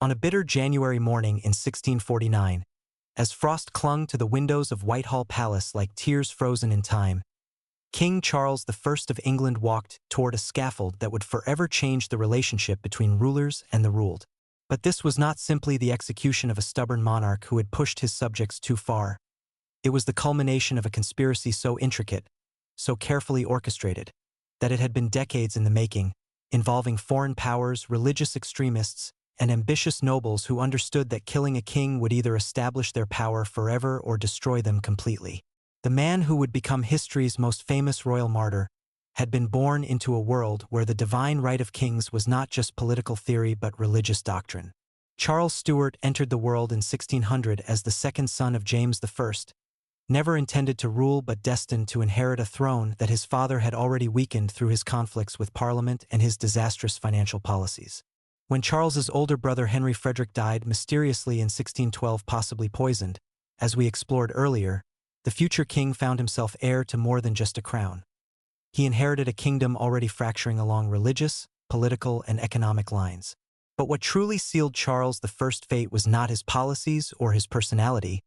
On a bitter January morning in 1649, as frost clung to the windows of Whitehall Palace like tears frozen in time, King Charles I of England walked toward a scaffold that would forever change the relationship between rulers and the ruled. But this was not simply the execution of a stubborn monarch who had pushed his subjects too far. It was the culmination of a conspiracy so intricate, so carefully orchestrated, that it had been decades in the making, involving foreign powers, religious extremists, and ambitious nobles who understood that killing a king would either establish their power forever or destroy them completely. The man who would become history's most famous royal martyr had been born into a world where the divine right of kings was not just political theory but religious doctrine. Charles Stuart entered the world in 1600 as the second son of James I, never intended to rule but destined to inherit a throne that his father had already weakened through his conflicts with Parliament and his disastrous financial policies. When Charles's older brother Henry Frederick died mysteriously in 1612, possibly poisoned, as we explored earlier, the future king found himself heir to more than just a crown. He inherited a kingdom already fracturing along religious, political, and economic lines. But what truly sealed Charles I's fate was not his policies or his personality,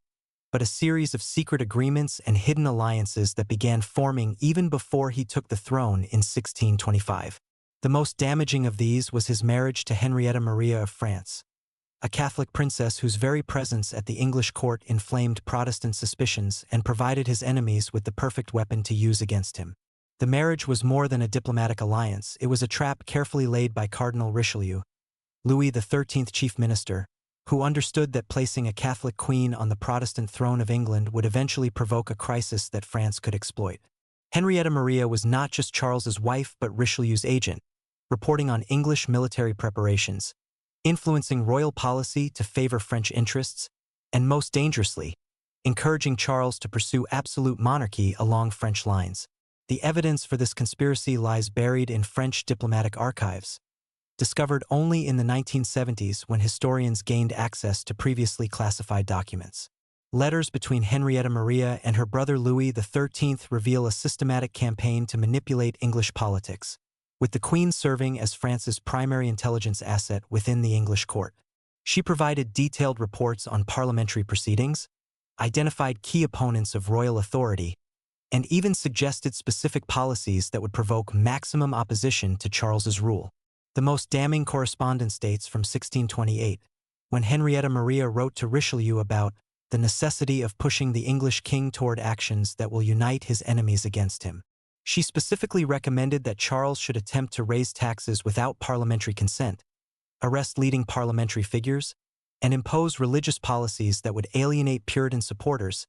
but a series of secret agreements and hidden alliances that began forming even before he took the throne in 1625. The most damaging of these was his marriage to Henrietta Maria of France, a Catholic princess whose very presence at the English court inflamed Protestant suspicions and provided his enemies with the perfect weapon to use against him. The marriage was more than a diplomatic alliance, it was a trap carefully laid by Cardinal Richelieu, Louis XIII chief minister, who understood that placing a Catholic queen on the Protestant throne of England would eventually provoke a crisis that France could exploit. Henrietta Maria was not just Charles's wife but Richelieu's agent, reporting on English military preparations, influencing royal policy to favor French interests, and most dangerously, encouraging Charles to pursue absolute monarchy along French lines. The evidence for this conspiracy lies buried in French diplomatic archives, discovered only in the 1970s when historians gained access to previously classified documents. Letters between Henrietta Maria and her brother Louis XIII reveal a systematic campaign to manipulate English politics, with the Queen serving as France's primary intelligence asset within the English court. She provided detailed reports on parliamentary proceedings, identified key opponents of royal authority, and even suggested specific policies that would provoke maximum opposition to Charles's rule. The most damning correspondence dates from 1628, when Henrietta Maria wrote to Richelieu about the necessity of pushing the English king toward actions that will unite his enemies against him. She specifically recommended that Charles should attempt to raise taxes without parliamentary consent, arrest leading parliamentary figures, and impose religious policies that would alienate Puritan supporters,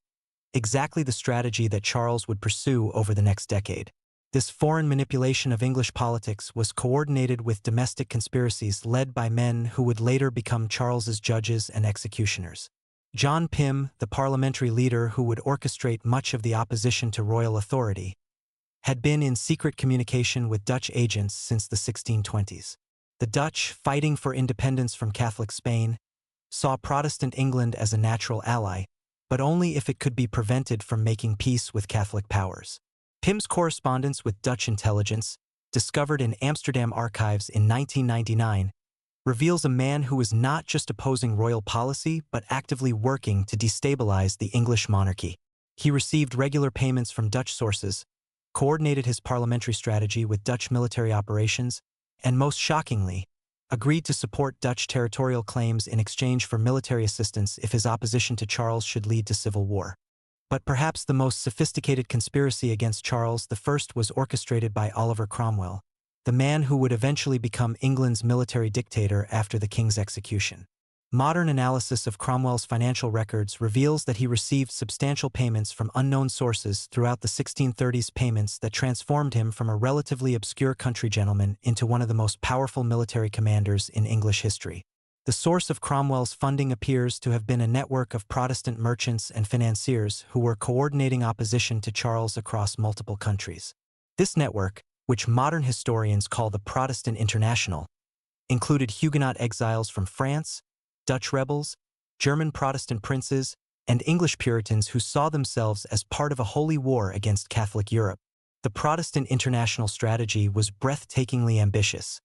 exactly the strategy that Charles would pursue over the next decade. This foreign manipulation of English politics was coordinated with domestic conspiracies led by men who would later become Charles's judges and executioners. John Pym, the parliamentary leader who would orchestrate much of the opposition to royal authority, had been in secret communication with Dutch agents since the 1620s. The Dutch, fighting for independence from Catholic Spain, saw Protestant England as a natural ally, but only if it could be prevented from making peace with Catholic powers. Pym's correspondence with Dutch intelligence, discovered in Amsterdam archives in 1999, reveals a man who was not just opposing royal policy but actively working to destabilize the English monarchy. He received regular payments from Dutch sources, coordinated his parliamentary strategy with Dutch military operations, and most shockingly, agreed to support Dutch territorial claims in exchange for military assistance if his opposition to Charles should lead to civil war. But perhaps the most sophisticated conspiracy against Charles I was orchestrated by Oliver Cromwell, the man who would eventually become England's military dictator after the king's execution. Modern analysis of Cromwell's financial records reveals that he received substantial payments from unknown sources throughout the 1630s, payments that transformed him from a relatively obscure country gentleman into one of the most powerful military commanders in English history. The source of Cromwell's funding appears to have been a network of Protestant merchants and financiers who were coordinating opposition to Charles across multiple countries. This network, which modern historians call the Protestant International, included Huguenot exiles from France, Dutch rebels, German Protestant princes, and English Puritans who saw themselves as part of a holy war against Catholic Europe. The Protestant international strategy was breathtakingly ambitious.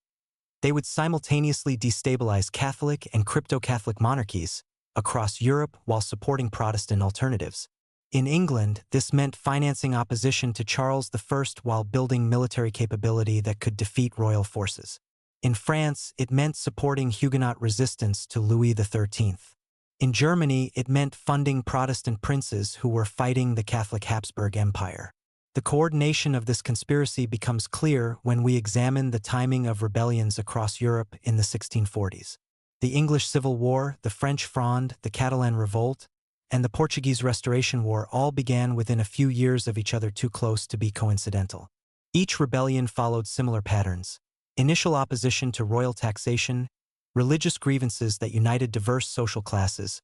They would simultaneously destabilize Catholic and crypto-Catholic monarchies across Europe while supporting Protestant alternatives. In England, this meant financing opposition to Charles I while building military capability that could defeat royal forces. In France, it meant supporting Huguenot resistance to Louis XIII. In Germany, it meant funding Protestant princes who were fighting the Catholic Habsburg Empire. The coordination of this conspiracy becomes clear when we examine the timing of rebellions across Europe in the 1640s. The English Civil War, the French Fronde, the Catalan Revolt, and the Portuguese Restoration War all began within a few years of each other, too close to be coincidental. Each rebellion followed similar patterns: initial opposition to royal taxation, religious grievances that united diverse social classes,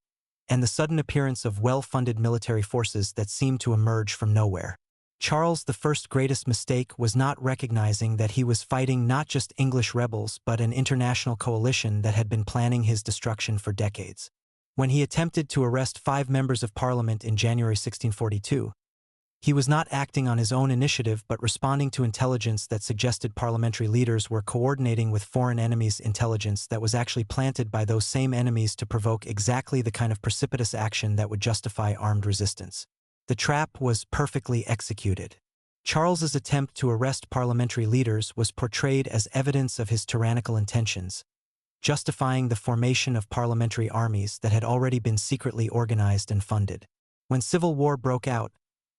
and the sudden appearance of well-funded military forces that seemed to emerge from nowhere. Charles I's greatest mistake was not recognizing that he was fighting not just English rebels but an international coalition that had been planning his destruction for decades. When he attempted to arrest 5 members of Parliament in January 1642, he was not acting on his own initiative but responding to intelligence that suggested parliamentary leaders were coordinating with foreign enemies' intelligence that was actually planted by those same enemies to provoke exactly the kind of precipitous action that would justify armed resistance. The trap was perfectly executed. Charles's attempt to arrest parliamentary leaders was portrayed as evidence of his tyrannical intentions, justifying the formation of parliamentary armies that had already been secretly organized and funded. When civil war broke out,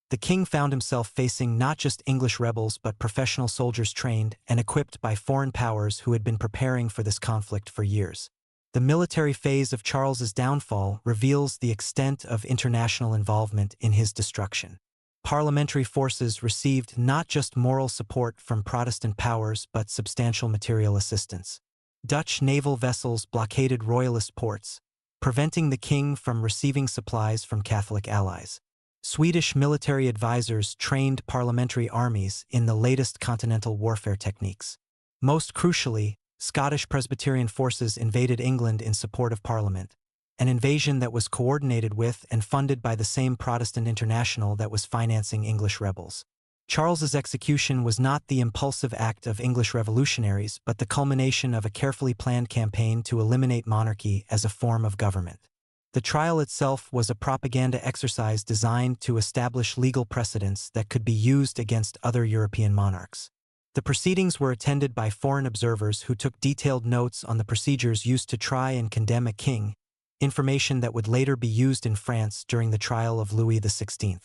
the king found himself facing not just English rebels but professional soldiers trained and equipped by foreign powers who had been preparing for this conflict for years. The military phase of Charles's downfall reveals the extent of international involvement in his destruction. Parliamentary forces received not just moral support from Protestant powers but substantial material assistance. Dutch naval vessels blockaded royalist ports, preventing the king from receiving supplies from Catholic allies. Swedish military advisors trained parliamentary armies in the latest continental warfare techniques. Most crucially, Scottish Presbyterian forces invaded England in support of Parliament, an invasion that was coordinated with and funded by the same Protestant international that was financing English rebels. Charles's execution was not the impulsive act of English revolutionaries but the culmination of a carefully planned campaign to eliminate monarchy as a form of government. The trial itself was a propaganda exercise designed to establish legal precedents that could be used against other European monarchs. The proceedings were attended by foreign observers who took detailed notes on the procedures used to try and condemn a king, information that would later be used in France during the trial of Louis XVI.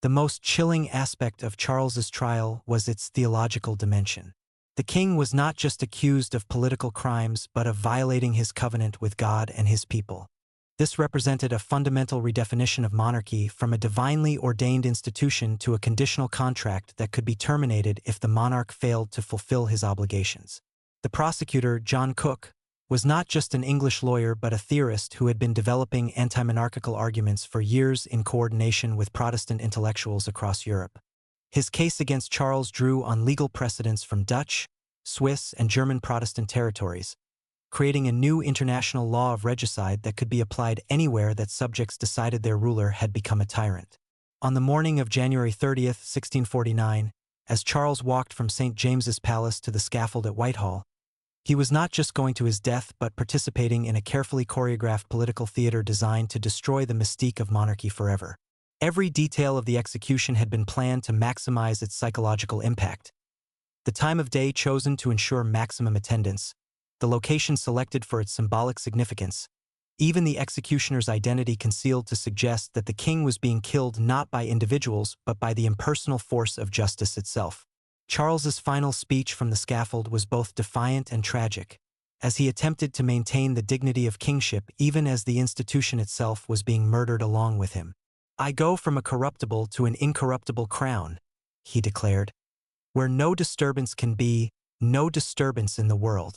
The most chilling aspect of Charles's trial was its theological dimension. The king was not just accused of political crimes but of violating his covenant with God and his people. This represented a fundamental redefinition of monarchy from a divinely ordained institution to a conditional contract that could be terminated if the monarch failed to fulfill his obligations. The prosecutor, John Cook, was not just an English lawyer but a theorist who had been developing anti-monarchical arguments for years in coordination with Protestant intellectuals across Europe. His case against Charles drew on legal precedents from Dutch, Swiss, and German Protestant territories, creating a new international law of regicide that could be applied anywhere that subjects decided their ruler had become a tyrant. On the morning of January 30th, 1649, as Charles walked from St. James's Palace to the scaffold at Whitehall, he was not just going to his death but participating in a carefully choreographed political theater designed to destroy the mystique of monarchy forever. Every detail of the execution had been planned to maximize its psychological impact. The time of day chosen to ensure maximum attendance, the location selected for its symbolic significance, even the executioner's identity concealed to suggest that the king was being killed not by individuals but by the impersonal force of justice itself. Charles's final speech from the scaffold was both defiant and tragic, as he attempted to maintain the dignity of kingship even as the institution itself was being murdered along with him. "I go from a corruptible to an incorruptible crown," he declared. "Where no disturbance can be, no disturbance in the world."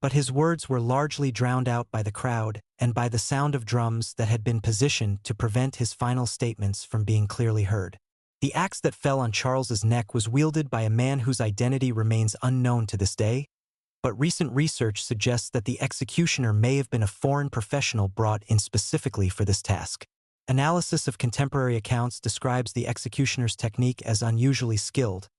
But his words were largely drowned out by the crowd and by the sound of drums that had been positioned to prevent his final statements from being clearly heard. The axe that fell on Charles's neck was wielded by a man whose identity remains unknown to this day, but recent research suggests that the executioner may have been a foreign professional brought in specifically for this task. Analysis of contemporary accounts describes the executioner's technique as unusually skilled,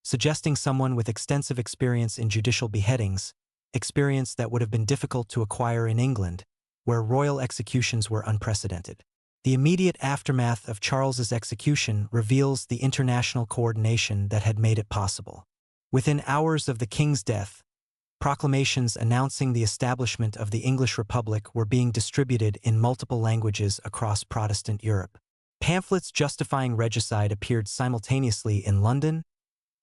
suggesting someone with extensive experience in judicial beheadings, experience that would have been difficult to acquire in England, where royal executions were unprecedented. The immediate aftermath of Charles's execution reveals the international coordination that had made it possible. Within hours of the king's death, proclamations announcing the establishment of the English Republic were being distributed in multiple languages across Protestant Europe. Pamphlets justifying regicide appeared simultaneously in London,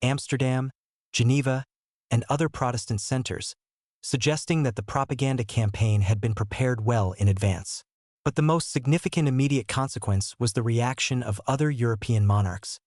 Amsterdam, Geneva, and other Protestant centers, suggesting that the propaganda campaign had been prepared well in advance. But the most significant immediate consequence was the reaction of other European monarchs,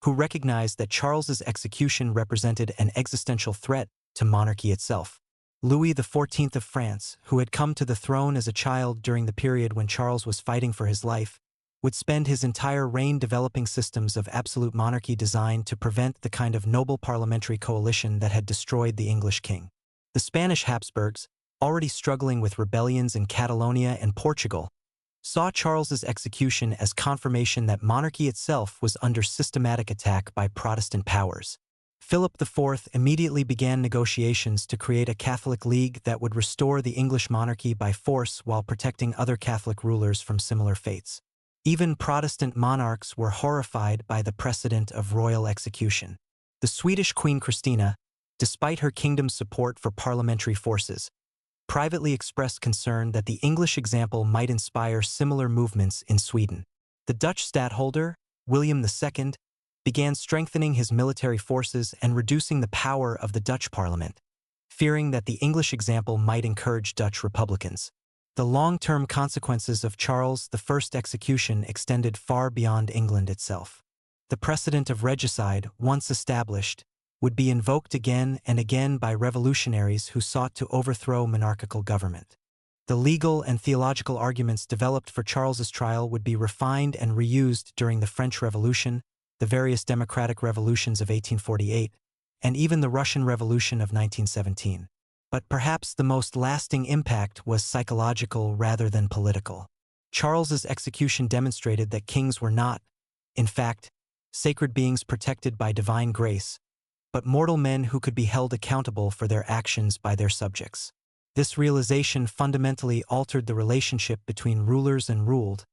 who recognized that Charles's execution represented an existential threat to monarchy itself. Louis XIV of France, who had come to the throne as a child during the period when Charles was fighting for his life, would spend his entire reign developing systems of absolute monarchy designed to prevent the kind of noble parliamentary coalition that had destroyed the English king. The Spanish Habsburgs, already struggling with rebellions in Catalonia and Portugal, saw Charles's execution as confirmation that monarchy itself was under systematic attack by Protestant powers. Philip IV immediately began negotiations to create a Catholic League that would restore the English monarchy by force while protecting other Catholic rulers from similar fates. Even Protestant monarchs were horrified by the precedent of royal execution. The Swedish Queen Christina, despite her kingdom's support for parliamentary forces, privately expressed concern that the English example might inspire similar movements in Sweden. The Dutch stadtholder, William II, began strengthening his military forces and reducing the power of the Dutch parliament, fearing that the English example might encourage Dutch republicans. The long-term consequences of Charles I's execution extended far beyond England itself. The precedent of regicide, once established, would be invoked again and again by revolutionaries who sought to overthrow monarchical government. The legal and theological arguments developed for Charles's trial would be refined and reused during the French Revolution, the various democratic revolutions of 1848, and even the Russian Revolution of 1917. But perhaps the most lasting impact was psychological rather than political. Charles's execution demonstrated that kings were not, in fact, sacred beings protected by divine grace, but mortal men who could be held accountable for their actions by their subjects. This realization fundamentally altered the relationship between rulers and ruled,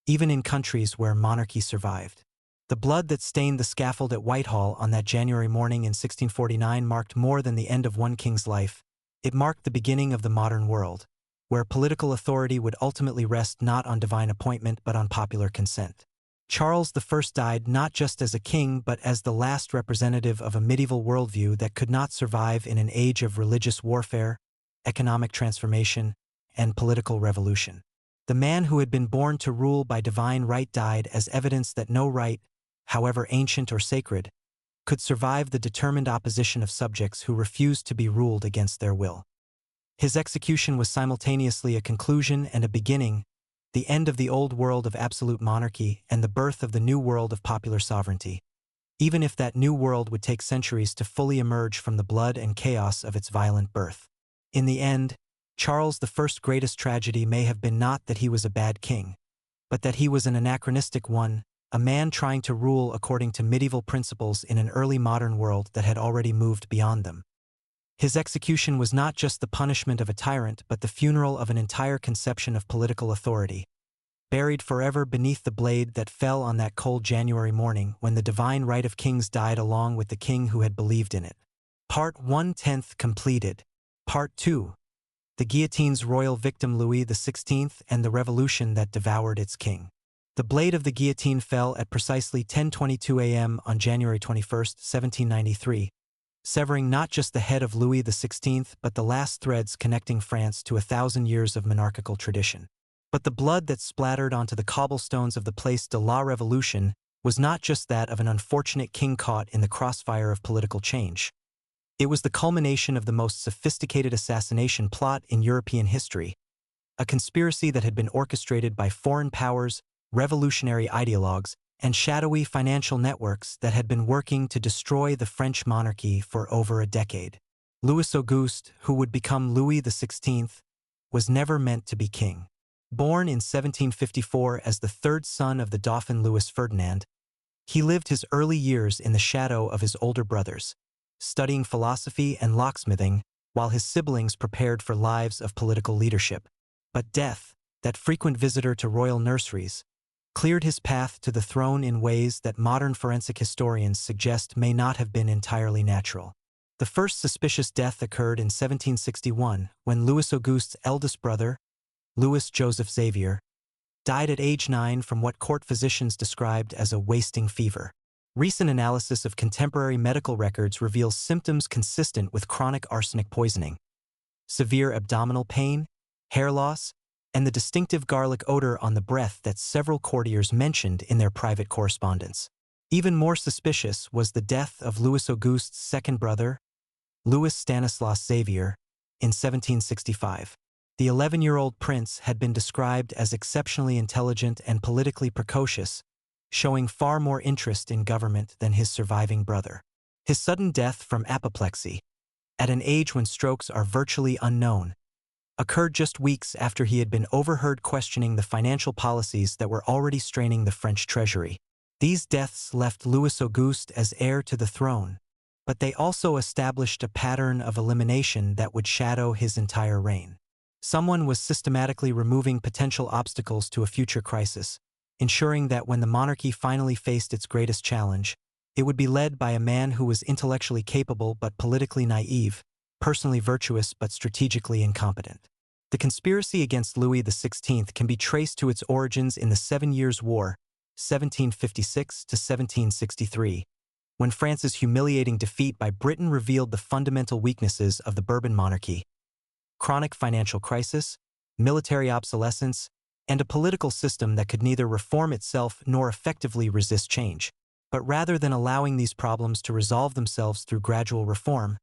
even in countries where monarchy survived. The blood that stained the scaffold at Whitehall on that January morning in 1649 marked more than the end of one king's life. It marked the beginning of the modern world, where political authority would ultimately rest not on divine appointment but on popular consent. Charles I died not just as a king but as the last representative of a medieval worldview that could not survive in an age of religious warfare, economic transformation, and political revolution. The man who had been born to rule by divine right died as evidence that no right, however ancient or sacred, could survive the determined opposition of subjects who refused to be ruled against their will. His execution was simultaneously a conclusion and a beginning, the end of the old world of absolute monarchy and the birth of the new world of popular sovereignty, even if that new world would take centuries to fully emerge from the blood and chaos of its violent birth. In the end, Charles I's greatest tragedy may have been not that he was a bad king, but that he was an anachronistic one, a man trying to rule according to medieval principles in an early modern world that had already moved beyond them. His execution was not just the punishment of a tyrant but the funeral of an entire conception of political authority, buried forever beneath the blade that fell on that cold January morning when the divine right of kings died along with the king who had believed in it. Part 1/10 completed. Part 2. The guillotine's royal victim Louis XVI and the revolution that devoured its king. The blade of the guillotine fell at precisely 10:22 a.m. on January 21, 1793, severing not just the head of Louis XVI but the last threads connecting France to 1,000 years of monarchical tradition. But the blood that splattered onto the cobblestones of the Place de la Révolution was not just that of an unfortunate king caught in the crossfire of political change. It was the culmination of the most sophisticated assassination plot in European history, a conspiracy that had been orchestrated by foreign powers, revolutionary ideologues, and shadowy financial networks that had been working to destroy the French monarchy for over a decade. Louis Auguste, who would become Louis XVI, was never meant to be king. Born in 1754 as the third son of the Dauphin Louis Ferdinand, he lived his early years in the shadow of his older brothers, studying philosophy and locksmithing while his siblings prepared for lives of political leadership. But death, that frequent visitor to royal nurseries, cleared his path to the throne in ways that modern forensic historians suggest may not have been entirely natural. The first suspicious death occurred in 1761 when Louis Auguste's eldest brother, Louis Joseph Xavier, died at age 9 from what court physicians described as a wasting fever. Recent analysis of contemporary medical records reveals symptoms consistent with chronic arsenic poisoning: severe abdominal pain, hair loss, and the distinctive garlic odor on the breath that several courtiers mentioned in their private correspondence. Even more suspicious was the death of Louis Auguste's second brother, Louis Stanislas Xavier, in 1765. The 11-year-old prince had been described as exceptionally intelligent and politically precocious, showing far more interest in government than his surviving brother. His sudden death from apoplexy, at an age when strokes are virtually unknown, occurred just weeks after he had been overheard questioning the financial policies that were already straining the French treasury. These deaths left Louis Auguste as heir to the throne, but they also established a pattern of elimination that would shadow his entire reign. Someone was systematically removing potential obstacles to a future crisis, ensuring that when the monarchy finally faced its greatest challenge, it would be led by a man who was intellectually capable but politically naive, personally virtuous but strategically incompetent. The conspiracy against Louis XVI can be traced to its origins in the 7 Years' War, 1756 to 1763, when France's humiliating defeat by Britain revealed the fundamental weaknesses of the Bourbon monarchy: chronic financial crisis, military obsolescence, and a political system that could neither reform itself nor effectively resist change. But rather than allowing these problems to resolve themselves through gradual reform,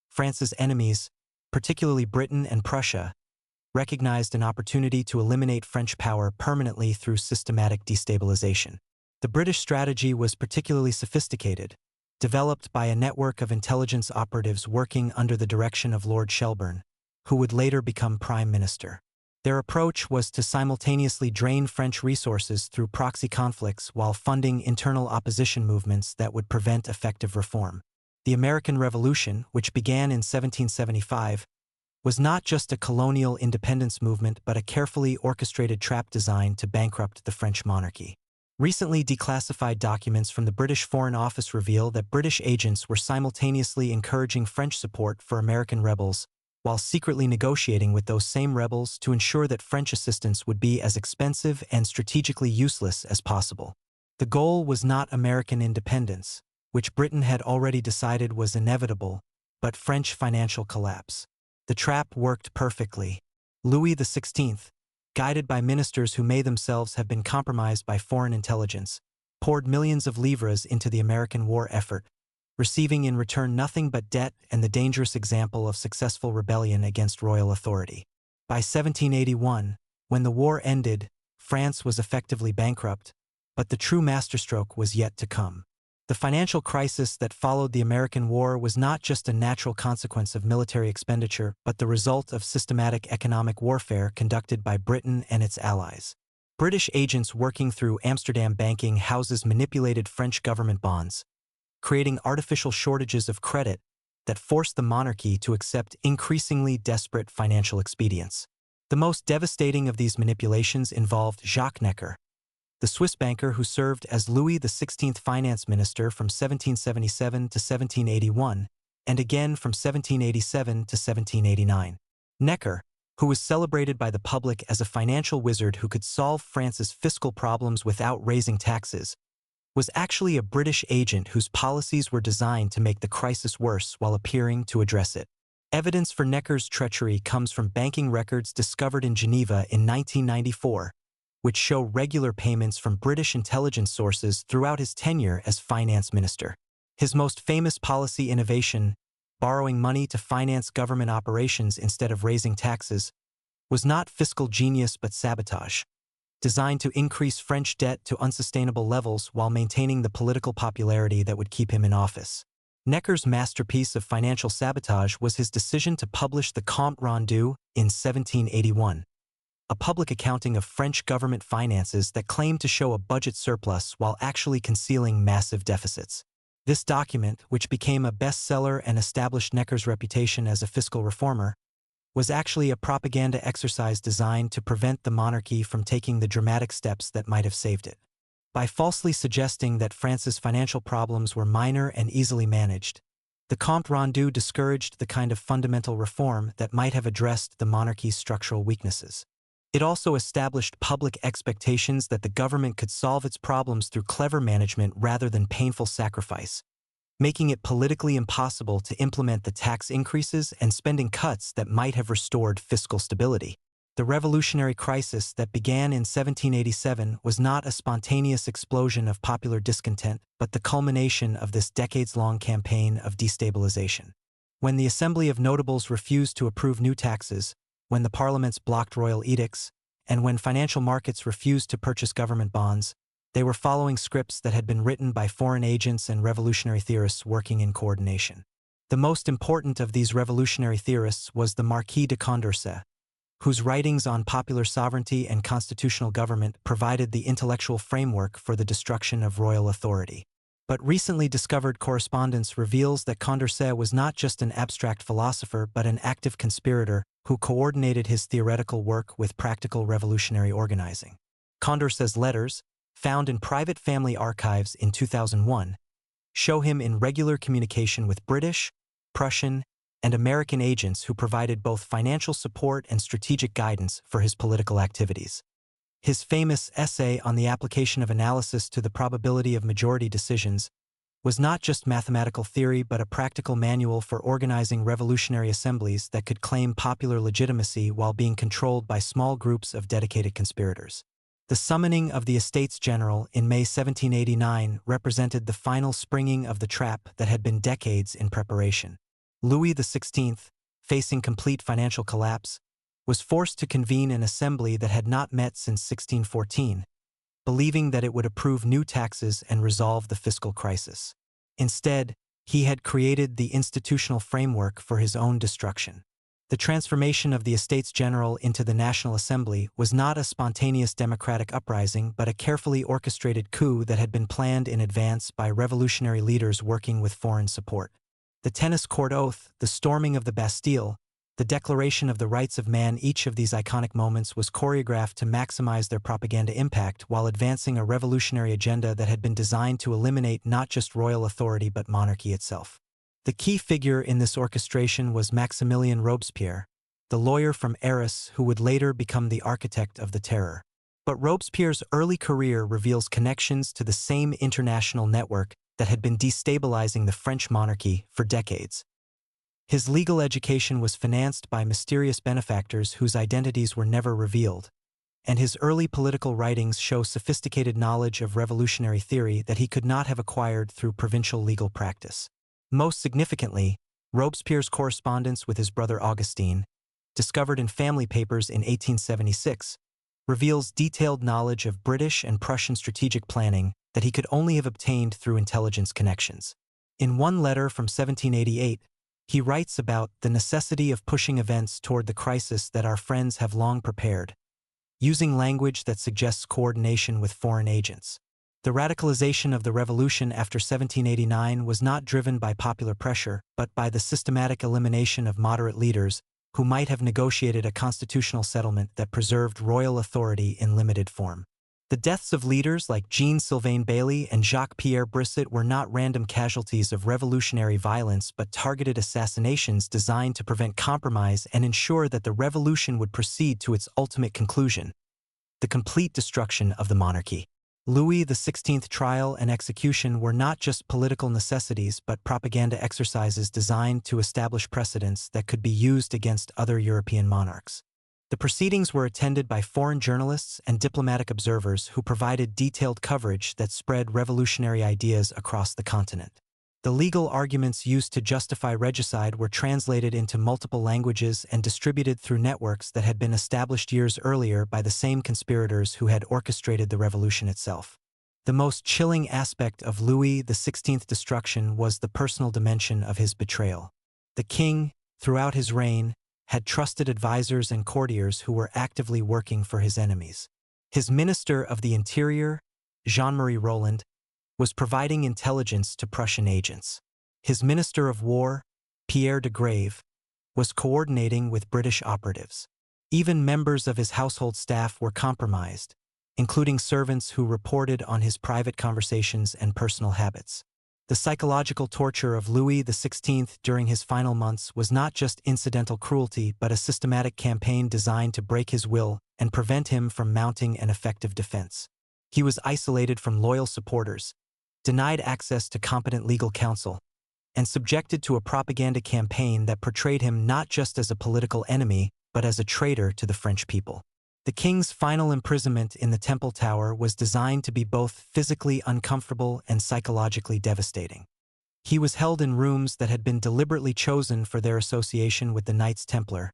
France's enemies, particularly Britain and Prussia, recognized an opportunity to eliminate French power permanently through systematic destabilization. The British strategy was particularly sophisticated, developed by a network of intelligence operatives working under the direction of Lord Shelburne, who would later become Prime Minister. Their approach was to simultaneously drain French resources through proxy conflicts while funding internal opposition movements that would prevent effective reform. The American Revolution, which began in 1775, was not just a colonial independence movement but a carefully orchestrated trap designed to bankrupt the French monarchy. Recently declassified documents from the British Foreign Office reveal that British agents were simultaneously encouraging French support for American rebels, while secretly negotiating with those same rebels to ensure that French assistance would be as expensive and strategically useless as possible. The goal was not American independence, which Britain had already decided was inevitable, but French financial collapse. The trap worked perfectly. Louis XVI, guided by ministers who may themselves have been compromised by foreign intelligence, poured millions of livres into the American war effort, receiving in return nothing but debt and the dangerous example of successful rebellion against royal authority. By 1781, when the war ended, France was effectively bankrupt, but the true masterstroke was yet to come. The financial crisis that followed the American War was not just a natural consequence of military expenditure, but the result of systematic economic warfare conducted by Britain and its allies. British agents working through Amsterdam banking houses manipulated French government bonds, creating artificial shortages of credit that forced the monarchy to accept increasingly desperate financial expedients. The most devastating of these manipulations involved Jacques Necker, the Swiss banker who served as Louis XVI finance minister from 1777 to 1781, and again from 1787 to 1789. Necker, who was celebrated by the public as a financial wizard who could solve France's fiscal problems without raising taxes, was actually a British agent whose policies were designed to make the crisis worse while appearing to address it. Evidence for Necker's treachery comes from banking records discovered in Geneva in 1994, which show regular payments from British intelligence sources throughout his tenure as finance minister. His most famous policy innovation, borrowing money to finance government operations instead of raising taxes, was not fiscal genius but sabotage, designed to increase French debt to unsustainable levels while maintaining the political popularity that would keep him in office. Necker's masterpiece of financial sabotage was his decision to publish the Compte Rendu in 1781. A public accounting of French government finances that claimed to show a budget surplus while actually concealing massive deficits. This document, which became a bestseller and established Necker's reputation as a fiscal reformer, was actually a propaganda exercise designed to prevent the monarchy from taking the dramatic steps that might have saved it. By falsely suggesting that France's financial problems were minor and easily managed, the Compte Rendu discouraged the kind of fundamental reform that might have addressed the monarchy's structural weaknesses. It also established public expectations that the government could solve its problems through clever management rather than painful sacrifice, making it politically impossible to implement the tax increases and spending cuts that might have restored fiscal stability. The revolutionary crisis that began in 1787 was not a spontaneous explosion of popular discontent, but the culmination of this decades-long campaign of destabilization. When the Assembly of Notables refused to approve new taxes, when the parliaments blocked royal edicts, and when financial markets refused to purchase government bonds, they were following scripts that had been written by foreign agents and revolutionary theorists working in coordination. The most important of these revolutionary theorists was the Marquis de Condorcet, whose writings on popular sovereignty and constitutional government provided the intellectual framework for the destruction of royal authority. But recently discovered correspondence reveals that Condorcet was not just an abstract philosopher but an active conspirator who coordinated his theoretical work with practical revolutionary organizing. Condorcet's letters, found in private family archives in 2001, show him in regular communication with British, Prussian, and American agents who provided both financial support and strategic guidance for his political activities. His famous essay on the application of analysis to the probability of majority decisions was not just mathematical theory but a practical manual for organizing revolutionary assemblies that could claim popular legitimacy while being controlled by small groups of dedicated conspirators. The summoning of the Estates General in May 1789 represented the final springing of the trap that had been decades in preparation. Louis XVI, facing complete financial collapse, was forced to convene an assembly that had not met since 1614, believing that it would approve new taxes and resolve the fiscal crisis. Instead, he had created the institutional framework for his own destruction. The transformation of the Estates General into the National Assembly was not a spontaneous democratic uprising but a carefully orchestrated coup that had been planned in advance by revolutionary leaders working with foreign support. The tennis court oath, the storming of the Bastille, the Declaration of the Rights of Man, each of these iconic moments was choreographed to maximize their propaganda impact while advancing a revolutionary agenda that had been designed to eliminate not just royal authority but monarchy itself. The key figure in this orchestration was Maximilien Robespierre, the lawyer from Arras who would later become the architect of the Terror. But Robespierre's early career reveals connections to the same international network that had been destabilizing the French monarchy for decades. His legal education was financed by mysterious benefactors whose identities were never revealed, and his early political writings show sophisticated knowledge of revolutionary theory that he could not have acquired through provincial legal practice. Most significantly, Robespierre's correspondence with his brother Augustin, discovered in family papers in 1876, reveals detailed knowledge of British and Prussian strategic planning that he could only have obtained through intelligence connections. In one letter from 1788, he writes about the necessity of pushing events toward the crisis that our friends have long prepared, using language that suggests coordination with foreign agents. The radicalization of the revolution after 1789 was not driven by popular pressure, but by the systematic elimination of moderate leaders who might have negotiated a constitutional settlement that preserved royal authority in limited form. The deaths of leaders like Jean-Sylvain Bailly and Jacques-Pierre Brisset were not random casualties of revolutionary violence but targeted assassinations designed to prevent compromise and ensure that the revolution would proceed to its ultimate conclusion, the complete destruction of the monarchy. Louis XVI's trial and execution were not just political necessities but propaganda exercises designed to establish precedents that could be used against other European monarchs. The proceedings were attended by foreign journalists and diplomatic observers who provided detailed coverage that spread revolutionary ideas across the continent. The legal arguments used to justify regicide were translated into multiple languages and distributed through networks that had been established years earlier by the same conspirators who had orchestrated the revolution itself. The most chilling aspect of Louis XVI's destruction was the personal dimension of his betrayal. The king, throughout his reign, had trusted advisors and courtiers who were actively working for his enemies. His Minister of the Interior, Jean-Marie Roland, was providing intelligence to Prussian agents. His Minister of War, Pierre de Grave, was coordinating with British operatives. Even members of his household staff were compromised, including servants who reported on his private conversations and personal habits. The psychological torture of Louis XVI during his final months was not just incidental cruelty but a systematic campaign designed to break his will and prevent him from mounting an effective defense. He was isolated from loyal supporters, denied access to competent legal counsel, and subjected to a propaganda campaign that portrayed him not just as a political enemy but as a traitor to the French people. The king's final imprisonment in the Temple Tower was designed to be both physically uncomfortable and psychologically devastating. He was held in rooms that had been deliberately chosen for their association with the Knights Templar,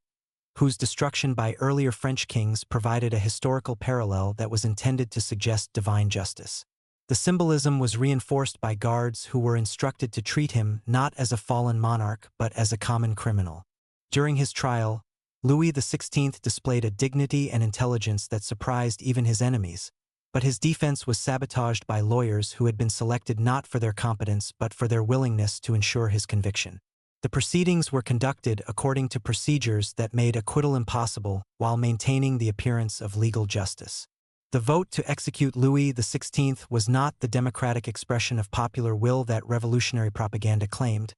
whose destruction by earlier French kings provided a historical parallel that was intended to suggest divine justice. The symbolism was reinforced by guards who were instructed to treat him not as a fallen monarch but as a common criminal. During his trial, Louis XVI displayed a dignity and intelligence that surprised even his enemies, but his defense was sabotaged by lawyers who had been selected not for their competence but for their willingness to ensure his conviction. The proceedings were conducted according to procedures that made acquittal impossible while maintaining the appearance of legal justice. The vote to execute Louis XVI was not the democratic expression of popular will that revolutionary propaganda claimed,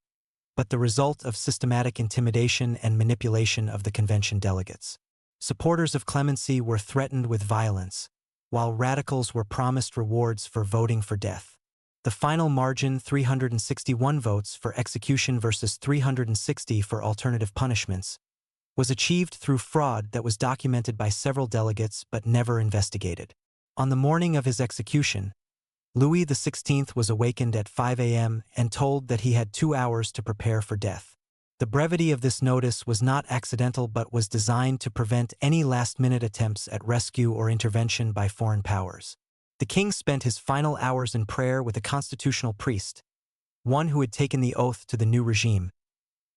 but the result of systematic intimidation and manipulation of the convention delegates. Supporters of clemency were threatened with violence, while radicals were promised rewards for voting for death. The final margin, 361 votes for execution versus 360 for alternative punishments, was achieved through fraud that was documented by several delegates but never investigated. On the morning of his execution, Louis XVI was awakened at 5 a.m. and told that he had 2 hours to prepare for death. The brevity of this notice was not accidental but was designed to prevent any last-minute attempts at rescue or intervention by foreign powers. The king spent his final hours in prayer with a constitutional priest, one who had taken the oath to the new regime,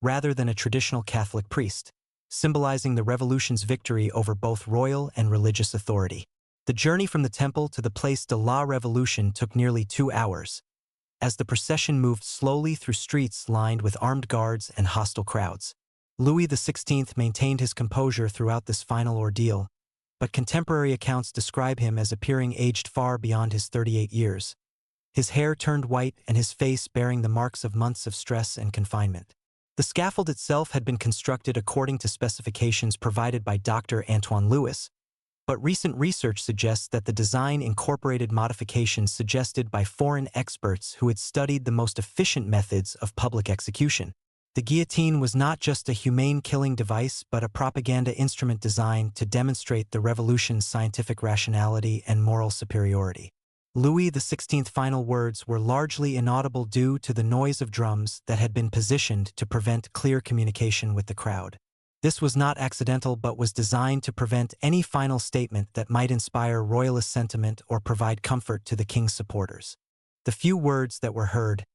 rather than a traditional Catholic priest, symbolizing the revolution's victory over both royal and religious authority. The journey from the temple to the Place de la Révolution took nearly 2 hours, as the procession moved slowly through streets lined with armed guards and hostile crowds. Louis XVI maintained his composure throughout this final ordeal, but contemporary accounts describe him as appearing aged far beyond his 38 years, his hair turned white and his face bearing the marks of months of stress and confinement. The scaffold itself had been constructed according to specifications provided by Dr. Antoine Louis, but recent research suggests that the design incorporated modifications suggested by foreign experts who had studied the most efficient methods of public execution. The guillotine was not just a humane killing device but a propaganda instrument designed to demonstrate the revolution's scientific rationality and moral superiority. Louis XVI's final words were largely inaudible due to the noise of drums that had been positioned to prevent clear communication with the crowd. This was not accidental but was designed to prevent any final statement that might inspire royalist sentiment or provide comfort to the king's supporters. The few words that were heard,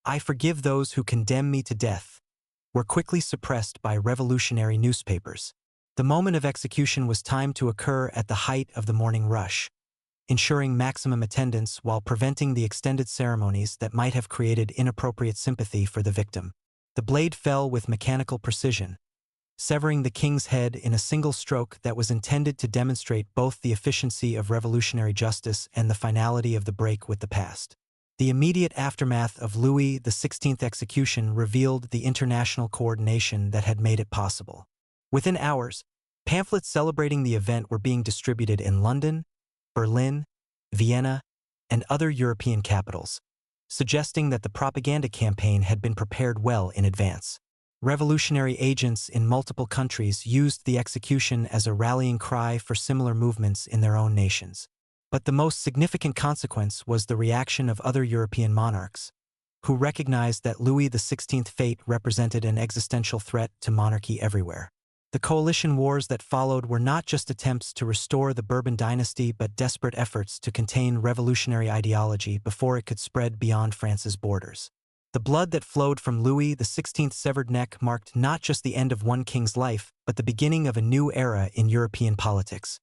"I forgive those who condemn me to death," were quickly suppressed by revolutionary newspapers. The moment of execution was timed to occur at the height of the morning rush, ensuring maximum attendance while preventing the extended ceremonies that might have created inappropriate sympathy for the victim. The blade fell with mechanical precision, severing the king's head in a single stroke that was intended to demonstrate both the efficiency of revolutionary justice and the finality of the break with the past. The immediate aftermath of Louis XVI's execution revealed the international coordination that had made it possible. Within hours, pamphlets celebrating the event were being distributed in London, Berlin, Vienna, and other European capitals, suggesting that the propaganda campaign had been prepared well in advance. Revolutionary agents in multiple countries used the execution as a rallying cry for similar movements in their own nations. But the most significant consequence was the reaction of other European monarchs, who recognized that Louis XVI's fate represented an existential threat to monarchy everywhere. The coalition wars that followed were not just attempts to restore the Bourbon dynasty but desperate efforts to contain revolutionary ideology before it could spread beyond France's borders. The blood that flowed from Louis XVI's severed neck marked not just the end of one king's life but the beginning of a new era in European politics.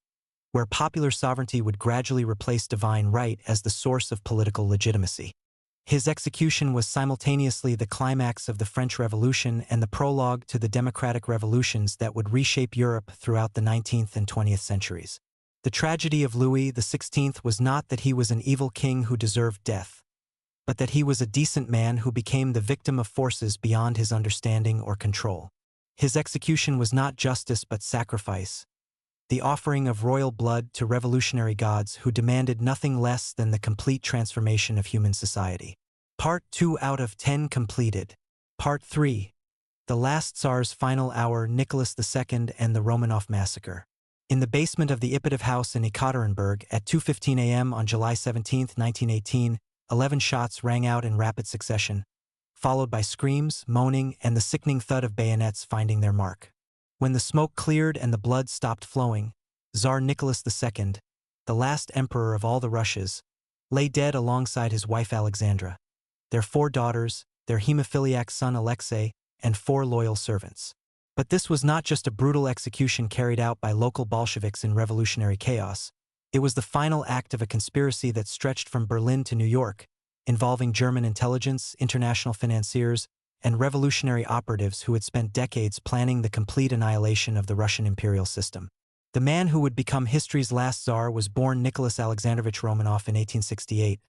where popular sovereignty would gradually replace divine right as the source of political legitimacy. His execution was simultaneously the climax of the French Revolution and the prologue to the democratic revolutions that would reshape Europe throughout the 19th and 20th centuries. The tragedy of Louis XVI was not that he was an evil king who deserved death, but that he was a decent man who became the victim of forces beyond his understanding or control. His execution was not justice but sacrifice, the offering of royal blood to revolutionary gods who demanded nothing less than the complete transformation of human society. Part 2 out of 10 completed. Part 3. The Last Tsar's Final Hour, Nicholas II and the Romanov Massacre. In the basement of the Ipatov house in Ekaterinburg at 2:15 a.m. on July 17, 1918, 11 shots rang out in rapid succession, followed by screams, moaning, and the sickening thud of bayonets finding their mark. When the smoke cleared and the blood stopped flowing, Tsar Nicholas II, the last emperor of all the Russias, lay dead alongside his wife Alexandra, their 4 daughters, their hemophiliac son Alexei, and 4 loyal servants. But this was not just a brutal execution carried out by local Bolsheviks in revolutionary chaos. It was the final act of a conspiracy that stretched from Berlin to New York, involving German intelligence, international financiers, and revolutionary operatives who had spent decades planning the complete annihilation of the Russian imperial system. The man who would become history's last Tsar was born Nicholas Alexandrovich Romanov in 1868,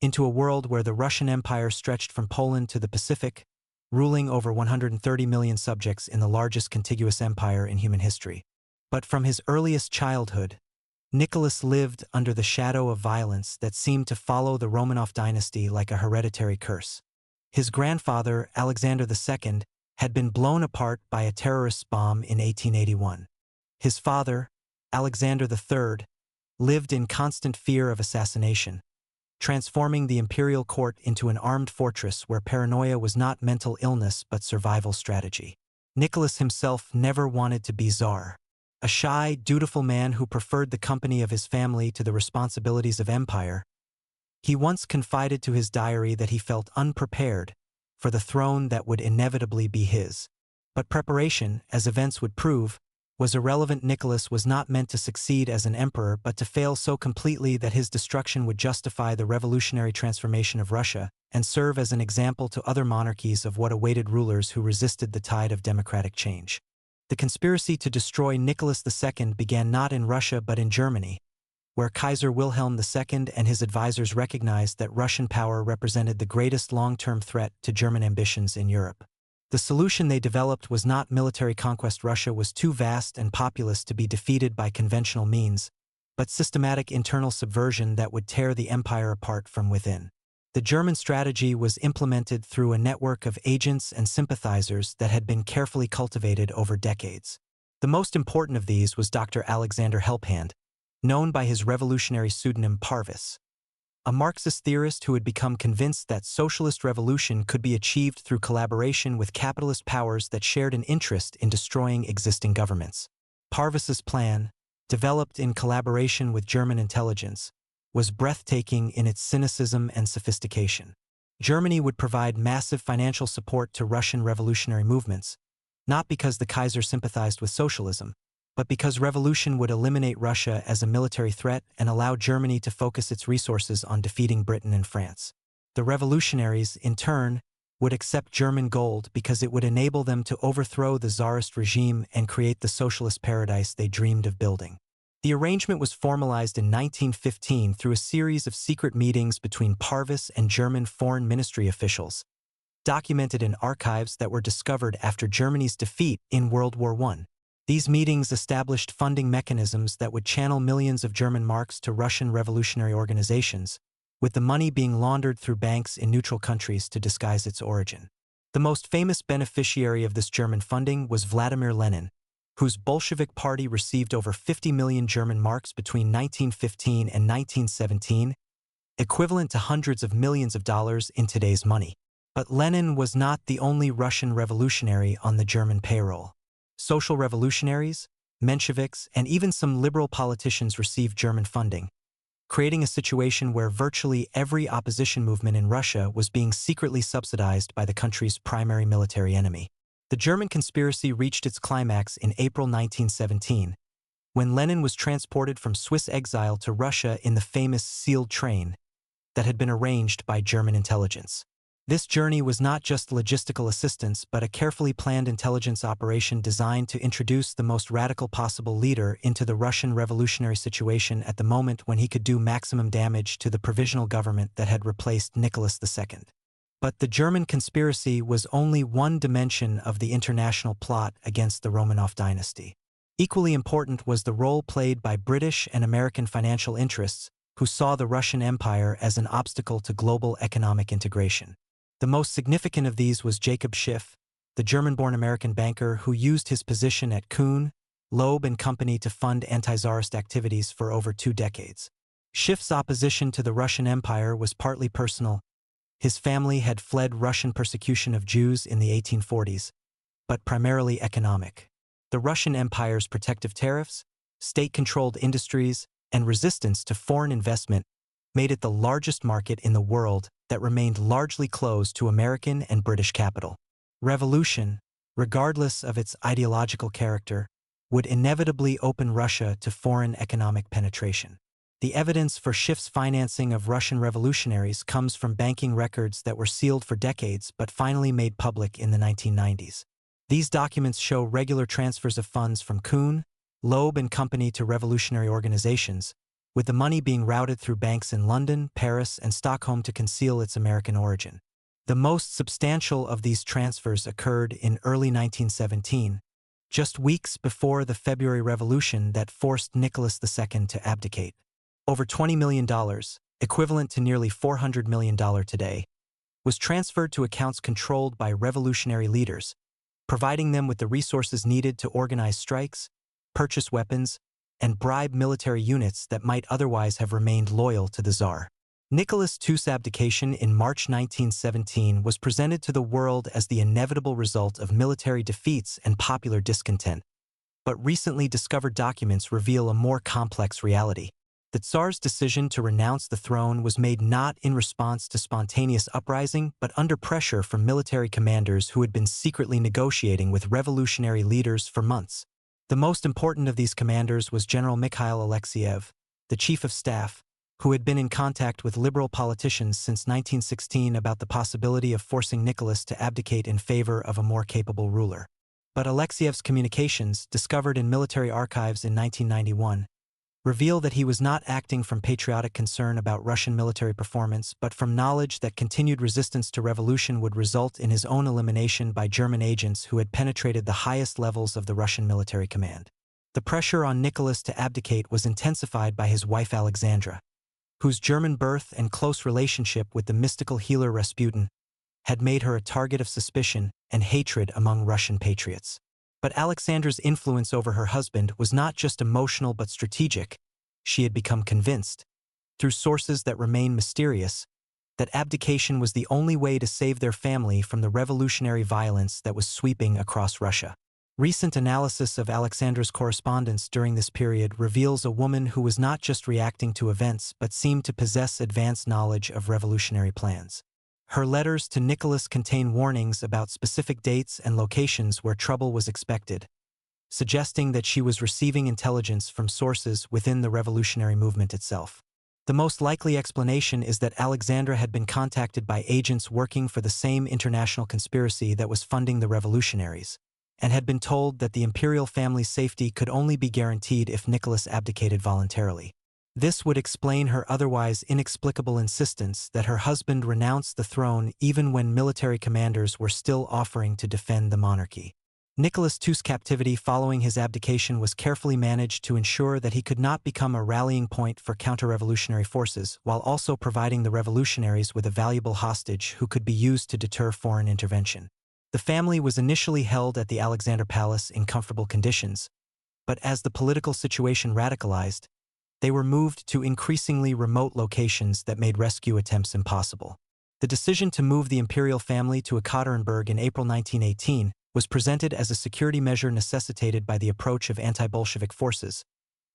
into a world where the Russian Empire stretched from Poland to the Pacific, ruling over 130 million subjects in the largest contiguous empire in human history. But from his earliest childhood, Nicholas lived under the shadow of violence that seemed to follow the Romanov dynasty like a hereditary curse. His grandfather, Alexander II, had been blown apart by a terrorist bomb in 1881. His father, Alexander III, lived in constant fear of assassination, transforming the imperial court into an armed fortress where paranoia was not mental illness but survival strategy. Nicholas himself never wanted to be Tsar. A shy, dutiful man who preferred the company of his family to the responsibilities of empire, he once confided to his diary that he felt unprepared for the throne that would inevitably be his. But preparation, as events would prove, was irrelevant. Nicholas was not meant to succeed as an emperor but to fail so completely that his destruction would justify the revolutionary transformation of Russia and serve as an example to other monarchies of what awaited rulers who resisted the tide of democratic change. The conspiracy to destroy Nicholas II began not in Russia but in Germany, where Kaiser Wilhelm II and his advisors recognized that Russian power represented the greatest long-term threat to German ambitions in Europe. The solution they developed was not military conquest. Russia was too vast and populous to be defeated by conventional means, but systematic internal subversion that would tear the empire apart from within. The German strategy was implemented through a network of agents and sympathizers that had been carefully cultivated over decades. The most important of these was Dr. Alexander Helphand, known by his revolutionary pseudonym Parvus, a Marxist theorist who had become convinced that socialist revolution could be achieved through collaboration with capitalist powers that shared an interest in destroying existing governments. Parvus's plan, developed in collaboration with German intelligence, was breathtaking in its cynicism and sophistication. Germany would provide massive financial support to Russian revolutionary movements, not because the Kaiser sympathized with socialism, but because revolution would eliminate Russia as a military threat and allow Germany to focus its resources on defeating Britain and France. The revolutionaries, in turn, would accept German gold because it would enable them to overthrow the Tsarist regime and create the socialist paradise they dreamed of building. The arrangement was formalized in 1915 through a series of secret meetings between Parvus and German foreign ministry officials, documented in archives that were discovered after Germany's defeat in World War I. These meetings established funding mechanisms that would channel millions of German marks to Russian revolutionary organizations, with the money being laundered through banks in neutral countries to disguise its origin. The most famous beneficiary of this German funding was Vladimir Lenin, whose Bolshevik party received over 50 million German marks between 1915 and 1917, equivalent to hundreds of millions of dollars in today's money. But Lenin was not the only Russian revolutionary on the German payroll. Social revolutionaries, Mensheviks, and even some liberal politicians received German funding, creating a situation where virtually every opposition movement in Russia was being secretly subsidized by the country's primary military enemy. The German conspiracy reached its climax in April 1917, when Lenin was transported from Swiss exile to Russia in the famous sealed train that had been arranged by German intelligence. This journey was not just logistical assistance but a carefully planned intelligence operation designed to introduce the most radical possible leader into the Russian revolutionary situation at the moment when he could do maximum damage to the provisional government that had replaced Nicholas II. But the German conspiracy was only one dimension of the international plot against the Romanov dynasty. Equally important was the role played by British and American financial interests who saw the Russian Empire as an obstacle to global economic integration. The most significant of these was Jacob Schiff, the German-born American banker who used his position at Kuhn, Loeb and Company to fund anti-Tsarist activities for over 2 decades. Schiff's opposition to the Russian Empire was partly personal. His family had fled Russian persecution of Jews in the 1840s, but primarily economic. The Russian Empire's protective tariffs, state-controlled industries, and resistance to foreign investment made it the largest market in the world that remained largely closed to American and British capital. Revolution, regardless of its ideological character, would inevitably open Russia to foreign economic penetration. The evidence for Schiff's financing of Russian revolutionaries comes from banking records that were sealed for decades but finally made public in the 1990s. These documents show regular transfers of funds from Kuhn, Loeb and Company to revolutionary organizations, with the money being routed through banks in London, Paris, and Stockholm to conceal its American origin. The most substantial of these transfers occurred in early 1917, just weeks before the February Revolution that forced Nicholas II to abdicate. Over $20 million, equivalent to nearly $400 million today, was transferred to accounts controlled by revolutionary leaders, providing them with the resources needed to organize strikes, purchase weapons, and bribe military units that might otherwise have remained loyal to the Tsar. Nicholas II's abdication in March 1917 was presented to the world as the inevitable result of military defeats and popular discontent, but recently discovered documents reveal a more complex reality. The Tsar's decision to renounce the throne was made not in response to spontaneous uprising but under pressure from military commanders who had been secretly negotiating with revolutionary leaders for months. The most important of these commanders was General Mikhail Alexeyev, the chief of staff, who had been in contact with liberal politicians since 1916 about the possibility of forcing Nicholas to abdicate in favor of a more capable ruler. But Alexeyev's communications, discovered in military archives in 1991, reveal that he was not acting from patriotic concern about Russian military performance but from knowledge that continued resistance to revolution would result in his own elimination by German agents who had penetrated the highest levels of the Russian military command. The pressure on Nicholas to abdicate was intensified by his wife Alexandra, whose German birth and close relationship with the mystical healer Rasputin had made her a target of suspicion and hatred among Russian patriots. But Alexandra's influence over her husband was not just emotional but strategic. She had become convinced, through sources that remain mysterious, that abdication was the only way to save their family from the revolutionary violence that was sweeping across Russia. Recent analysis of Alexandra's correspondence during this period reveals a woman who was not just reacting to events but seemed to possess advanced knowledge of revolutionary plans. Her letters to Nicholas contain warnings about specific dates and locations where trouble was expected, suggesting that she was receiving intelligence from sources within the revolutionary movement itself. The most likely explanation is that Alexandra had been contacted by agents working for the same international conspiracy that was funding the revolutionaries, and had been told that the imperial family's safety could only be guaranteed if Nicholas abdicated voluntarily. This would explain her otherwise inexplicable insistence that her husband renounce the throne even when military commanders were still offering to defend the monarchy. Nicholas II's captivity following his abdication was carefully managed to ensure that he could not become a rallying point for counter-revolutionary forces, while also providing the revolutionaries with a valuable hostage who could be used to deter foreign intervention. The family was initially held at the Alexander Palace in comfortable conditions, but as the political situation radicalized, they were moved to increasingly remote locations that made rescue attempts impossible. The decision to move the imperial family to Ekaterinburg in April 1918 was presented as a security measure necessitated by the approach of anti-Bolshevik forces,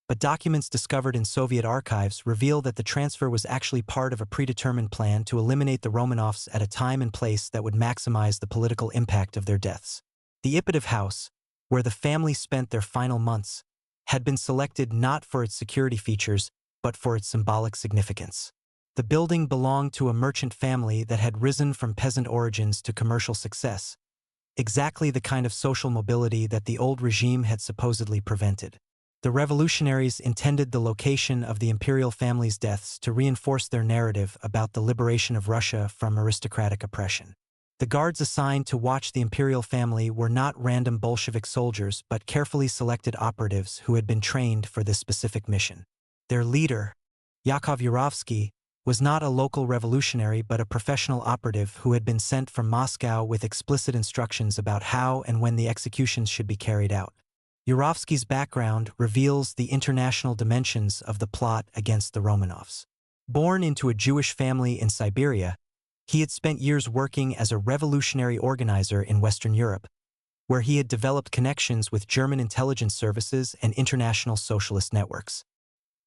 but documents discovered in Soviet archives reveal that the transfer was actually part of a predetermined plan to eliminate the Romanovs at a time and place that would maximize the political impact of their deaths. The Ipatov house, where the family spent their final months, had been selected not for its security features, but for its symbolic significance. The building belonged to a merchant family that had risen from peasant origins to commercial success, exactly the kind of social mobility that the old regime had supposedly prevented. The revolutionaries intended the location of the imperial family's deaths to reinforce their narrative about the liberation of Russia from aristocratic oppression. The guards assigned to watch the imperial family were not random Bolshevik soldiers but carefully selected operatives who had been trained for this specific mission. Their leader, Yakov Yurovsky, was not a local revolutionary but a professional operative who had been sent from Moscow with explicit instructions about how and when the executions should be carried out. Yurovsky's background reveals the international dimensions of the plot against the Romanovs. Born into a Jewish family in Siberia, he had spent years working as a revolutionary organizer in Western Europe, where he had developed connections with German intelligence services and international socialist networks.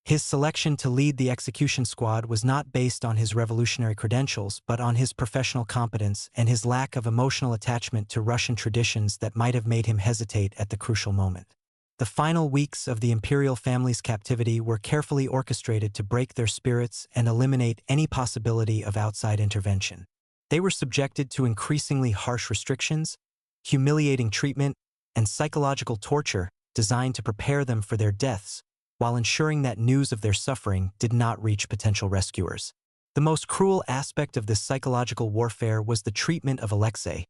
His selection to lead the execution squad was not based on his revolutionary credentials but on his professional competence and his lack of emotional attachment to Russian traditions that might have made him hesitate at the crucial moment. The final weeks of the imperial family's captivity were carefully orchestrated to break their spirits and eliminate any possibility of outside intervention. They were subjected to increasingly harsh restrictions, humiliating treatment, and psychological torture designed to prepare them for their deaths, while ensuring that news of their suffering did not reach potential rescuers. The most cruel aspect of this psychological warfare was the treatment of Alexei,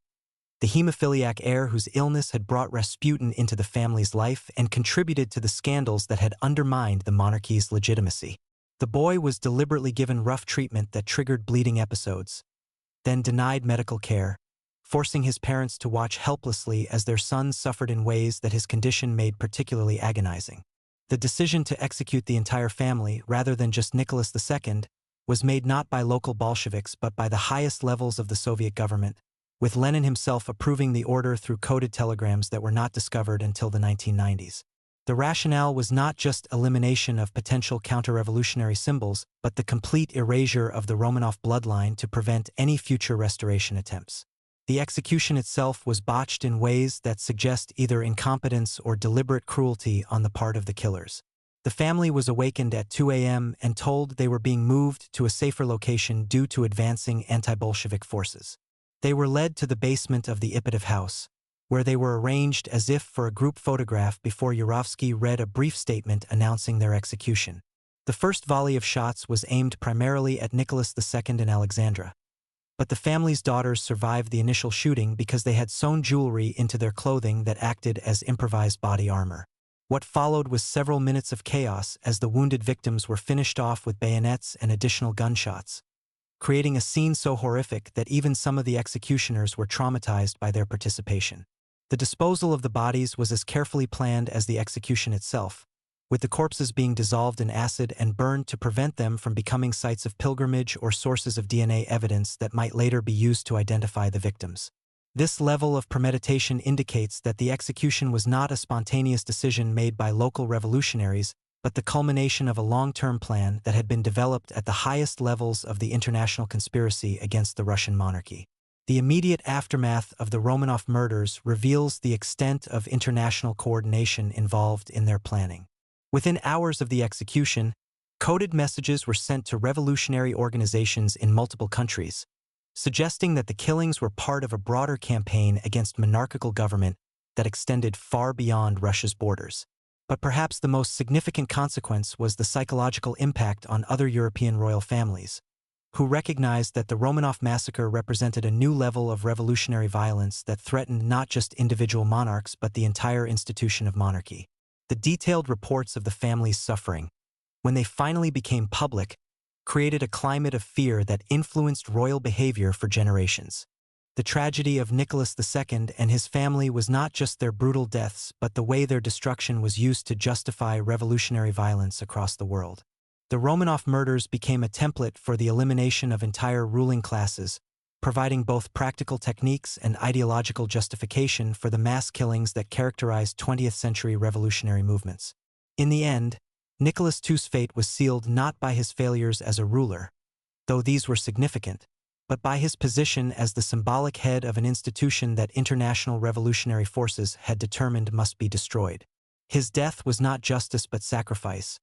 the hemophiliac heir whose illness had brought Rasputin into the family's life and contributed to the scandals that had undermined the monarchy's legitimacy. The boy was deliberately given rough treatment that triggered bleeding episodes, then denied medical care, forcing his parents to watch helplessly as their son suffered in ways that his condition made particularly agonizing. The decision to execute the entire family, rather than just Nicholas II, was made not by local Bolsheviks but by the highest levels of the Soviet government, with Lenin himself approving the order through coded telegrams that were not discovered until the 1990s. The rationale was not just elimination of potential counter-revolutionary symbols, but the complete erasure of the Romanov bloodline to prevent any future restoration attempts. The execution itself was botched in ways that suggest either incompetence or deliberate cruelty on the part of the killers. The family was awakened at 2 a.m. and told they were being moved to a safer location due to advancing anti-Bolshevik forces. They were led to the basement of the Ipatov house, where they were arranged as if for a group photograph before Yurovsky read a brief statement announcing their execution. The first volley of shots was aimed primarily at Nicholas II and Alexandra. But the family's daughters survived the initial shooting because they had sewn jewelry into their clothing that acted as improvised body armor. What followed was several minutes of chaos as the wounded victims were finished off with bayonets and additional gunshots, creating a scene so horrific that even some of the executioners were traumatized by their participation. The disposal of the bodies was as carefully planned as the execution itself, with the corpses being dissolved in acid and burned to prevent them from becoming sites of pilgrimage or sources of DNA evidence that might later be used to identify the victims. This level of premeditation indicates that the execution was not a spontaneous decision made by local revolutionaries, but the culmination of a long-term plan that had been developed at the highest levels of the international conspiracy against the Russian monarchy. The immediate aftermath of the Romanov murders reveals the extent of international coordination involved in their planning. Within hours of the execution, coded messages were sent to revolutionary organizations in multiple countries, suggesting that the killings were part of a broader campaign against monarchical government that extended far beyond Russia's borders. But perhaps the most significant consequence was the psychological impact on other European royal families, who recognized that the Romanov massacre represented a new level of revolutionary violence that threatened not just individual monarchs but the entire institution of monarchy. The detailed reports of the family's suffering, when they finally became public, created a climate of fear that influenced royal behavior for generations. The tragedy of Nicholas II and his family was not just their brutal deaths but the way their destruction was used to justify revolutionary violence across the world. The Romanov murders became a template for the elimination of entire ruling classes, providing both practical techniques and ideological justification for the mass killings that characterized 20th-century revolutionary movements. In the end, Nicholas II's fate was sealed not by his failures as a ruler, though these were significant, but by his position as the symbolic head of an institution that international revolutionary forces had determined must be destroyed. His death was not justice but sacrifice,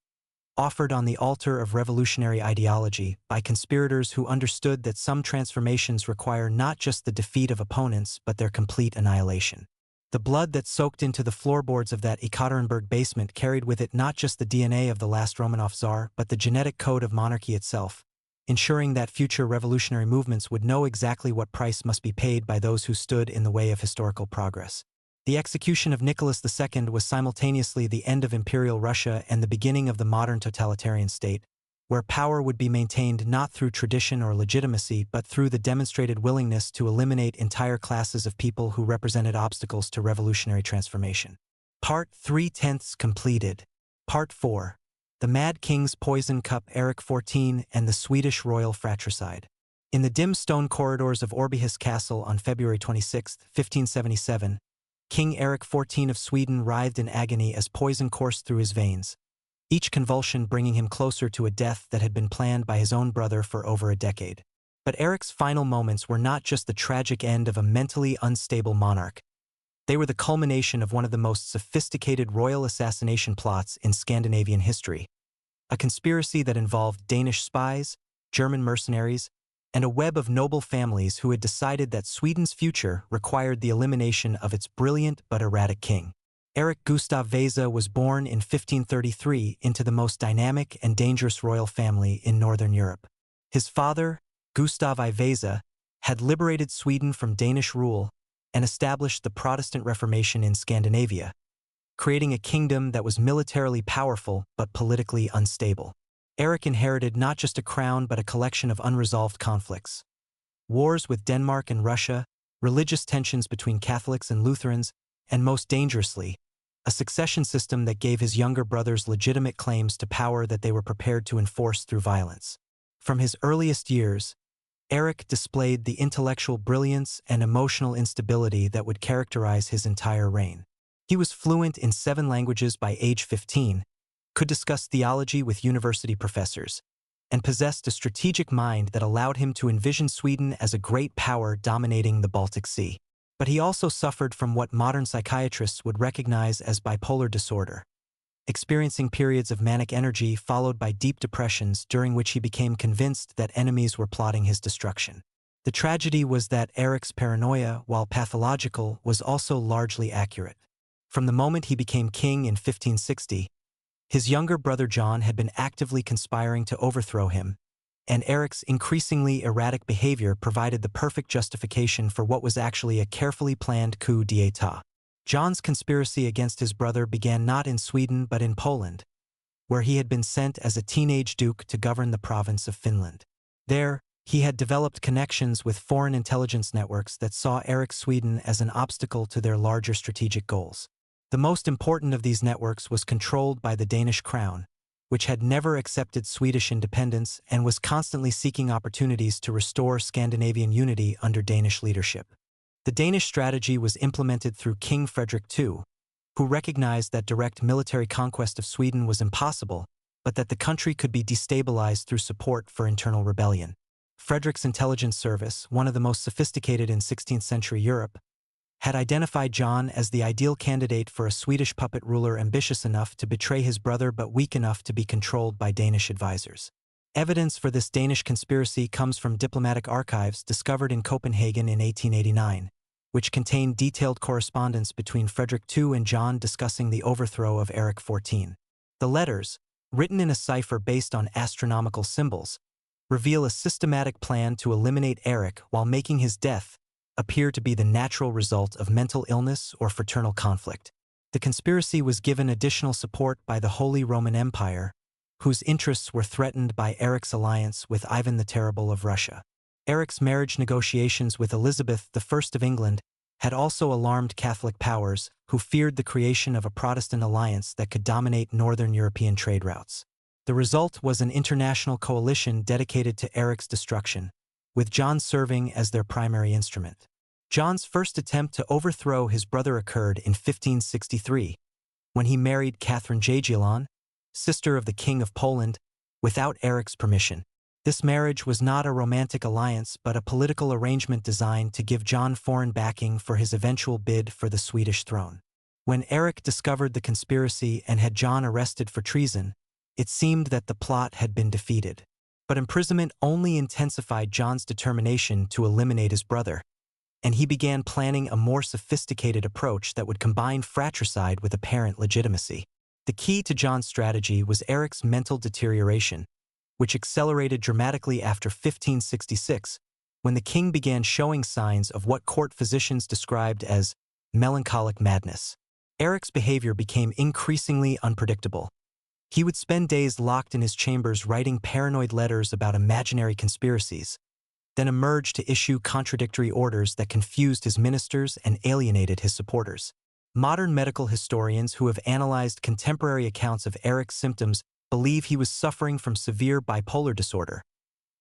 offered on the altar of revolutionary ideology by conspirators who understood that some transformations require not just the defeat of opponents but their complete annihilation. The blood that soaked into the floorboards of that Ekaterinburg basement carried with it not just the DNA of the last Romanov Tsar but the genetic code of monarchy itself, ensuring that future revolutionary movements would know exactly what price must be paid by those who stood in the way of historical progress. The execution of Nicholas II was simultaneously the end of Imperial Russia and the beginning of the modern totalitarian state, where power would be maintained not through tradition or legitimacy but through the demonstrated willingness to eliminate entire classes of people who represented obstacles to revolutionary transformation. Part 3/10 completed. Part 4. The Mad King's Poison Cup, Erik XIV and the Swedish Royal Fratricide. In the dim stone corridors of Orbyhus Castle on February 26, 1577, King Erik XIV of Sweden writhed in agony as poison coursed through his veins, each convulsion bringing him closer to a death that had been planned by his own brother for over a decade. But Erik's final moments were not just the tragic end of a mentally unstable monarch. They were the culmination of one of the most sophisticated royal assassination plots in Scandinavian history, a conspiracy that involved Danish spies, German mercenaries, and a web of noble families who had decided that Sweden's future required the elimination of its brilliant but erratic king. Erik Gustav Vasa was born in 1533 into the most dynamic and dangerous royal family in Northern Europe. His father, Gustav I Vasa, had liberated Sweden from Danish rule and established the Protestant Reformation in Scandinavia, creating a kingdom that was militarily powerful but politically unstable. Erik inherited not just a crown but a collection of unresolved conflicts. Wars with Denmark and Russia, religious tensions between Catholics and Lutherans, and most dangerously, a succession system that gave his younger brothers legitimate claims to power that they were prepared to enforce through violence. From his earliest years, Erik displayed the intellectual brilliance and emotional instability that would characterize his entire reign. He was fluent in 7 languages by age 15, could discuss theology with university professors, and possessed a strategic mind that allowed him to envision Sweden as a great power dominating the Baltic Sea. But he also suffered from what modern psychiatrists would recognize as bipolar disorder, experiencing periods of manic energy followed by deep depressions during which he became convinced that enemies were plotting his destruction. The tragedy was that Erik's paranoia, while pathological, was also largely accurate. From the moment he became king in 1560, his younger brother John had been actively conspiring to overthrow him, and Erik's increasingly erratic behavior provided the perfect justification for what was actually a carefully planned coup d'état. John's conspiracy against his brother began not in Sweden but in Poland, where he had been sent as a teenage duke to govern the province of Finland. There, he had developed connections with foreign intelligence networks that saw Erik's Sweden as an obstacle to their larger strategic goals. The most important of these networks was controlled by the Danish crown, which had never accepted Swedish independence and was constantly seeking opportunities to restore Scandinavian unity under Danish leadership. The Danish strategy was implemented through King Frederick II, who recognized that direct military conquest of Sweden was impossible, but that the country could be destabilized through support for internal rebellion. Frederick's intelligence service, one of the most sophisticated in 16th century Europe, had identified John as the ideal candidate for a Swedish puppet ruler ambitious enough to betray his brother but weak enough to be controlled by Danish advisors. Evidence for this Danish conspiracy comes from diplomatic archives discovered in Copenhagen in 1889, which contained detailed correspondence between Frederick II and John discussing the overthrow of Erik XIV. The letters, written in a cipher based on astronomical symbols, reveal a systematic plan to eliminate Erik while making his death appear to be the natural result of mental illness or fraternal conflict. The conspiracy was given additional support by the Holy Roman Empire, whose interests were threatened by Erik's alliance with Ivan the Terrible of Russia. Erik's marriage negotiations with Elizabeth I of England had also alarmed Catholic powers, who feared the creation of a Protestant alliance that could dominate northern European trade routes. The result was an international coalition dedicated to Erik's destruction, with John serving as their primary instrument. John's first attempt to overthrow his brother occurred in 1563, when he married Catherine Jagiellon, sister of the King of Poland, without Erik's permission. This marriage was not a romantic alliance but a political arrangement designed to give John foreign backing for his eventual bid for the Swedish throne. When Eric discovered the conspiracy and had John arrested for treason, it seemed that the plot had been defeated. But imprisonment only intensified John's determination to eliminate his brother, and he began planning a more sophisticated approach that would combine fratricide with apparent legitimacy. The key to John's strategy was Eric's mental deterioration, which accelerated dramatically after 1566, when the king began showing signs of what court physicians described as melancholic madness. Eric's behavior became increasingly unpredictable. He would spend days locked in his chambers writing paranoid letters about imaginary conspiracies, then emerge to issue contradictory orders that confused his ministers and alienated his supporters. Modern medical historians who have analyzed contemporary accounts of Eric's symptoms believe he was suffering from severe bipolar disorder,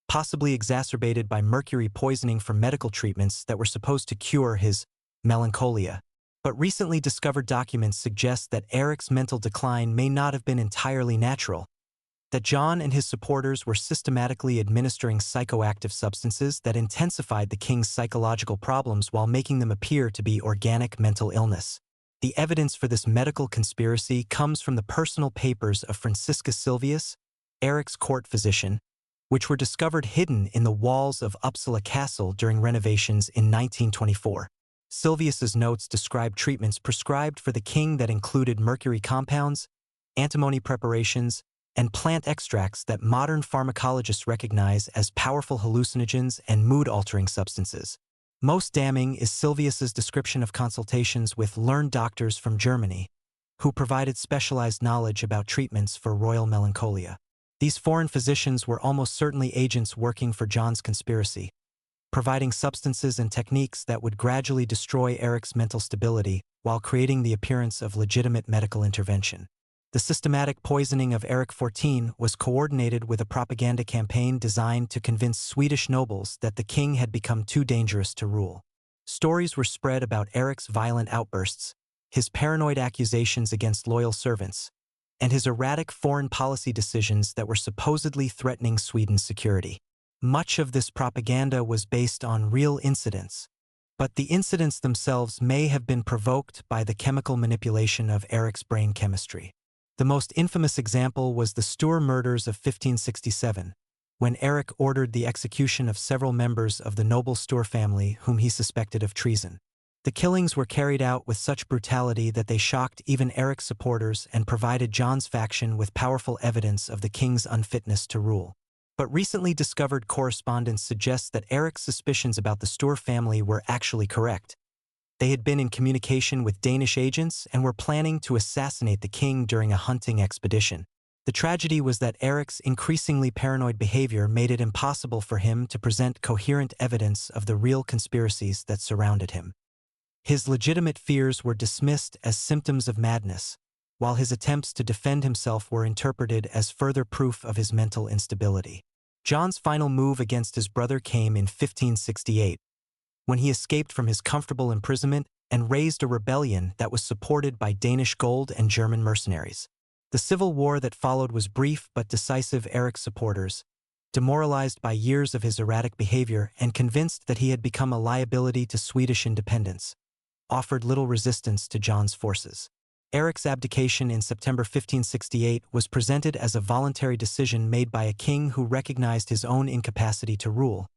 possibly exacerbated by mercury poisoning from medical treatments that were supposed to cure his melancholia. But recently discovered documents suggest that Eric's mental decline may not have been entirely natural, that John and his supporters were systematically administering psychoactive substances that intensified the king's psychological problems while making them appear to be organic mental illness. The evidence for this medical conspiracy comes from the personal papers of Franciscus Silvius, Eric's court physician, which were discovered hidden in the walls of Uppsala Castle during renovations in 1924. Silvius's notes describe treatments prescribed for the king that included mercury compounds, antimony preparations, and plant extracts that modern pharmacologists recognize as powerful hallucinogens and mood-altering substances. Most damning is Silvius's description of consultations with learned doctors from Germany, who provided specialized knowledge about treatments for royal melancholia. These foreign physicians were almost certainly agents working for John's conspiracy, providing substances and techniques that would gradually destroy Eric's mental stability while creating the appearance of legitimate medical intervention. The systematic poisoning of Eric XIV was coordinated with a propaganda campaign designed to convince Swedish nobles that the king had become too dangerous to rule. Stories were spread about Eric's violent outbursts, his paranoid accusations against loyal servants, and his erratic foreign policy decisions that were supposedly threatening Sweden's security. Much of this propaganda was based on real incidents, but the incidents themselves may have been provoked by the chemical manipulation of Eric's brain chemistry. The most infamous example was the Sture murders of 1567, when Eric ordered the execution of several members of the noble Sture family whom he suspected of treason. The killings were carried out with such brutality that they shocked even Eric's supporters and provided John's faction with powerful evidence of the king's unfitness to rule. But recently discovered correspondence suggests that Eric's suspicions about the Sture family were actually correct. They had been in communication with Danish agents and were planning to assassinate the king during a hunting expedition. The tragedy was that Eric's increasingly paranoid behavior made it impossible for him to present coherent evidence of the real conspiracies that surrounded him. His legitimate fears were dismissed as symptoms of madness, while his attempts to defend himself were interpreted as further proof of his mental instability. John's final move against his brother came in 1568, when he escaped from his comfortable imprisonment and raised a rebellion that was supported by Danish gold and German mercenaries. The civil war that followed was brief but decisive. Eric's supporters, demoralized by years of his erratic behavior and convinced that he had become a liability to Swedish independence, offered little resistance to John's forces. Eric's abdication in September 1568 was presented as a voluntary decision made by a king who recognized his own incapacity to rule,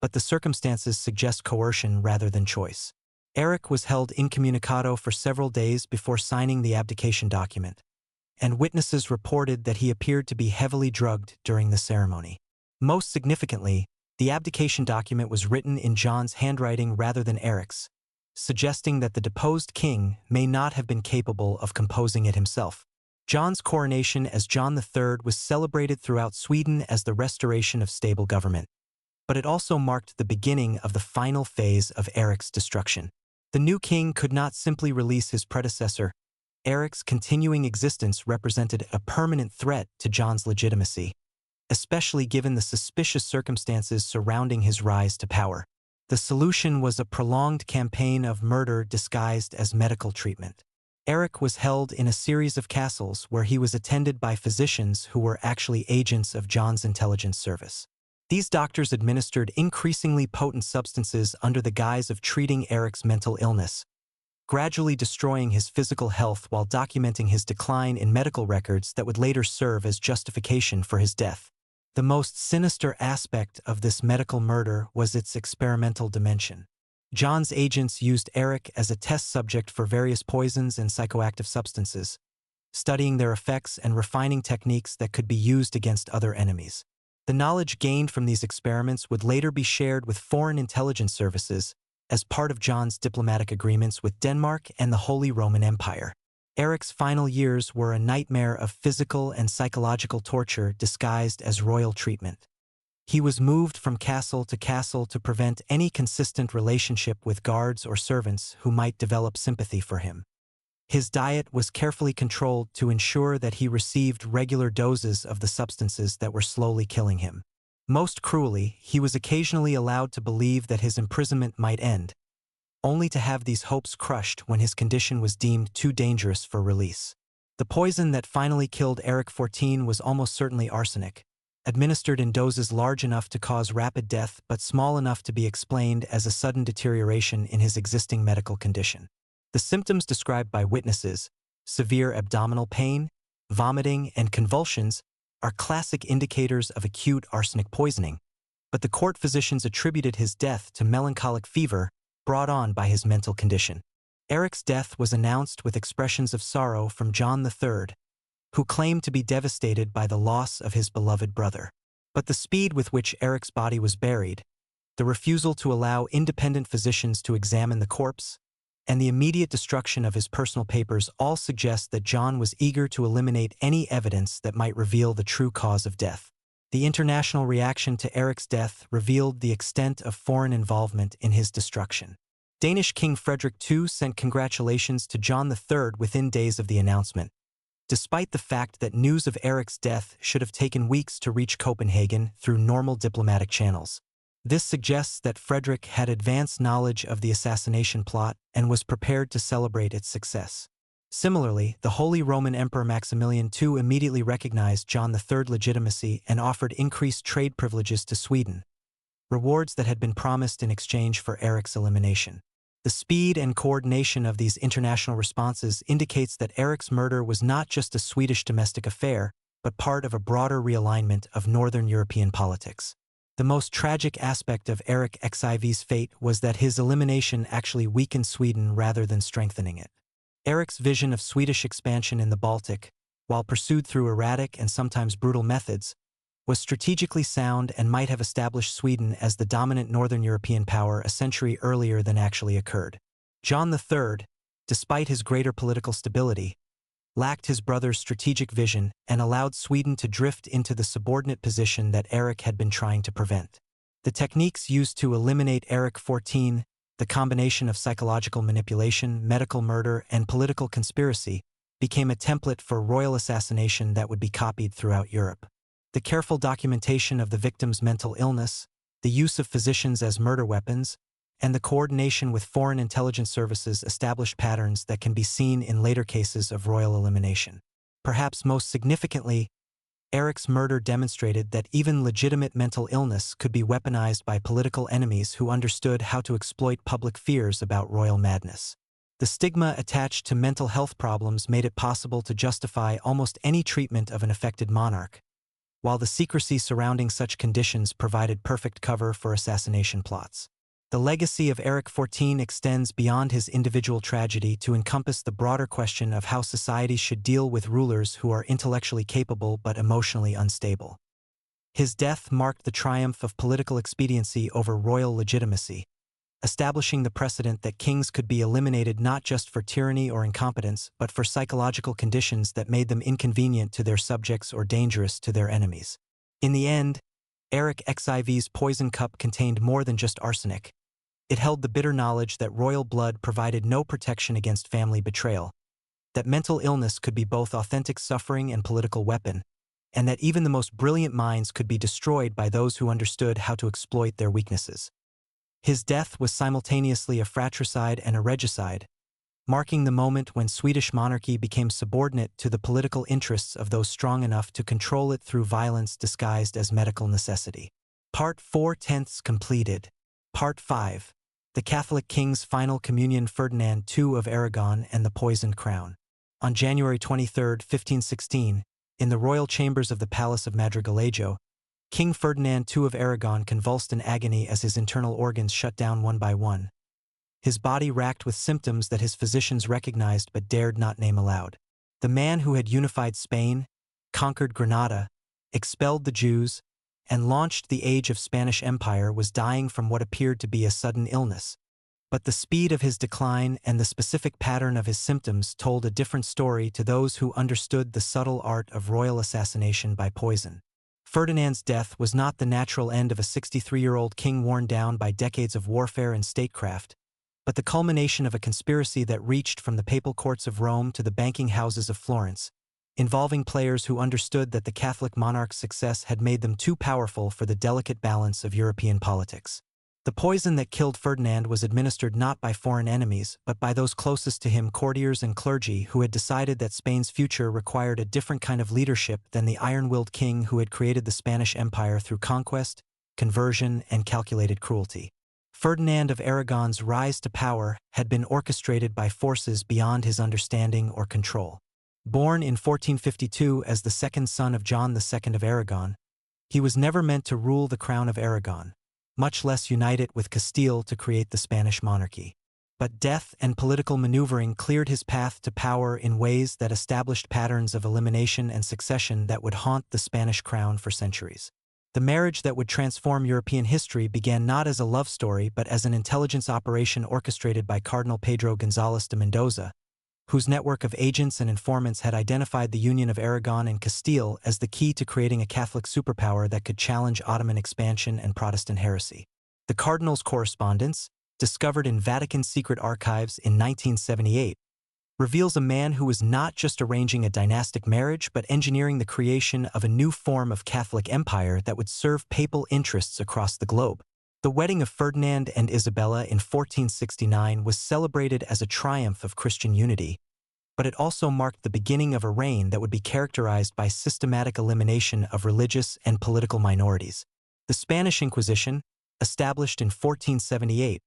but the circumstances suggest coercion rather than choice. Eric was held incommunicado for several days before signing the abdication document, and witnesses reported that he appeared to be heavily drugged during the ceremony. Most significantly, the abdication document was written in John's handwriting rather than Eric's, suggesting that the deposed king may not have been capable of composing it himself. John's coronation as John III was celebrated throughout Sweden as the restoration of stable government, but it also marked the beginning of the final phase of Eric's destruction. The new king could not simply release his predecessor. Eric's continuing existence represented a permanent threat to John's legitimacy, especially given the suspicious circumstances surrounding his rise to power. The solution was a prolonged campaign of murder disguised as medical treatment. Eric was held in a series of castles where he was attended by physicians who were actually agents of John's intelligence service. These doctors administered increasingly potent substances under the guise of treating Eric's mental illness, gradually destroying his physical health while documenting his decline in medical records that would later serve as justification for his death. The most sinister aspect of this medical murder was its experimental dimension. John's agents used Eric as a test subject for various poisons and psychoactive substances, studying their effects and refining techniques that could be used against other enemies. The knowledge gained from these experiments would later be shared with foreign intelligence services as part of John's diplomatic agreements with Denmark and the Holy Roman Empire. Eric's final years were a nightmare of physical and psychological torture disguised as royal treatment. He was moved from castle to prevent any consistent relationship with guards or servants who might develop sympathy for him. His diet was carefully controlled to ensure that he received regular doses of the substances that were slowly killing him. Most cruelly, he was occasionally allowed to believe that his imprisonment might end, only to have these hopes crushed when his condition was deemed too dangerous for release. The poison that finally killed Eric XIV was almost certainly arsenic, administered in doses large enough to cause rapid death but small enough to be explained as a sudden deterioration in his existing medical condition. The symptoms described by witnesses, severe abdominal pain, vomiting, and convulsions, are classic indicators of acute arsenic poisoning, but the court physicians attributed his death to melancholic fever brought on by his mental condition. Eric's death was announced with expressions of sorrow from John III, who claimed to be devastated by the loss of his beloved brother. But the speed with which Eric's body was buried, the refusal to allow independent physicians to examine the corpse, and the immediate destruction of his personal papers all suggest that John was eager to eliminate any evidence that might reveal the true cause of death. The international reaction to Eric's death revealed the extent of foreign involvement in his destruction. Danish King Frederick II sent congratulations to John III within days of the announcement, despite the fact that news of Eric's death should have taken weeks to reach Copenhagen through normal diplomatic channels. This suggests that Frederick had advanced knowledge of the assassination plot and was prepared to celebrate its success. Similarly, the Holy Roman Emperor Maximilian II immediately recognized John III's legitimacy and offered increased trade privileges to Sweden, rewards that had been promised in exchange for Eric's elimination. The speed and coordination of these international responses indicates that Eric's murder was not just a Swedish domestic affair, but part of a broader realignment of Northern European politics. The most tragic aspect of Erik XIV's fate was that his elimination actually weakened Sweden rather than strengthening it. Eric's vision of Swedish expansion in the Baltic, while pursued through erratic and sometimes brutal methods, was strategically sound and might have established Sweden as the dominant Northern European power a century earlier than actually occurred. John III, despite his greater political stability, lacked his brother's strategic vision and allowed Sweden to drift into the subordinate position that Eric had been trying to prevent. The techniques used to eliminate Eric XIV, the combination of psychological manipulation, medical murder, and political conspiracy, became a template for royal assassination that would be copied throughout Europe. The careful documentation of the victim's mental illness, the use of physicians as murder weapons, and the coordination with foreign intelligence services established patterns that can be seen in later cases of royal elimination. Perhaps most significantly, Eric's murder demonstrated that even legitimate mental illness could be weaponized by political enemies who understood how to exploit public fears about royal madness. The stigma attached to mental health problems made it possible to justify almost any treatment of an affected monarch, while the secrecy surrounding such conditions provided perfect cover for assassination plots. The legacy of Eric XIV extends beyond his individual tragedy to encompass the broader question of how societies should deal with rulers who are intellectually capable but emotionally unstable. His death marked the triumph of political expediency over royal legitimacy, establishing the precedent that kings could be eliminated not just for tyranny or incompetence, but for psychological conditions that made them inconvenient to their subjects or dangerous to their enemies. In the end, Erik XIV's poison cup contained more than just arsenic. It held the bitter knowledge that royal blood provided no protection against family betrayal, that mental illness could be both authentic suffering and political weapon, and that even the most brilliant minds could be destroyed by those who understood how to exploit their weaknesses. His death was simultaneously a fratricide and a regicide, marking the moment when Swedish monarchy became subordinate to the political interests of those strong enough to control it through violence disguised as medical necessity. Part 4/10 completed. Part 5. the Catholic king's final communion Ferdinand II of Aragon and the poisoned crown. On January 23, 1516, in the royal chambers of the Palace of Madrigalejo, King Ferdinand II of Aragon convulsed in agony as his internal organs shut down one by one, his body racked with symptoms that his physicians recognized but dared not name aloud. The man who had unified Spain, conquered Granada, expelled the Jews, and launched the age of Spanish Empire was dying from what appeared to be a sudden illness. But the speed of his decline and the specific pattern of his symptoms told a different story to those who understood the subtle art of royal assassination by poison. Ferdinand's death was not the natural end of a 63-year-old king worn down by decades of warfare and statecraft, but the culmination of a conspiracy that reached from the papal courts of Rome to the banking houses of Florence, involving players who understood that the Catholic monarch's success had made them too powerful for the delicate balance of European politics. The poison that killed Ferdinand was administered not by foreign enemies, but by those closest to him, courtiers and clergy who had decided that Spain's future required a different kind of leadership than the iron-willed king who had created the Spanish Empire through conquest, conversion, and calculated cruelty. Ferdinand of Aragon's rise to power had been orchestrated by forces beyond his understanding or control. Born in 1452 as the second son of John II of Aragon, he was never meant to rule the crown of Aragon, much less unite it with Castile to create the Spanish monarchy. But death and political maneuvering cleared his path to power in ways that established patterns of elimination and succession that would haunt the Spanish crown for centuries. The marriage that would transform European history began not as a love story but as an intelligence operation orchestrated by Cardinal Pedro González de Mendoza, whose network of agents and informants had identified the union of Aragon and Castile as the key to creating a Catholic superpower that could challenge Ottoman expansion and Protestant heresy. The cardinal's correspondence, discovered in Vatican secret archives in 1978, reveals a man who was not just arranging a dynastic marriage but engineering the creation of a new form of Catholic empire that would serve papal interests across the globe. The wedding of Ferdinand and Isabella in 1469 was celebrated as a triumph of Christian unity, but it also marked the beginning of a reign that would be characterized by systematic elimination of religious and political minorities. The Spanish Inquisition, established in 1478,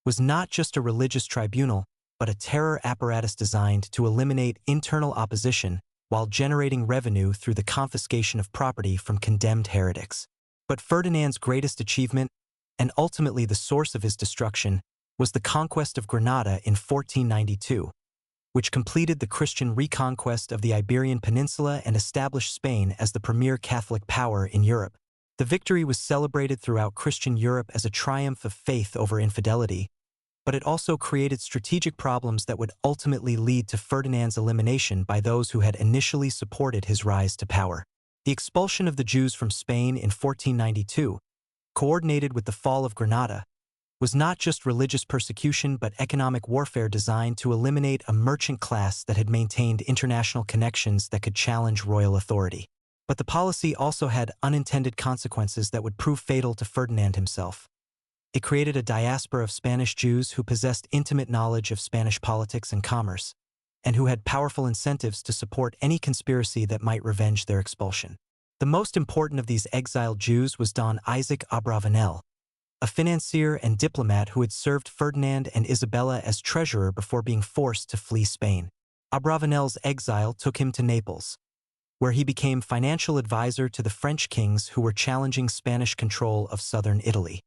was not just a religious tribunal, but a terror apparatus designed to eliminate internal opposition while generating revenue through the confiscation of property from condemned heretics. But Ferdinand's greatest achievement, and ultimately the source of his destruction, was the conquest of Granada in 1492, which completed the Christian reconquest of the Iberian Peninsula and established Spain as the premier Catholic power in Europe. The victory was celebrated throughout Christian Europe as a triumph of faith over infidelity, but it also created strategic problems that would ultimately lead to Ferdinand's elimination by those who had initially supported his rise to power. The expulsion of the Jews from Spain in 1492, coordinated with the fall of Granada, was not just religious persecution but economic warfare designed to eliminate a merchant class that had maintained international connections that could challenge royal authority. But the policy also had unintended consequences that would prove fatal to Ferdinand himself. It created a diaspora of Spanish Jews who possessed intimate knowledge of Spanish politics and commerce, and who had powerful incentives to support any conspiracy that might revenge their expulsion. The most important of these exiled Jews was Don Isaac Abravanel, a financier and diplomat who had served Ferdinand and Isabella as treasurer before being forced to flee Spain. Abravanel's exile took him to Naples, where he became financial advisor to the French kings who were challenging Spanish control of southern Italy.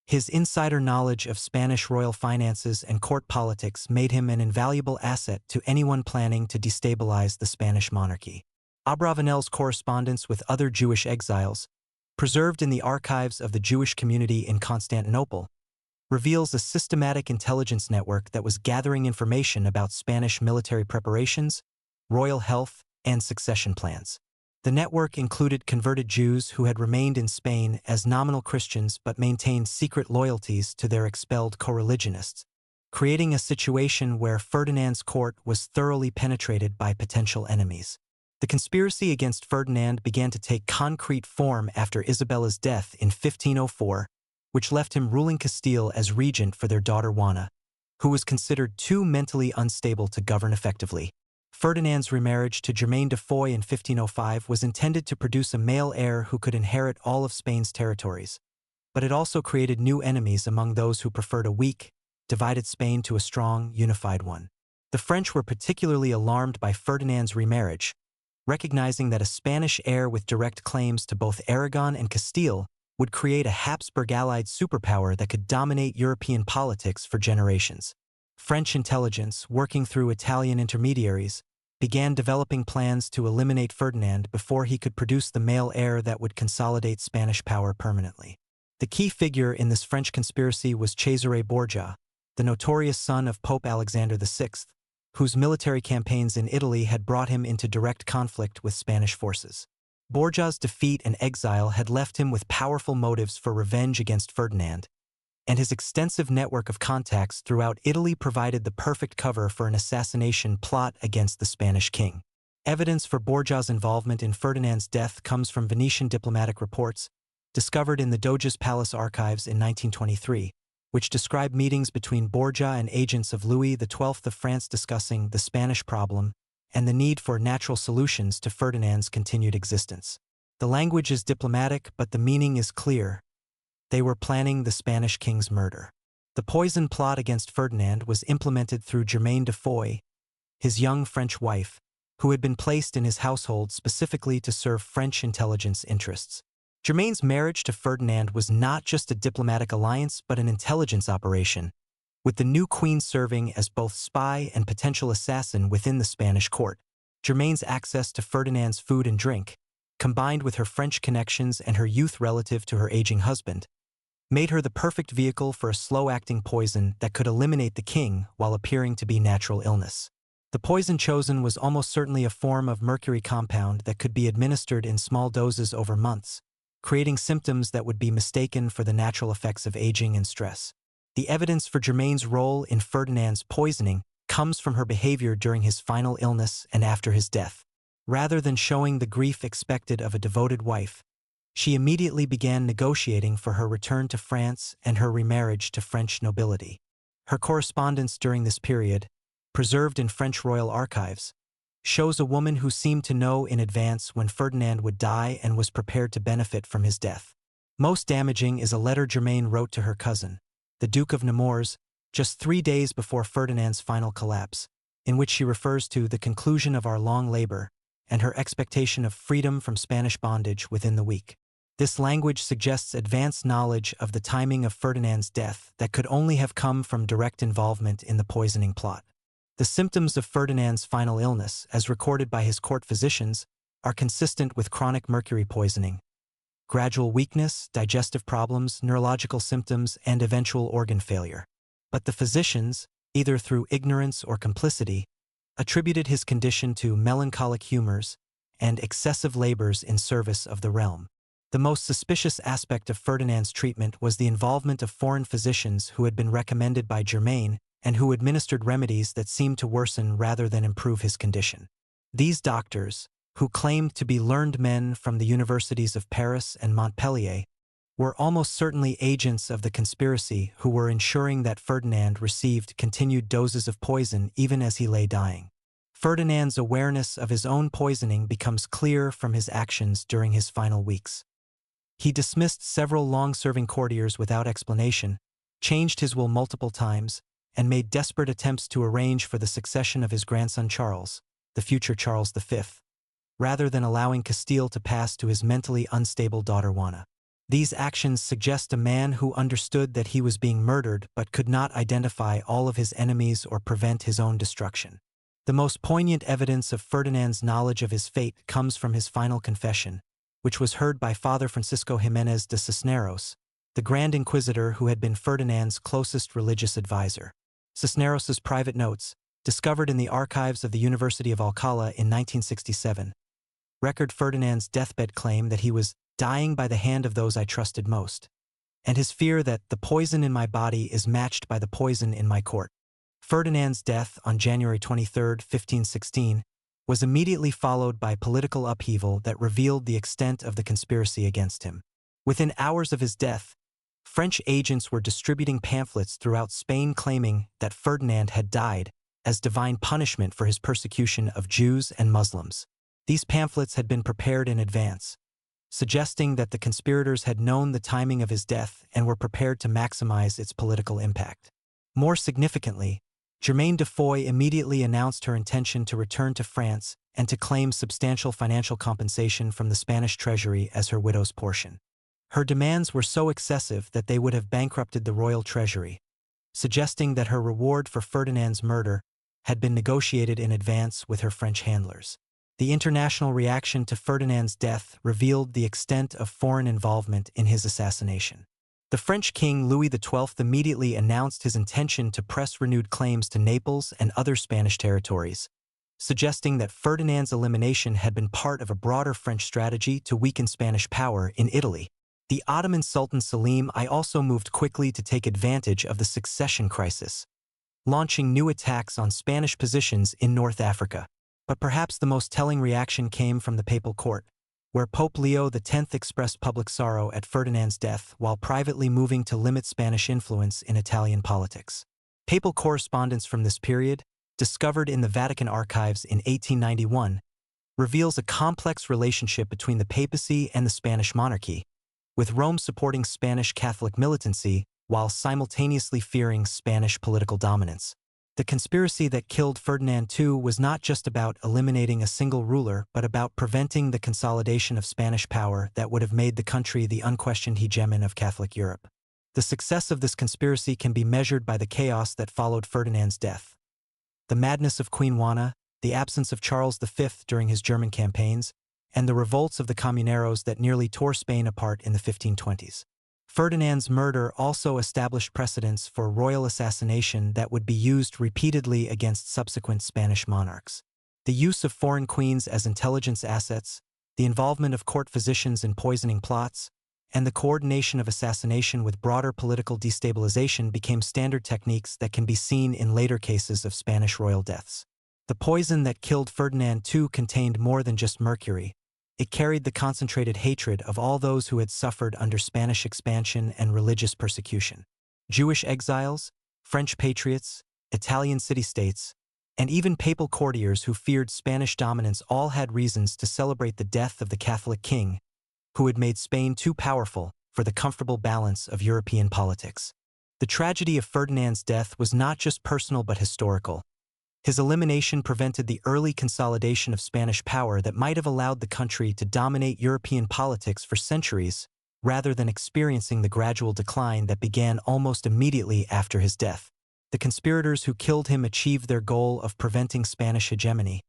His insider knowledge of Spanish royal finances and court politics made him an invaluable asset to anyone planning to destabilize the Spanish monarchy. Abravanel's correspondence with other Jewish exiles, preserved in the archives of the Jewish community in Constantinople, reveals a systematic intelligence network that was gathering information about Spanish military preparations, royal health, and succession plans. The network included converted Jews who had remained in Spain as nominal Christians but maintained secret loyalties to their expelled co-religionists, creating a situation where Ferdinand's court was thoroughly penetrated by potential enemies. The conspiracy against Ferdinand began to take concrete form after Isabella's death in 1504, which left him ruling Castile as regent for their daughter Juana, who was considered too mentally unstable to govern effectively. Ferdinand's remarriage to Germaine de Foix in 1505 was intended to produce a male heir who could inherit all of Spain's territories, but it also created new enemies among those who preferred a weak, divided Spain to a strong, unified one. The French were particularly alarmed by Ferdinand's remarriage, recognizing that a Spanish heir with direct claims to both Aragon and Castile would create a Habsburg-allied superpower that could dominate European politics for generations. French intelligence, working through Italian intermediaries, began developing plans to eliminate Ferdinand before he could produce the male heir that would consolidate Spanish power permanently. The key figure in this French conspiracy was Cesare Borgia, the notorious son of Pope Alexander VI, whose military campaigns in Italy had brought him into direct conflict with Spanish forces. Borgia's defeat and exile had left him with powerful motives for revenge against Ferdinand, and his extensive network of contacts throughout Italy provided the perfect cover for an assassination plot against the Spanish king. Evidence for Borgia's involvement in Ferdinand's death comes from Venetian diplomatic reports, discovered in the Doge's Palace archives in 1923, which describe meetings between Borgia and agents of Louis XII of France discussing the Spanish problem and the need for natural solutions to Ferdinand's continued existence. The language is diplomatic, but the meaning is clear. They were planning the Spanish king's murder. The poison plot against Ferdinand was implemented through Germaine de Foix, his young French wife, who had been placed in his household specifically to serve French intelligence interests. Germaine's marriage to Ferdinand was not just a diplomatic alliance but an intelligence operation, with the new queen serving as both spy and potential assassin within the Spanish court. Germaine's access to Ferdinand's food and drink, combined with her French connections and her youth relative to her aging husband, made her the perfect vehicle for a slow-acting poison that could eliminate the king while appearing to be natural illness. The poison chosen was almost certainly a form of mercury compound that could be administered in small doses over months, creating symptoms that would be mistaken for the natural effects of aging and stress. The evidence for Germaine's role in Ferdinand's poisoning comes from her behavior during his final illness and after his death. Rather than showing the grief expected of a devoted wife, she immediately began negotiating for her return to France and her remarriage to French nobility. Her correspondence during this period, preserved in French royal archives, shows a woman who seemed to know in advance when Ferdinand would die and was prepared to benefit from his death. Most damaging is a letter Germaine wrote to her cousin, the Duke of Nemours, just 3 days before Ferdinand's final collapse, in which she refers to the conclusion of our long labor and her expectation of freedom from Spanish bondage within the week. This language suggests advanced knowledge of the timing of Ferdinand's death that could only have come from direct involvement in the poisoning plot. The symptoms of Ferdinand's final illness, as recorded by his court physicians, are consistent with chronic mercury poisoning: gradual weakness, digestive problems, neurological symptoms, and eventual organ failure. But the physicians, either through ignorance or complicity, attributed his condition to melancholic humors and excessive labors in service of the realm. The most suspicious aspect of Ferdinand's treatment was the involvement of foreign physicians who had been recommended by Germaine and who administered remedies that seemed to worsen rather than improve his condition. These doctors, who claimed to be learned men from the universities of Paris and Montpellier, were almost certainly agents of the conspiracy who were ensuring that Ferdinand received continued doses of poison even as he lay dying. Ferdinand's awareness of his own poisoning becomes clear from his actions during his final weeks. He dismissed several long-serving courtiers without explanation, changed his will multiple times, and made desperate attempts to arrange for the succession of his grandson Charles, the future Charles V, rather than allowing Castile to pass to his mentally unstable daughter Juana. These actions suggest a man who understood that he was being murdered but could not identify all of his enemies or prevent his own destruction. The most poignant evidence of Ferdinand's knowledge of his fate comes from his final confession, which was heard by Father Francisco Jiménez de Cisneros, the Grand Inquisitor who had been Ferdinand's closest religious advisor. Cisneros's private notes, discovered in the archives of the University of Alcalá in 1967, record Ferdinand's deathbed claim that he was dying by the hand of those I trusted most, and his fear that the poison in my body is matched by the poison in my court. Ferdinand's death on January 23, 1516, was immediately followed by political upheaval that revealed the extent of the conspiracy against him. Within hours of his death, French agents were distributing pamphlets throughout Spain claiming that Ferdinand had died as divine punishment for his persecution of Jews and Muslims. These pamphlets had been prepared in advance, suggesting that the conspirators had known the timing of his death and were prepared to maximize its political impact. More significantly, Germaine de Foix immediately announced her intention to return to France and to claim substantial financial compensation from the Spanish treasury as her widow's portion. Her demands were so excessive that they would have bankrupted the royal treasury, suggesting that her reward for Ferdinand's murder had been negotiated in advance with her French handlers. The international reaction to Ferdinand's death revealed the extent of foreign involvement in his assassination. The French king Louis XII immediately announced his intention to press renewed claims to Naples and other Spanish territories, suggesting that Ferdinand's elimination had been part of a broader French strategy to weaken Spanish power in Italy. The Ottoman Sultan Selim I also moved quickly to take advantage of the succession crisis, launching new attacks on Spanish positions in North Africa. But perhaps the most telling reaction came from the papal court, where Pope Leo X expressed public sorrow at Ferdinand's death while privately moving to limit Spanish influence in Italian politics. Papal correspondence from this period, discovered in the Vatican archives in 1891, reveals a complex relationship between the papacy and the Spanish monarchy, with Rome supporting Spanish Catholic militancy while simultaneously fearing Spanish political dominance. The conspiracy that killed Ferdinand II was not just about eliminating a single ruler, but about preventing the consolidation of Spanish power that would have made the country the unquestioned hegemon of Catholic Europe. The success of this conspiracy can be measured by the chaos that followed Ferdinand's death. The madness of Queen Juana, the absence of Charles V during his German campaigns, and the revolts of the Comuneros that nearly tore Spain apart in the 1520s. Ferdinand's murder also established precedents for royal assassination that would be used repeatedly against subsequent Spanish monarchs. The use of foreign queens as intelligence assets, the involvement of court physicians in poisoning plots, and the coordination of assassination with broader political destabilization became standard techniques that can be seen in later cases of Spanish royal deaths. The poison that killed Ferdinand II contained more than just mercury. It carried the concentrated hatred of all those who had suffered under Spanish expansion and religious persecution. Jewish exiles, French patriots, Italian city-states, and even papal courtiers who feared Spanish dominance all had reasons to celebrate the death of the Catholic king, who had made Spain too powerful for the comfortable balance of European politics. The tragedy of Ferdinand's death was not just personal but historical. His elimination prevented the early consolidation of Spanish power that might have allowed the country to dominate European politics for centuries, rather than experiencing the gradual decline that began almost immediately after his death. The conspirators who killed him achieved their goal of preventing Spanish hegemony,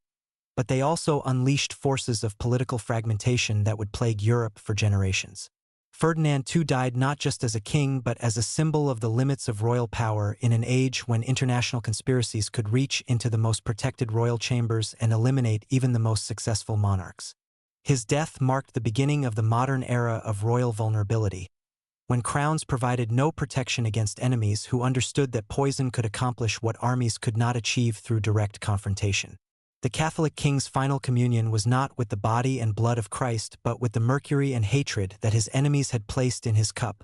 but they also unleashed forces of political fragmentation that would plague Europe for generations. Ferdinand II died not just as a king but as a symbol of the limits of royal power in an age when international conspiracies could reach into the most protected royal chambers and eliminate even the most successful monarchs. His death marked the beginning of the modern era of royal vulnerability, when crowns provided no protection against enemies who understood that poison could accomplish what armies could not achieve through direct confrontation. The Catholic king's final communion was not with the body and blood of Christ but with the mercury and hatred that his enemies had placed in his cup,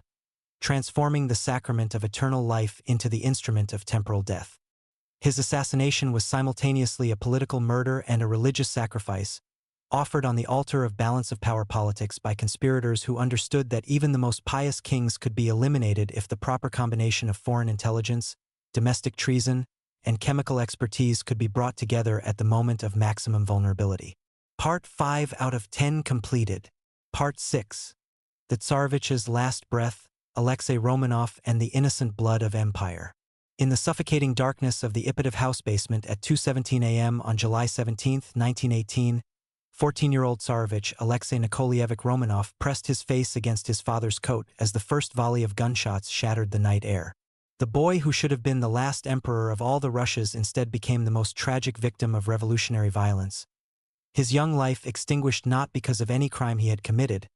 transforming the sacrament of eternal life into the instrument of temporal death. His assassination was simultaneously a political murder and a religious sacrifice, offered on the altar of balance of power politics by conspirators who understood that even the most pious kings could be eliminated if the proper combination of foreign intelligence, domestic treason, and chemical expertise could be brought together at the moment of maximum vulnerability. Part 5 out of 10 completed. Part 6. The Tsarevich's Last Breath, Alexei Romanov and the Innocent Blood of Empire. In the suffocating darkness of the Ipatov house basement at 2:17 a.m. on July 17, 1918, 14-year-old Tsarevich Alexei Nikolaevich Romanov pressed his face against his father's coat as the first volley of gunshots shattered the night air. The boy who should have been the last emperor of all the Russias instead became the most tragic victim of revolutionary violence. His young life extinguished not because of any crime he had committed,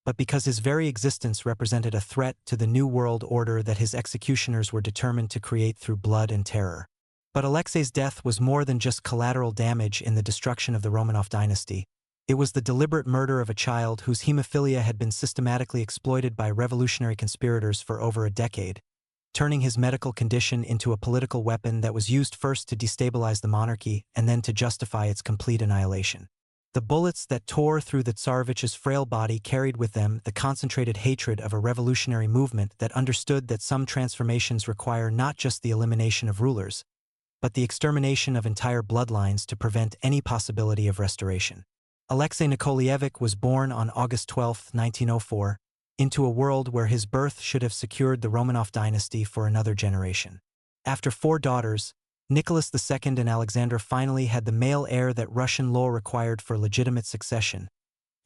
but because his very existence represented a threat to the new world order that his executioners were determined to create through blood and terror. But Alexei's death was more than just collateral damage in the destruction of the Romanov dynasty. It was the deliberate murder of a child whose hemophilia had been systematically exploited by revolutionary conspirators for over a decade, turning his medical condition into a political weapon that was used first to destabilize the monarchy and then to justify its complete annihilation. The bullets that tore through the Tsarevich's frail body carried with them the concentrated hatred of a revolutionary movement that understood that some transformations require not just the elimination of rulers, but the extermination of entire bloodlines to prevent any possibility of restoration. Alexei Nikolaevich was born on August 12, 1904, into a world where his birth should have secured the Romanov dynasty for another generation. After 4 daughters, Nicholas II and Alexandra finally had the male heir that Russian law required for legitimate succession,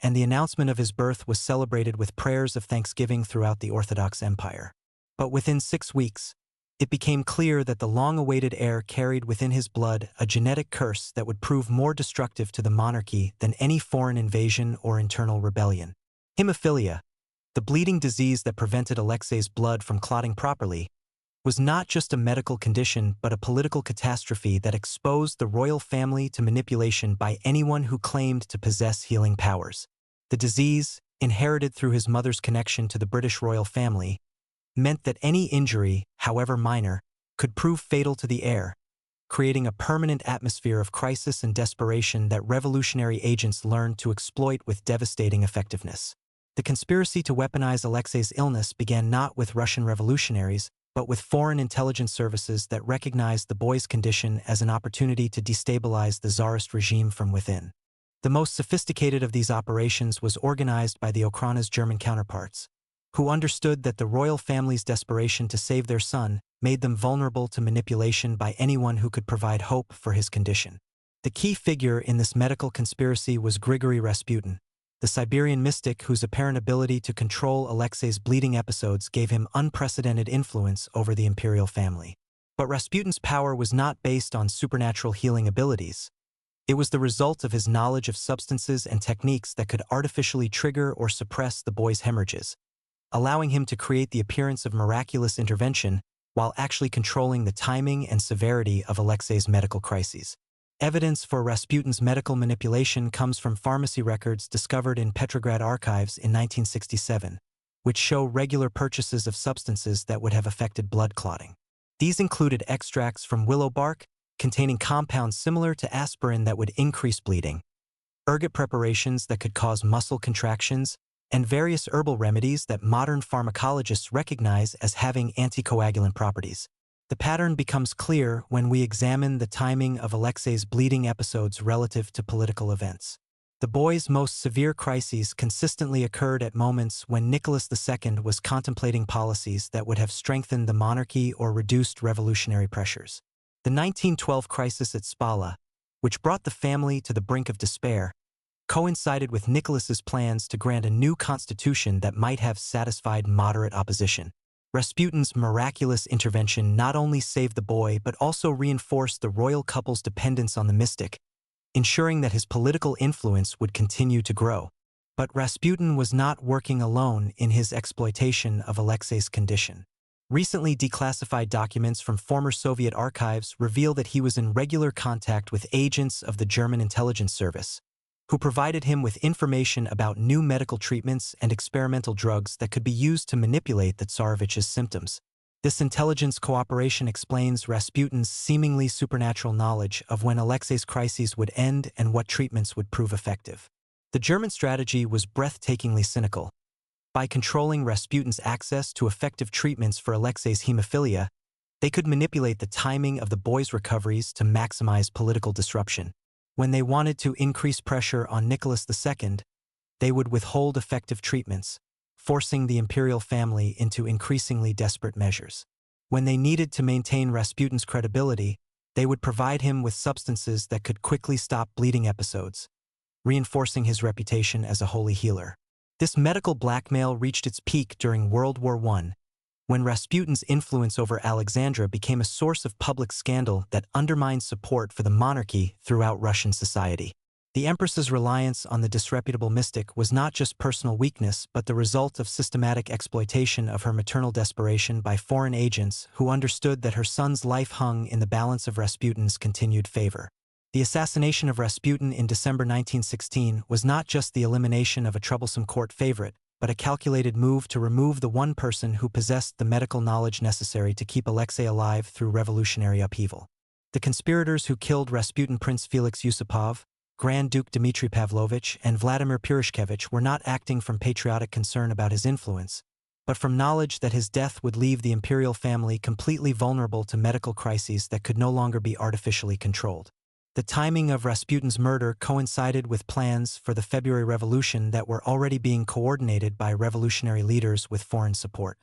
and the announcement of his birth was celebrated with prayers of thanksgiving throughout the Orthodox Empire. But within 6 weeks, it became clear that the long-awaited heir carried within his blood a genetic curse that would prove more destructive to the monarchy than any foreign invasion or internal rebellion. Hemophilia, the bleeding disease that prevented Alexei's blood from clotting properly, was not just a medical condition but a political catastrophe that exposed the royal family to manipulation by anyone who claimed to possess healing powers. The disease, inherited through his mother's connection to the British royal family, meant that any injury, however minor, could prove fatal to the heir, creating a permanent atmosphere of crisis and desperation that revolutionary agents learned to exploit with devastating effectiveness. The conspiracy to weaponize Alexei's illness began not with Russian revolutionaries, but with foreign intelligence services that recognized the boy's condition as an opportunity to destabilize the Tsarist regime from within. The most sophisticated of these operations was organized by the Okhrana's German counterparts, who understood that the royal family's desperation to save their son made them vulnerable to manipulation by anyone who could provide hope for his condition. The key figure in this medical conspiracy was Grigory Rasputin, the Siberian mystic whose apparent ability to control Alexei's bleeding episodes gave him unprecedented influence over the imperial family. But Rasputin's power was not based on supernatural healing abilities. It was the result of his knowledge of substances and techniques that could artificially trigger or suppress the boy's hemorrhages, allowing him to create the appearance of miraculous intervention while actually controlling the timing and severity of Alexei's medical crises. Evidence for Rasputin's medical manipulation comes from pharmacy records discovered in Petrograd archives in 1967, which show regular purchases of substances that would have affected blood clotting. These included extracts from willow bark, containing compounds similar to aspirin that would increase bleeding, ergot preparations that could cause muscle contractions, and various herbal remedies that modern pharmacologists recognize as having anticoagulant properties. The pattern becomes clear when we examine the timing of Alexei's bleeding episodes relative to political events. The boy's most severe crises consistently occurred at moments when Nicholas II was contemplating policies that would have strengthened the monarchy or reduced revolutionary pressures. The 1912 crisis at Spala, which brought the family to the brink of despair, coincided with Nicholas's plans to grant a new constitution that might have satisfied moderate opposition. Rasputin's miraculous intervention not only saved the boy but also reinforced the royal couple's dependence on the mystic, ensuring that his political influence would continue to grow. But Rasputin was not working alone in his exploitation of Alexei's condition. Recently declassified documents from former Soviet archives reveal that he was in regular contact with agents of the German intelligence service, who provided him with information about new medical treatments and experimental drugs that could be used to manipulate the Tsarevich's symptoms. This intelligence cooperation explains Rasputin's seemingly supernatural knowledge of when Alexei's crises would end and what treatments would prove effective. The German strategy was breathtakingly cynical. By controlling Rasputin's access to effective treatments for Alexei's hemophilia, they could manipulate the timing of the boy's recoveries to maximize political disruption. When they wanted to increase pressure on Nicholas II, they would withhold effective treatments, forcing the imperial family into increasingly desperate measures. When they needed to maintain Rasputin's credibility, they would provide him with substances that could quickly stop bleeding episodes, reinforcing his reputation as a holy healer. This medical blackmail reached its peak during World War I, when Rasputin's influence over Alexandra became a source of public scandal that undermined support for the monarchy throughout Russian society. The empress's reliance on the disreputable mystic was not just personal weakness but the result of systematic exploitation of her maternal desperation by foreign agents who understood that her son's life hung in the balance of Rasputin's continued favor. The assassination of Rasputin in December 1916 was not just the elimination of a troublesome court favorite, but a calculated move to remove the one person who possessed the medical knowledge necessary to keep Alexei alive through revolutionary upheaval. The conspirators who killed Rasputin Prince Felix Yusupov, Grand Duke Dmitry Pavlovich and Vladimir Purishkevich were not acting from patriotic concern about his influence, but from knowledge that his death would leave the imperial family completely vulnerable to medical crises that could no longer be artificially controlled. The timing of Rasputin's murder coincided with plans for the February Revolution that were already being coordinated by revolutionary leaders with foreign support.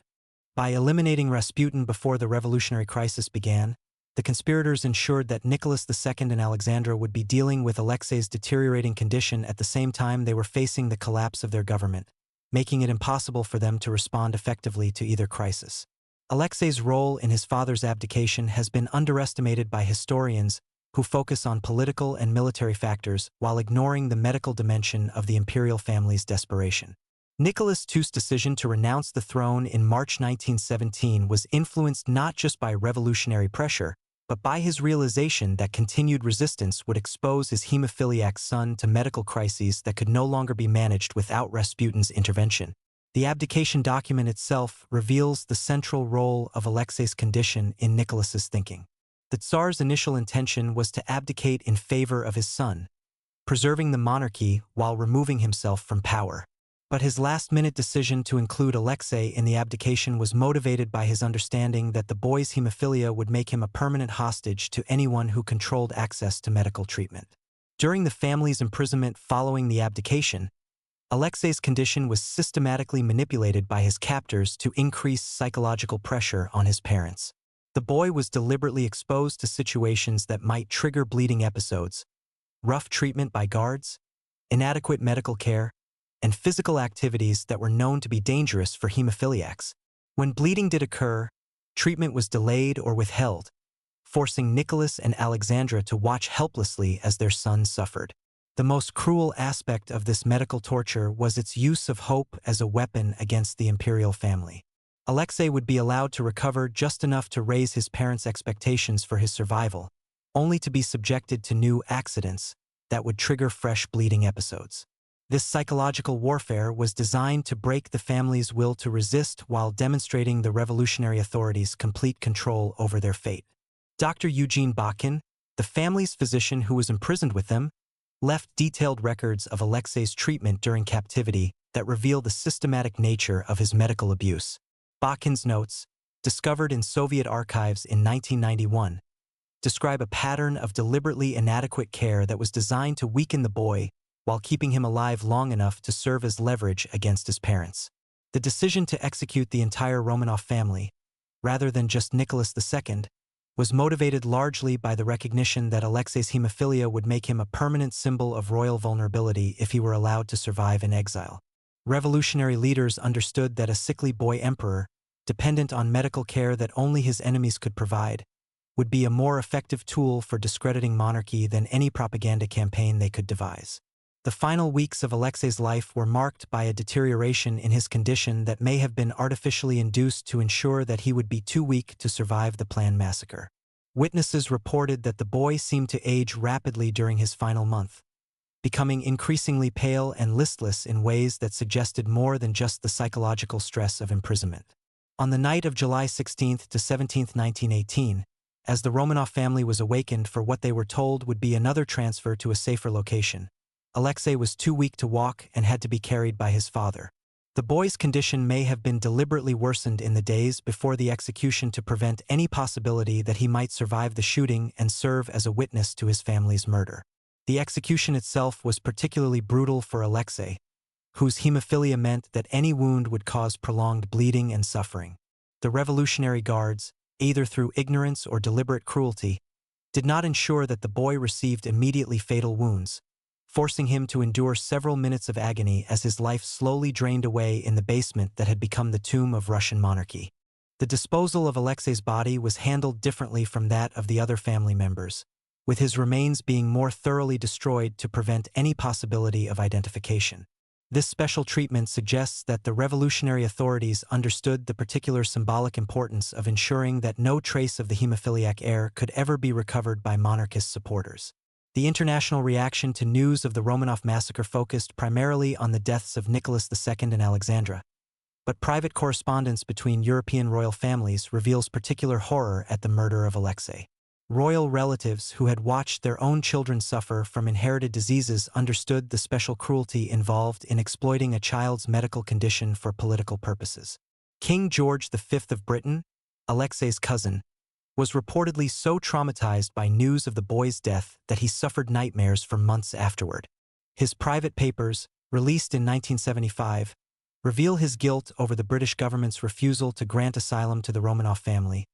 By eliminating Rasputin before the revolutionary crisis began, the conspirators ensured that Nicholas II and Alexandra would be dealing with Alexei's deteriorating condition at the same time they were facing the collapse of their government, making it impossible for them to respond effectively to either crisis. Alexei's role in his father's abdication has been underestimated by historians who focus on political and military factors while ignoring the medical dimension of the imperial family's desperation. Nicholas II's decision to renounce the throne in March 1917 was influenced not just by revolutionary pressure, but by his realization that continued resistance would expose his hemophiliac son to medical crises that could no longer be managed without Rasputin's intervention. The abdication document itself reveals the central role of Alexei's condition in Nicholas's thinking. The Tsar's initial intention was to abdicate in favor of his son, preserving the monarchy while removing himself from power. But his last-minute decision to include Alexei in the abdication was motivated by his understanding that the boy's hemophilia would make him a permanent hostage to anyone who controlled access to medical treatment. During the family's imprisonment following the abdication, Alexei's condition was systematically manipulated by his captors to increase psychological pressure on his parents. The boy was deliberately exposed to situations that might trigger bleeding episodes, rough treatment by guards, inadequate medical care, and physical activities that were known to be dangerous for hemophiliacs. When bleeding did occur, treatment was delayed or withheld, forcing Nicholas and Alexandra to watch helplessly as their son suffered. The most cruel aspect of this medical torture was its use of hope as a weapon against the imperial family. Alexei would be allowed to recover just enough to raise his parents' expectations for his survival, only to be subjected to new accidents that would trigger fresh bleeding episodes. This psychological warfare was designed to break the family's will to resist while demonstrating the revolutionary authorities' complete control over their fate. Dr. Eugene Bakhin, the family's physician who was imprisoned with them, left detailed records of Alexei's treatment during captivity that reveal the systematic nature of his medical abuse. Bakhin's notes, discovered in Soviet archives in 1991, describe a pattern of deliberately inadequate care that was designed to weaken the boy while keeping him alive long enough to serve as leverage against his parents. The decision to execute the entire Romanov family, rather than just Nicholas II, was motivated largely by the recognition that Alexei's hemophilia would make him a permanent symbol of royal vulnerability if he were allowed to survive in exile. Revolutionary leaders understood that a sickly boy emperor, dependent on medical care that only his enemies could provide, would be a more effective tool for discrediting monarchy than any propaganda campaign they could devise. The final weeks of Alexei's life were marked by a deterioration in his condition that may have been artificially induced to ensure that he would be too weak to survive the planned massacre. Witnesses reported that the boy seemed to age rapidly during his final month, becoming increasingly pale and listless in ways that suggested more than just the psychological stress of imprisonment. On the night of July 16 to 17, 1918, as the Romanov family was awakened for what they were told would be another transfer to a safer location, Alexei was too weak to walk and had to be carried by his father. The boy's condition may have been deliberately worsened in the days before the execution to prevent any possibility that he might survive the shooting and serve as a witness to his family's murder. The execution itself was particularly brutal for Alexei, whose hemophilia meant that any wound would cause prolonged bleeding and suffering. The Revolutionary Guards, either through ignorance or deliberate cruelty, did not ensure that the boy received immediately fatal wounds, forcing him to endure several minutes of agony as his life slowly drained away in the basement that had become the tomb of Russian monarchy. The disposal of Alexei's body was handled differently from that of the other family members, with his remains being more thoroughly destroyed to prevent any possibility of identification. This special treatment suggests that the revolutionary authorities understood the particular symbolic importance of ensuring that no trace of the hemophiliac heir could ever be recovered by monarchist supporters. The international reaction to news of the Romanov massacre focused primarily on the deaths of Nicholas II and Alexandra, but private correspondence between European royal families reveals particular horror at the murder of Alexei. Royal relatives who had watched their own children suffer from inherited diseases understood the special cruelty involved in exploiting a child's medical condition for political purposes. King George V of Britain, Alexei's cousin, was reportedly so traumatized by news of the boy's death that he suffered nightmares for months afterward. His private papers, released in 1975, reveal his guilt over the British government's refusal to grant asylum to the Romanov family,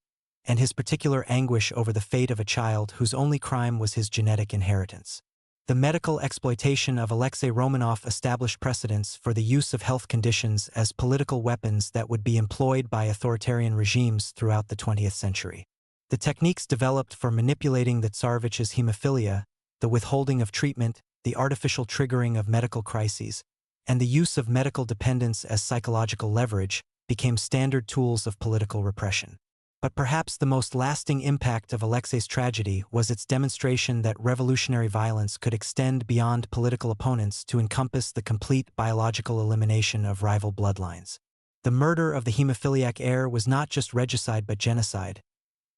and his particular anguish over the fate of a child whose only crime was his genetic inheritance. The medical exploitation of Alexei Romanov established precedents for the use of health conditions as political weapons that would be employed by authoritarian regimes throughout the 20th century. The techniques developed for manipulating the Tsarevich's hemophilia, the withholding of treatment, the artificial triggering of medical crises, and the use of medical dependence as psychological leverage became standard tools of political repression. But perhaps the most lasting impact of Alexei's tragedy was its demonstration that revolutionary violence could extend beyond political opponents to encompass the complete biological elimination of rival bloodlines. The murder of the hemophiliac heir was not just regicide but genocide,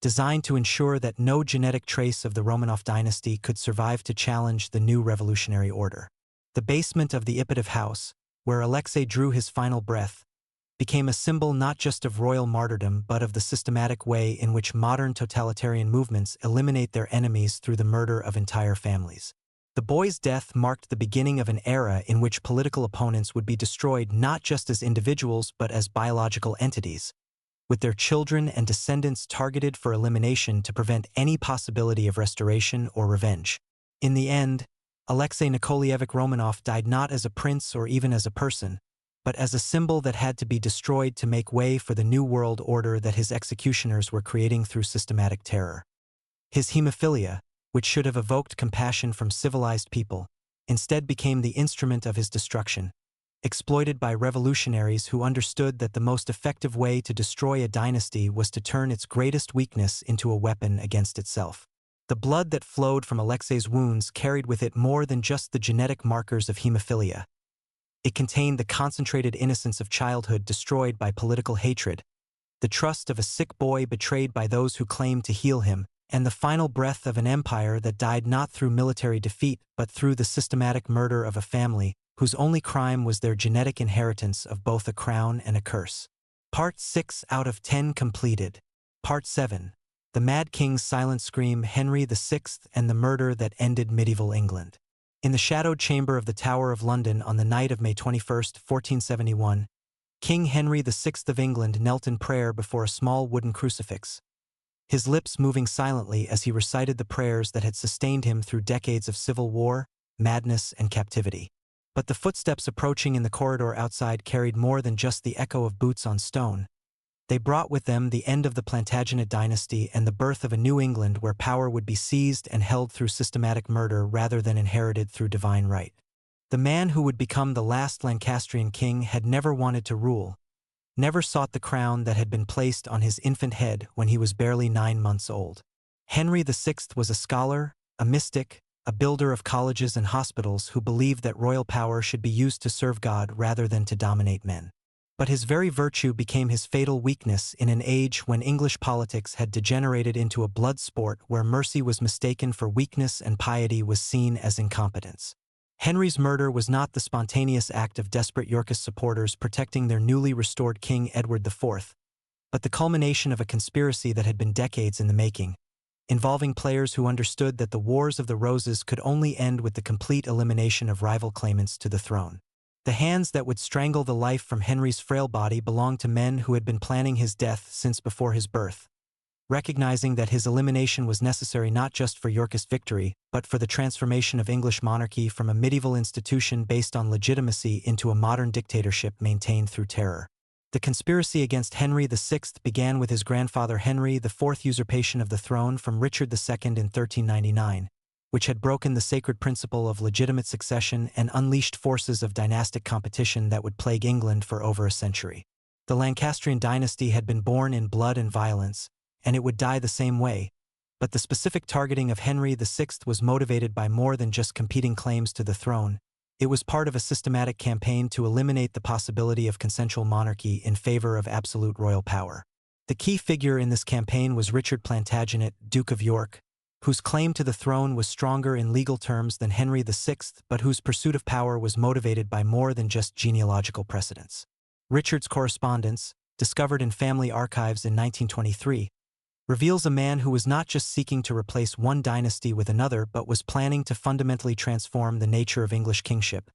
designed to ensure that no genetic trace of the Romanov dynasty could survive to challenge the new revolutionary order. The basement of the Ipatov house, where Alexei drew his final breath, became a symbol not just of royal martyrdom but of the systematic way in which modern totalitarian movements eliminate their enemies through the murder of entire families. The boy's death marked the beginning of an era in which political opponents would be destroyed not just as individuals but as biological entities, with their children and descendants targeted for elimination to prevent any possibility of restoration or revenge. In the end, Alexei Nikolaevich Romanov died not as a prince or even as a person, but as a symbol that had to be destroyed to make way for the new world order that his executioners were creating through systematic terror. His hemophilia, which should have evoked compassion from civilized people, instead became the instrument of his destruction, exploited by revolutionaries who understood that the most effective way to destroy a dynasty was to turn its greatest weakness into a weapon against itself. The blood that flowed from Alexei's wounds carried with it more than just the genetic markers of hemophilia. It contained the concentrated innocence of childhood destroyed by political hatred, the trust of a sick boy betrayed by those who claimed to heal him, and the final breath of an empire that died not through military defeat but through the systematic murder of a family whose only crime was their genetic inheritance of both a crown and a curse. Part 6 out of 10 completed. Part 7. The Mad King's silent scream, Henry VI and the murder that ended medieval England. In the shadowed chamber of the Tower of London on the night of May 21, 1471, King Henry VI of England knelt in prayer before a small wooden crucifix, his lips moving silently as he recited the prayers that had sustained him through decades of civil war, madness, and captivity. But the footsteps approaching in the corridor outside carried more than just the echo of boots on stone. They brought with them the end of the Plantagenet dynasty and the birth of a new England where power would be seized and held through systematic murder rather than inherited through divine right. The man who would become the last Lancastrian king had never wanted to rule, never sought the crown that had been placed on his infant head when he was barely 9 months old. Henry VI was a scholar, a mystic, a builder of colleges and hospitals who believed that royal power should be used to serve God rather than to dominate men. But his very virtue became his fatal weakness in an age when English politics had degenerated into a blood sport where mercy was mistaken for weakness and piety was seen as incompetence. Henry's murder was not the spontaneous act of desperate Yorkist supporters protecting their newly restored King Edward IV, but the culmination of a conspiracy that had been decades in the making, involving players who understood that the Wars of the Roses could only end with the complete elimination of rival claimants to the throne. The hands that would strangle the life from Henry's frail body belonged to men who had been planning his death since before his birth, recognizing that his elimination was necessary not just for Yorkist victory, but for the transformation of English monarchy from a medieval institution based on legitimacy into a modern dictatorship maintained through terror. The conspiracy against Henry VI began with his grandfather Henry IV's usurpation of the throne from Richard II in 1399, which had broken the sacred principle of legitimate succession and unleashed forces of dynastic competition that would plague England for over a century. The Lancastrian dynasty had been born in blood and violence, and it would die the same way, but the specific targeting of Henry VI was motivated by more than just competing claims to the throne. It was part of a systematic campaign to eliminate the possibility of consensual monarchy in favor of absolute royal power. The key figure in this campaign was Richard Plantagenet, Duke of York, whose claim to the throne was stronger in legal terms than Henry VI, but whose pursuit of power was motivated by more than just genealogical precedents. Richard's correspondence, discovered in family archives in 1923, reveals a man who was not just seeking to replace one dynasty with another but was planning to fundamentally transform the nature of English kingship,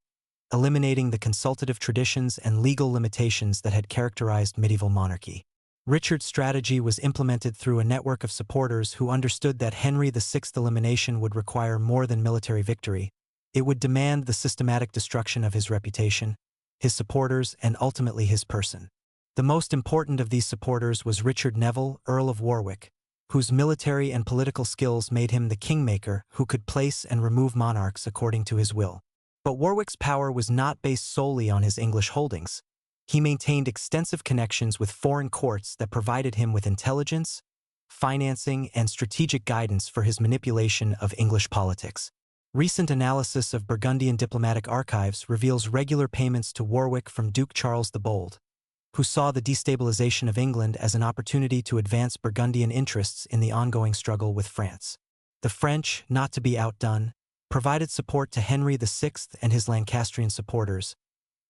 eliminating the consultative traditions and legal limitations that had characterized medieval monarchy. Richard's strategy was implemented through a network of supporters who understood that Henry VI's elimination would require more than military victory. It would demand the systematic destruction of his reputation, his supporters, and ultimately his person. The most important of these supporters was Richard Neville, Earl of Warwick, whose military and political skills made him the kingmaker who could place and remove monarchs according to his will. But Warwick's power was not based solely on his English holdings. He maintained extensive connections with foreign courts that provided him with intelligence, financing, and strategic guidance for his manipulation of English politics. Recent analysis of Burgundian diplomatic archives reveals regular payments to Warwick from Duke Charles the Bold, who saw the destabilization of England as an opportunity to advance Burgundian interests in the ongoing struggle with France. The French, not to be outdone, provided support to Henry VI and his Lancastrian supporters,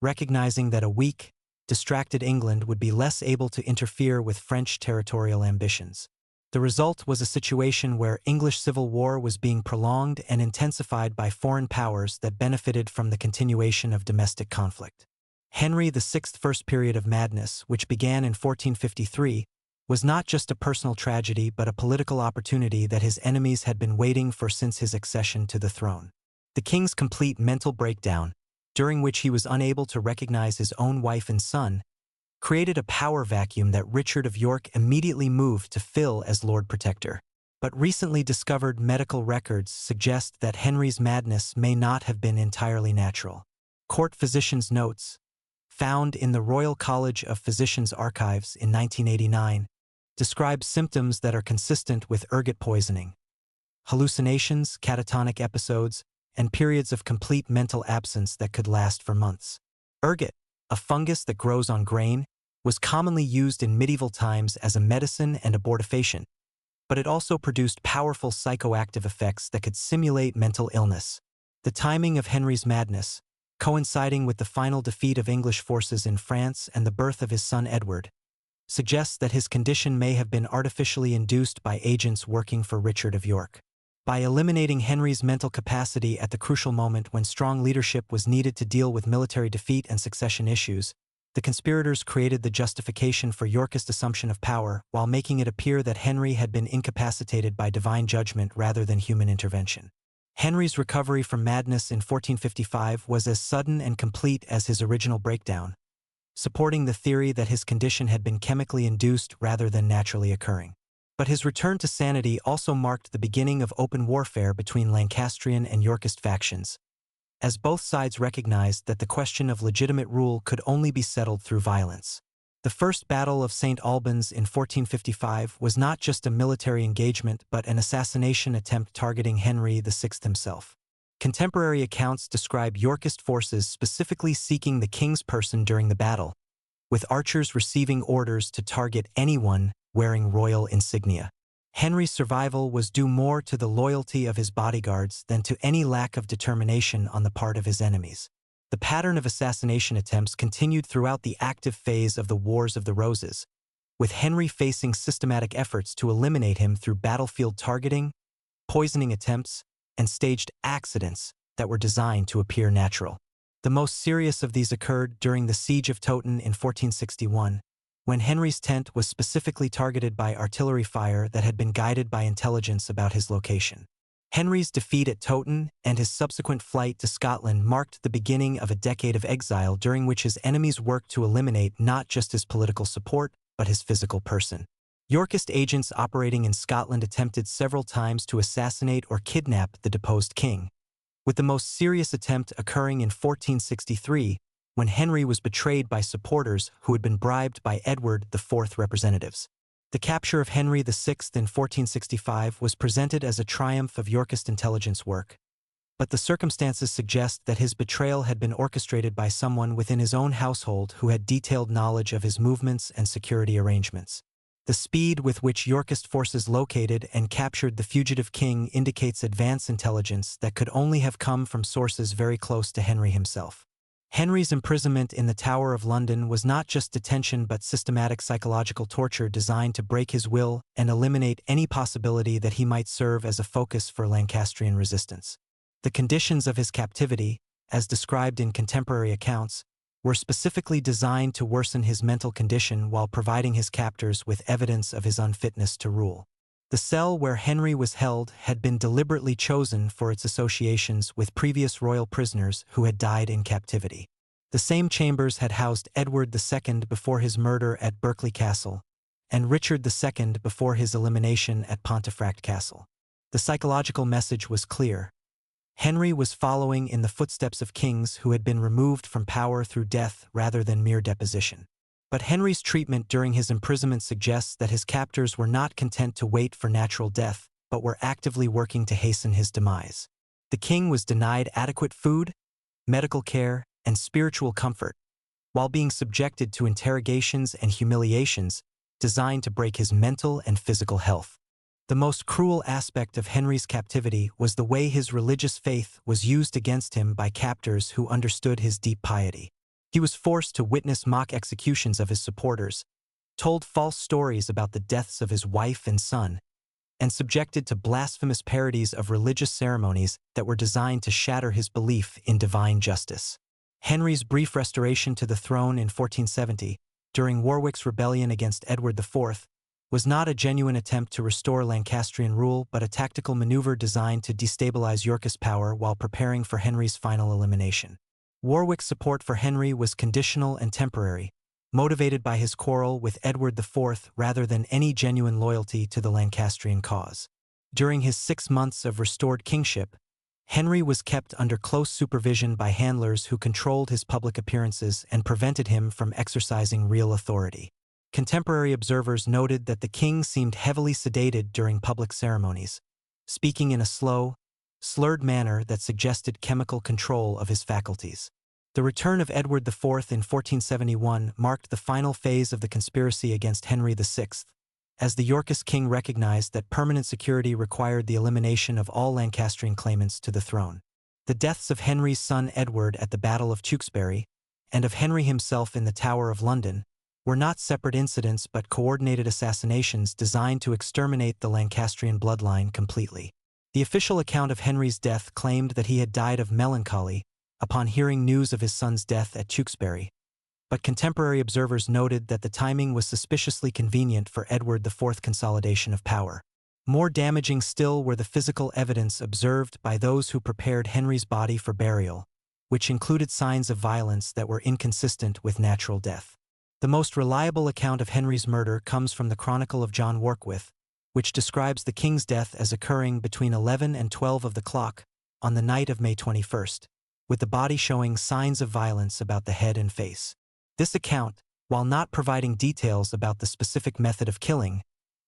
recognizing that a weak, distracted England would be less able to interfere with French territorial ambitions. The result was a situation where English civil war was being prolonged and intensified by foreign powers that benefited from the continuation of domestic conflict. Henry VI's first period of madness, which began in 1453, was not just a personal tragedy but a political opportunity that his enemies had been waiting for since his accession to the throne. The king's complete mental breakdown, during which he was unable to recognize his own wife and son, created a power vacuum that Richard of York immediately moved to fill as Lord Protector. But recently discovered medical records suggest that Henry's madness may not have been entirely natural. Court physicians' notes, found in the Royal College of Physicians archives in 1989, describe symptoms that are consistent with ergot poisoning: hallucinations, catatonic episodes, and periods of complete mental absence that could last for months. Ergot, a fungus that grows on grain, was commonly used in medieval times as a medicine and abortifacient, but it also produced powerful psychoactive effects that could simulate mental illness. The timing of Henry's madness, coinciding with the final defeat of English forces in France and the birth of his son Edward, suggests that his condition may have been artificially induced by agents working for Richard of York. By eliminating Henry's mental capacity at the crucial moment when strong leadership was needed to deal with military defeat and succession issues, the conspirators created the justification for Yorkist assumption of power while making it appear that Henry had been incapacitated by divine judgment rather than human intervention. Henry's recovery from madness in 1455 was as sudden and complete as his original breakdown, supporting the theory that his condition had been chemically induced rather than naturally occurring. But his return to sanity also marked the beginning of open warfare between Lancastrian and Yorkist factions, as both sides recognized that the question of legitimate rule could only be settled through violence. The First Battle of St. Albans in 1455 was not just a military engagement but an assassination attempt targeting Henry VI himself. Contemporary accounts describe Yorkist forces specifically seeking the king's person during the battle, with archers receiving orders to target anyone wearing royal insignia. Henry's survival was due more to the loyalty of his bodyguards than to any lack of determination on the part of his enemies. The pattern of assassination attempts continued throughout the active phase of the Wars of the Roses, with Henry facing systematic efforts to eliminate him through battlefield targeting, poisoning attempts, and staged accidents that were designed to appear natural. The most serious of these occurred during the Siege of Towton in 1461, when Henry's tent was specifically targeted by artillery fire that had been guided by intelligence about his location. Henry's defeat at Towton and his subsequent flight to Scotland marked the beginning of a decade of exile during which his enemies worked to eliminate not just his political support, but his physical person. Yorkist agents operating in Scotland attempted several times to assassinate or kidnap the deposed king, with the most serious attempt occurring in 1463, when Henry was betrayed by supporters who had been bribed by Edward IV representatives. The capture of Henry VI in 1465 was presented as a triumph of Yorkist intelligence work, but the circumstances suggest that his betrayal had been orchestrated by someone within his own household who had detailed knowledge of his movements and security arrangements. The speed with which Yorkist forces located and captured the fugitive king indicates advanced intelligence that could only have come from sources very close to Henry himself. Henry's imprisonment in the Tower of London was not just detention but systematic psychological torture designed to break his will and eliminate any possibility that he might serve as a focus for Lancastrian resistance. The conditions of his captivity, as described in contemporary accounts, were specifically designed to worsen his mental condition while providing his captors with evidence of his unfitness to rule. The cell where Henry was held had been deliberately chosen for its associations with previous royal prisoners who had died in captivity. The same chambers had housed Edward II before his murder at Berkeley Castle, and Richard II before his elimination at Pontefract Castle. The psychological message was clear. Henry was following in the footsteps of kings who had been removed from power through death rather than mere deposition. But Henry's treatment during his imprisonment suggests that his captors were not content to wait for natural death, but were actively working to hasten his demise. The king was denied adequate food, medical care, and spiritual comfort, while being subjected to interrogations and humiliations designed to break his mental and physical health. The most cruel aspect of Henry's captivity was the way his religious faith was used against him by captors who understood his deep piety. He was forced to witness mock executions of his supporters, told false stories about the deaths of his wife and son, and subjected to blasphemous parodies of religious ceremonies that were designed to shatter his belief in divine justice. Henry's brief restoration to the throne in 1470, during Warwick's rebellion against Edward IV, was not a genuine attempt to restore Lancastrian rule but a tactical maneuver designed to destabilize Yorkist power while preparing for Henry's final elimination. Warwick's support for Henry was conditional and temporary, motivated by his quarrel with Edward IV rather than any genuine loyalty to the Lancastrian cause. During his 6 months of restored kingship, Henry was kept under close supervision by handlers who controlled his public appearances and prevented him from exercising real authority. Contemporary observers noted that the king seemed heavily sedated during public ceremonies, speaking in a slow, slurred manner that suggested chemical control of his faculties. The return of Edward IV in 1471 marked the final phase of the conspiracy against Henry VI, as the Yorkist king recognized that permanent security required the elimination of all Lancastrian claimants to the throne. The deaths of Henry's son Edward at the Battle of Tewkesbury, and of Henry himself in the Tower of London, were not separate incidents but coordinated assassinations designed to exterminate the Lancastrian bloodline completely. The official account of Henry's death claimed that he had died of melancholy upon hearing news of his son's death at Tewkesbury, but contemporary observers noted that the timing was suspiciously convenient for Edward IV's consolidation of power. More damaging still were the physical evidence observed by those who prepared Henry's body for burial, which included signs of violence that were inconsistent with natural death. The most reliable account of Henry's murder comes from the Chronicle of John Warkworth, which describes the king's death as occurring between 11 and 12 of the clock on the night of May 21st, with the body showing signs of violence about the head and face. This account, while not providing details about the specific method of killing,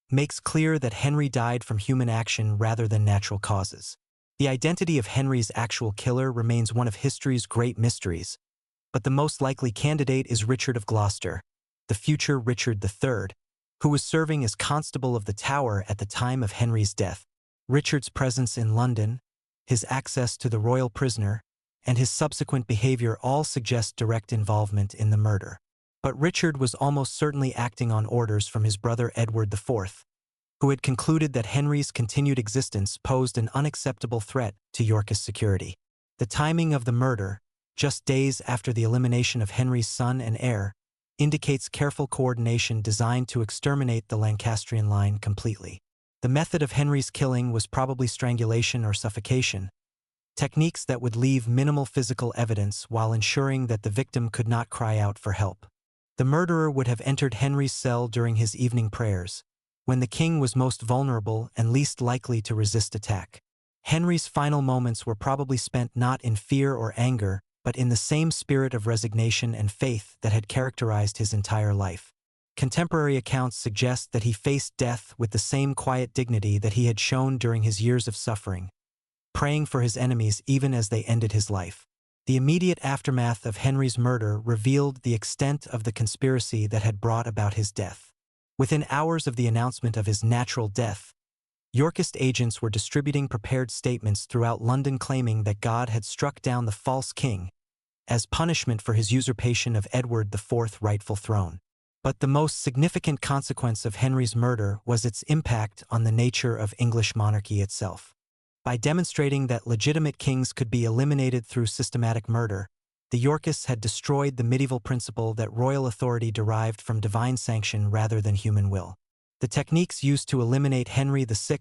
makes clear that Henry died from human action rather than natural causes. The identity of Henry's actual killer remains one of history's great mysteries, but the most likely candidate is Richard of Gloucester, the future Richard III, who was serving as Constable of the Tower at the time of Henry's death. Richard's presence in London, his access to the royal prisoner, and his subsequent behavior all suggest direct involvement in the murder. But Richard was almost certainly acting on orders from his brother Edward IV, who had concluded that Henry's continued existence posed an unacceptable threat to Yorkist security. The timing of the murder, just days after the elimination of Henry's son and heir, indicates careful coordination designed to exterminate the Lancastrian line completely. The method of Henry's killing was probably strangulation or suffocation, techniques that would leave minimal physical evidence while ensuring that the victim could not cry out for help. The murderer would have entered Henry's cell during his evening prayers, when the king was most vulnerable and least likely to resist attack. Henry's final moments were probably spent not in fear or anger, but in the same spirit of resignation and faith that had characterized his entire life. Contemporary accounts suggest that he faced death with the same quiet dignity that he had shown during his years of suffering, praying for his enemies even as they ended his life. The immediate aftermath of Henry's murder revealed the extent of the conspiracy that had brought about his death. Within hours of the announcement of his natural death, Yorkist agents were distributing prepared statements throughout London claiming that God had struck down the false king as punishment for his usurpation of Edward IV's rightful throne. But the most significant consequence of Henry's murder was its impact on the nature of English monarchy itself. By demonstrating that legitimate kings could be eliminated through systematic murder, the Yorkists had destroyed the medieval principle that royal authority derived from divine sanction rather than human will. The techniques used to eliminate Henry VI,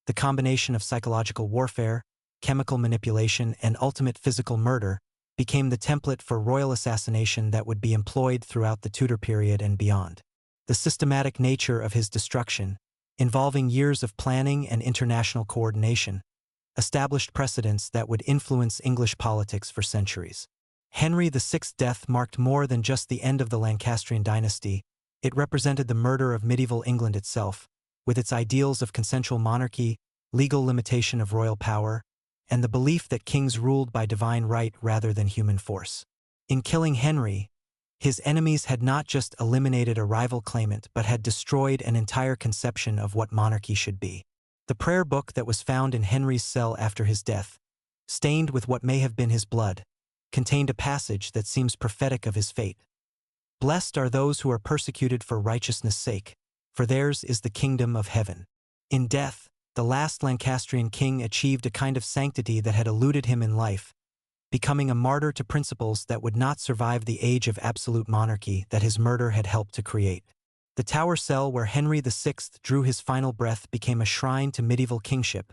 the combination of psychological warfare, chemical manipulation, and ultimate physical murder, became the template for royal assassination that would be employed throughout the Tudor period and beyond. The systematic nature of his destruction, involving years of planning and international coordination, established precedents that would influence English politics for centuries. Henry VI's death marked more than just the end of the Lancastrian dynasty. It represented the murder of medieval England itself, with its ideals of consensual monarchy, legal limitation of royal power, and the belief that kings ruled by divine right rather than human force. In killing Henry, his enemies had not just eliminated a rival claimant but had destroyed an entire conception of what monarchy should be. The prayer book that was found in Henry's cell after his death, stained with what may have been his blood, contained a passage that seems prophetic of his fate. "Blessed are those who are persecuted for righteousness' sake, for theirs is the kingdom of heaven." In death, the last Lancastrian king achieved a kind of sanctity that had eluded him in life, becoming a martyr to principles that would not survive the age of absolute monarchy that his murder had helped to create. The Tower cell where Henry VI drew his final breath became a shrine to medieval kingship,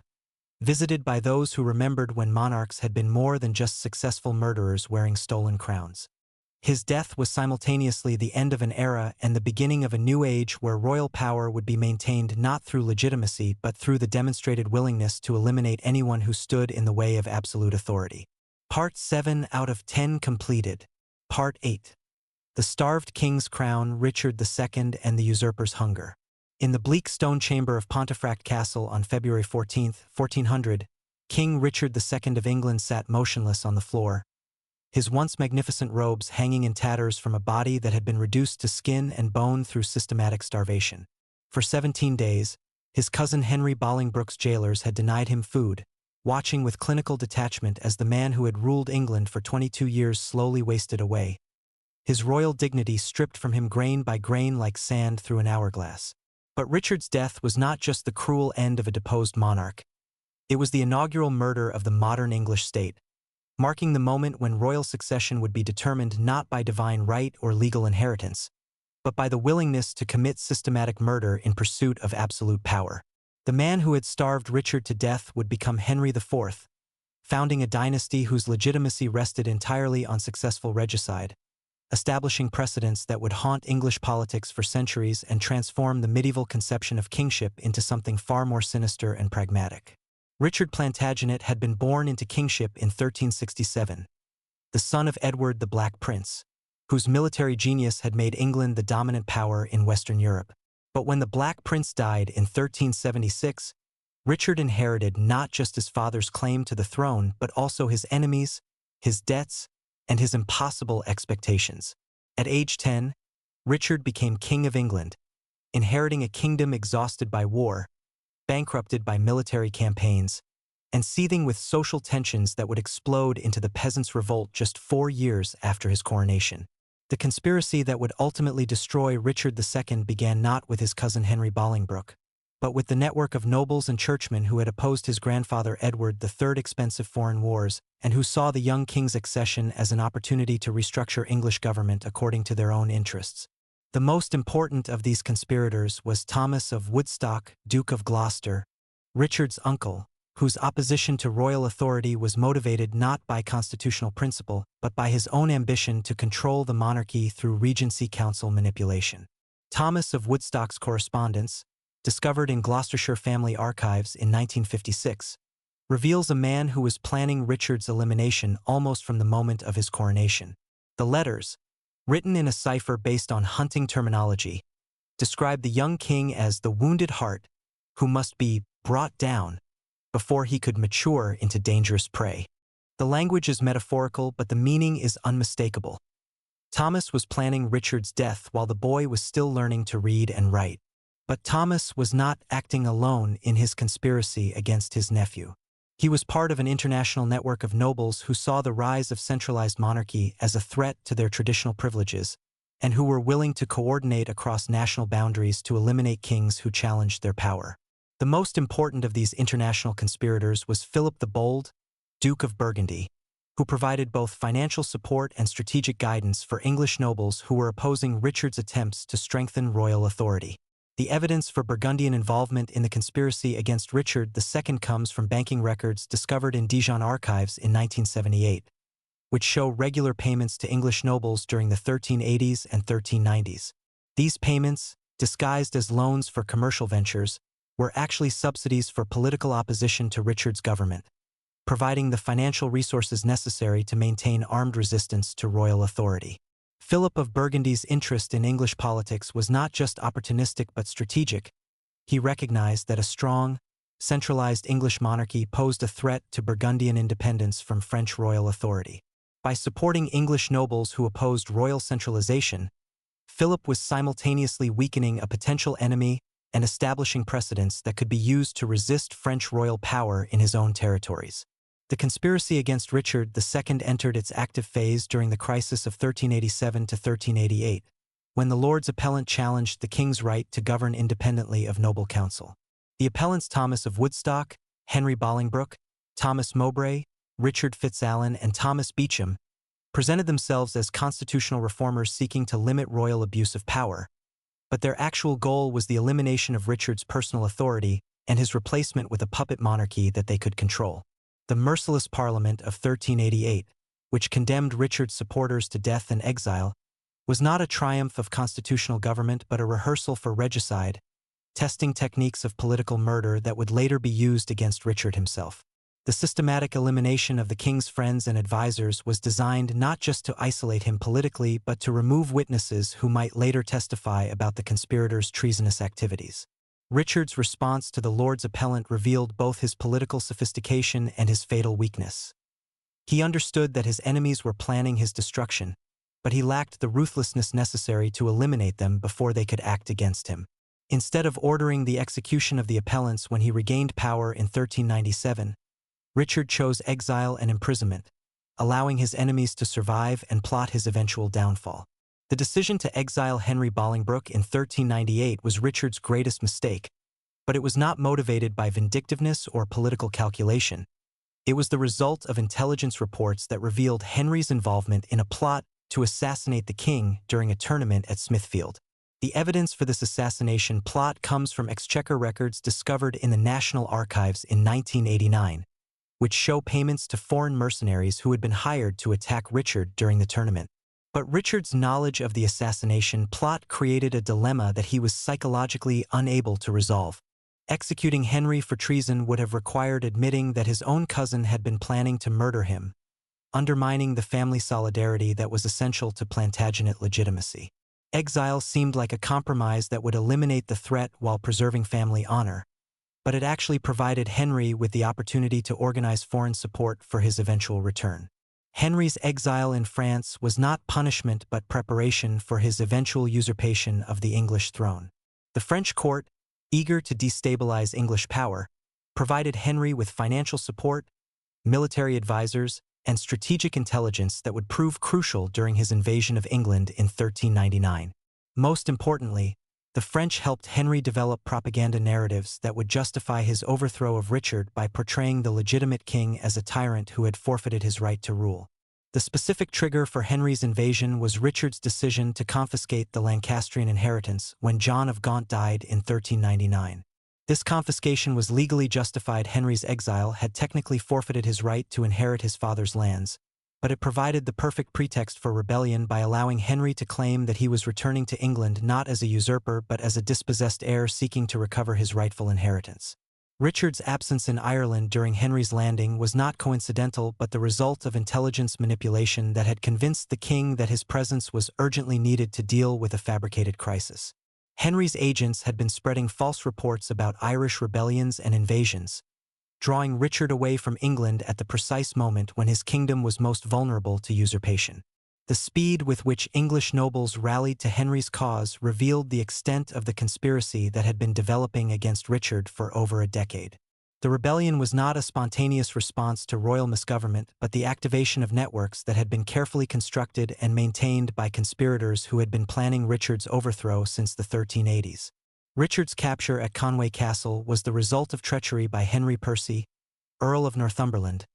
visited by those who remembered when monarchs had been more than just successful murderers wearing stolen crowns. His death was simultaneously the end of an era and the beginning of a new age where royal power would be maintained not through legitimacy but through the demonstrated willingness to eliminate anyone who stood in the way of absolute authority. Part 7 out of 10 completed. Part 8. The Starved King's Crown, Richard II and the Usurper's Hunger. In the bleak stone chamber of Pontefract Castle on February 14, 1400, King Richard II of England sat motionless on the floor, his once magnificent robes hanging in tatters from a body that had been reduced to skin and bone through systematic starvation. For 17 days, his cousin Henry Bolingbroke's jailers had denied him food, watching with clinical detachment as the man who had ruled England for 22 years slowly wasted away, his royal dignity stripped from him grain by grain like sand through an hourglass. But Richard's death was not just the cruel end of a deposed monarch. It was the inaugural murder of the modern English state, marking the moment when royal succession would be determined not by divine right or legal inheritance, but by the willingness to commit systematic murder in pursuit of absolute power. The man who had starved Richard to death would become Henry IV, founding a dynasty whose legitimacy rested entirely on successful regicide, establishing precedents that would haunt English politics for centuries and transform the medieval conception of kingship into something far more sinister and pragmatic. Richard Plantagenet had been born into kingship in 1367, the son of Edward the Black Prince, whose military genius had made England the dominant power in Western Europe. But when the Black Prince died in 1376, Richard inherited not just his father's claim to the throne but also his enemies, his debts, and his impossible expectations. At age 10, Richard became King of England, inheriting a kingdom exhausted by war, bankrupted by military campaigns, and seething with social tensions that would explode into the Peasants' Revolt just 4 years after his coronation. The conspiracy that would ultimately destroy Richard II began not with his cousin Henry Bolingbroke, but with the network of nobles and churchmen who had opposed his grandfather Edward III's expensive foreign wars and who saw the young king's accession as an opportunity to restructure English government according to their own interests. The most important of these conspirators was Thomas of Woodstock, Duke of Gloucester, Richard's uncle, whose opposition to royal authority was motivated not by constitutional principle but by his own ambition to control the monarchy through Regency Council manipulation. Thomas of Woodstock's correspondence, discovered in Gloucestershire family archives in 1956, reveals a man who was planning Richard's elimination almost from the moment of his coronation. The letters, written in a cipher based on hunting terminology, describe the young king as the wounded hart who must be brought down before he could mature into dangerous prey. The language is metaphorical, but the meaning is unmistakable. Thomas was planning Richard's death while the boy was still learning to read and write. But Thomas was not acting alone in his conspiracy against his nephew. He was part of an international network of nobles who saw the rise of centralized monarchy as a threat to their traditional privileges, and who were willing to coordinate across national boundaries to eliminate kings who challenged their power. The most important of these international conspirators was Philip the Bold, Duke of Burgundy, who provided both financial support and strategic guidance for English nobles who were opposing Richard's attempts to strengthen royal authority. The evidence for Burgundian involvement in the conspiracy against Richard II comes from banking records discovered in Dijon archives in 1978, which show regular payments to English nobles during the 1380s and 1390s. These payments, disguised as loans for commercial ventures, were actually subsidies for political opposition to Richard's government, providing the financial resources necessary to maintain armed resistance to royal authority. Philip of Burgundy's interest in English politics was not just opportunistic but strategic. He recognized that a strong, centralized English monarchy posed a threat to Burgundian independence from French royal authority. By supporting English nobles who opposed royal centralization, Philip was simultaneously weakening a potential enemy and establishing precedents that could be used to resist French royal power in his own territories. The conspiracy against Richard II entered its active phase during the crisis of 1387 to 1388, when the Lords Appellant challenged the king's right to govern independently of noble council. The appellants Thomas of Woodstock, Henry Bolingbroke, Thomas Mowbray, Richard Fitzalan, and Thomas Beauchamp presented themselves as constitutional reformers seeking to limit royal abuse of power, but their actual goal was the elimination of Richard's personal authority and his replacement with a puppet monarchy that they could control. The merciless Parliament of 1388, which condemned Richard's supporters to death and exile, was not a triumph of constitutional government but a rehearsal for regicide, testing techniques of political murder that would later be used against Richard himself. The systematic elimination of the king's friends and advisors was designed not just to isolate him politically but to remove witnesses who might later testify about the conspirators' treasonous activities. Richard's response to the Lords Appellant revealed both his political sophistication and his fatal weakness. He understood that his enemies were planning his destruction, but he lacked the ruthlessness necessary to eliminate them before they could act against him. Instead of ordering the execution of the appellants when he regained power in 1397, Richard chose exile and imprisonment, allowing his enemies to survive and plot his eventual downfall. The decision to exile Henry Bolingbroke in 1398 was Richard's greatest mistake, but it was not motivated by vindictiveness or political calculation. It was the result of intelligence reports that revealed Henry's involvement in a plot to assassinate the king during a tournament at Smithfield. The evidence for this assassination plot comes from Exchequer records discovered in the National Archives in 1989, which show payments to foreign mercenaries who had been hired to attack Richard during the tournament. But Richard's knowledge of the assassination plot created a dilemma that he was psychologically unable to resolve. Executing Henry for treason would have required admitting that his own cousin had been planning to murder him, undermining the family solidarity that was essential to Plantagenet legitimacy. Exile seemed like a compromise that would eliminate the threat while preserving family honor, but it actually provided Henry with the opportunity to organize foreign support for his eventual return. Henry's exile in France was not punishment but preparation for his eventual usurpation of the English throne. The French court, eager to destabilize English power, provided Henry with financial support, military advisors, and strategic intelligence that would prove crucial during his invasion of England in 1399. Most importantly, the French helped Henry develop propaganda narratives that would justify his overthrow of Richard by portraying the legitimate king as a tyrant who had forfeited his right to rule. The specific trigger for Henry's invasion was Richard's decision to confiscate the Lancastrian inheritance when John of Gaunt died in 1399. This confiscation was legally justified. Henry's exile had technically forfeited his right to inherit his father's lands, but it provided the perfect pretext for rebellion by allowing Henry to claim that he was returning to England not as a usurper but as a dispossessed heir seeking to recover his rightful inheritance. Richard's absence in Ireland during Henry's landing was not coincidental but the result of intelligence manipulation that had convinced the king that his presence was urgently needed to deal with a fabricated crisis. Henry's agents had been spreading false reports about Irish rebellions and invasions, drawing Richard away from England at the precise moment when his kingdom was most vulnerable to usurpation. The speed with which English nobles rallied to Henry's cause revealed the extent of the conspiracy that had been developing against Richard for over a decade. The rebellion was not a spontaneous response to royal misgovernment, but the activation of networks that had been carefully constructed and maintained by conspirators who had been planning Richard's overthrow since the 1380s. Richard's capture at Conway Castle was the result of treachery by Henry Percy, Earl of Northumberland,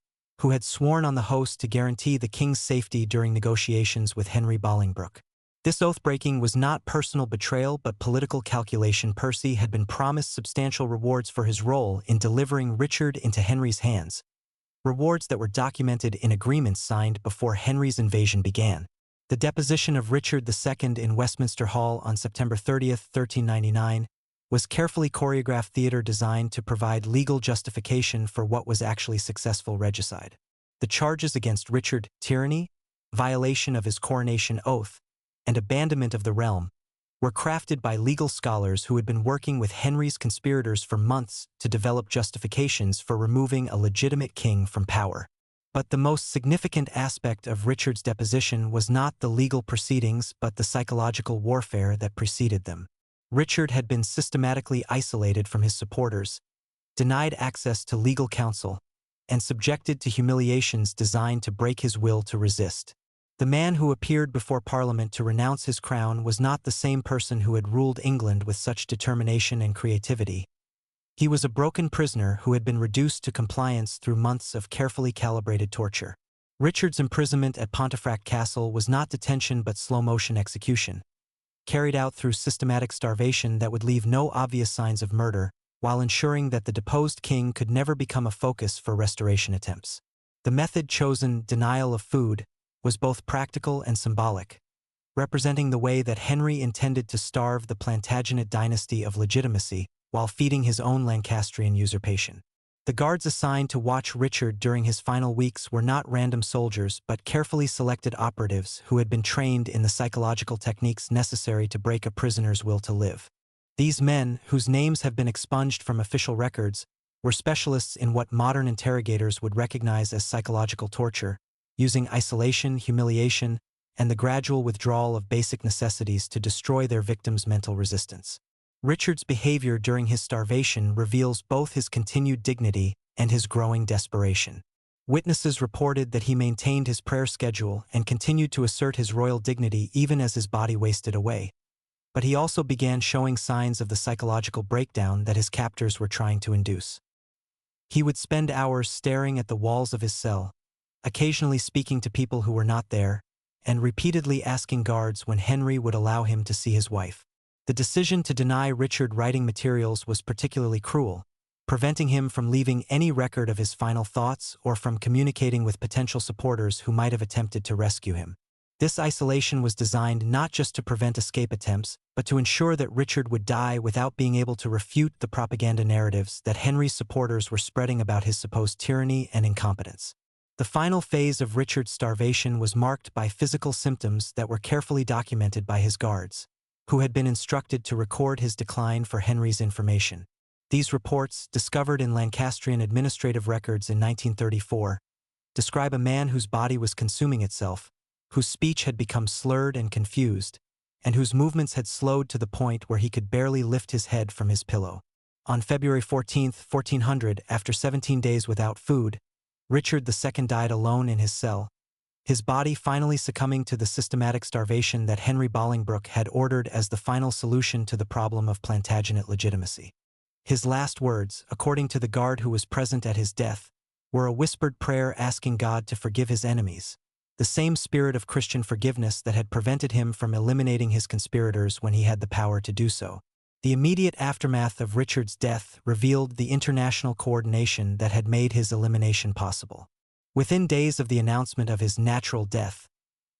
who had sworn on the host to guarantee the king's safety during negotiations with Henry Bolingbroke. This oath-breaking was not personal betrayal but political calculation. Percy had been promised substantial rewards for his role in delivering Richard into Henry's hands, rewards that were documented in agreements signed before Henry's invasion began. The deposition of Richard II in Westminster Hall on September 30, 1399, was carefully choreographed theater designed to provide legal justification for what was actually successful regicide. The charges against Richard, tyranny, violation of his coronation oath, and abandonment of the realm, were crafted by legal scholars who had been working with Henry's conspirators for months to develop justifications for removing a legitimate king from power. But the most significant aspect of Richard's deposition was not the legal proceedings but the psychological warfare that preceded them. Richard had been systematically isolated from his supporters, denied access to legal counsel, and subjected to humiliations designed to break his will to resist. The man who appeared before Parliament to renounce his crown was not the same person who had ruled England with such determination and creativity. He was a broken prisoner who had been reduced to compliance through months of carefully calibrated torture. Richard's imprisonment at Pontefract Castle was not detention but slow-motion execution, carried out through systematic starvation that would leave no obvious signs of murder, while ensuring that the deposed king could never become a focus for restoration attempts. The method chosen, denial of food, was both practical and symbolic, representing the way that Henry intended to starve the Plantagenet dynasty of legitimacy while feeding his own Lancastrian usurpation. The guards assigned to watch Richard during his final weeks were not random soldiers but carefully selected operatives who had been trained in the psychological techniques necessary to break a prisoner's will to live. These men, whose names have been expunged from official records, were specialists in what modern interrogators would recognize as psychological torture, using isolation, humiliation, and the gradual withdrawal of basic necessities to destroy their victims' mental resistance. Richard's behavior during his starvation reveals both his continued dignity and his growing desperation. Witnesses reported that he maintained his prayer schedule and continued to assert his royal dignity even as his body wasted away. But he also began showing signs of the psychological breakdown that his captors were trying to induce. He would spend hours staring at the walls of his cell, occasionally speaking to people who were not there, and repeatedly asking guards when Henry would allow him to see his wife. The decision to deny Richard writing materials was particularly cruel, preventing him from leaving any record of his final thoughts or from communicating with potential supporters who might have attempted to rescue him. This isolation was designed not just to prevent escape attempts, but to ensure that Richard would die without being able to refute the propaganda narratives that Henry's supporters were spreading about his supposed tyranny and incompetence. The final phase of Richard's starvation was marked by physical symptoms that were carefully documented by his guards, who had been instructed to record his decline for Henry's information. These reports, discovered in Lancastrian administrative records in 1934, describe a man whose body was consuming itself, whose speech had become slurred and confused, and whose movements had slowed to the point where he could barely lift his head from his pillow. On February 14, 1400, after 17 days without food, Richard II died alone in his cell, his body finally succumbing to the systematic starvation that Henry Bolingbroke had ordered as the final solution to the problem of Plantagenet legitimacy. His last words, according to the guard who was present at his death, were a whispered prayer asking God to forgive his enemies, the same spirit of Christian forgiveness that had prevented him from eliminating his conspirators when he had the power to do so. The immediate aftermath of Richard's death revealed the international coordination that had made his elimination possible. Within days of the announcement of his natural death,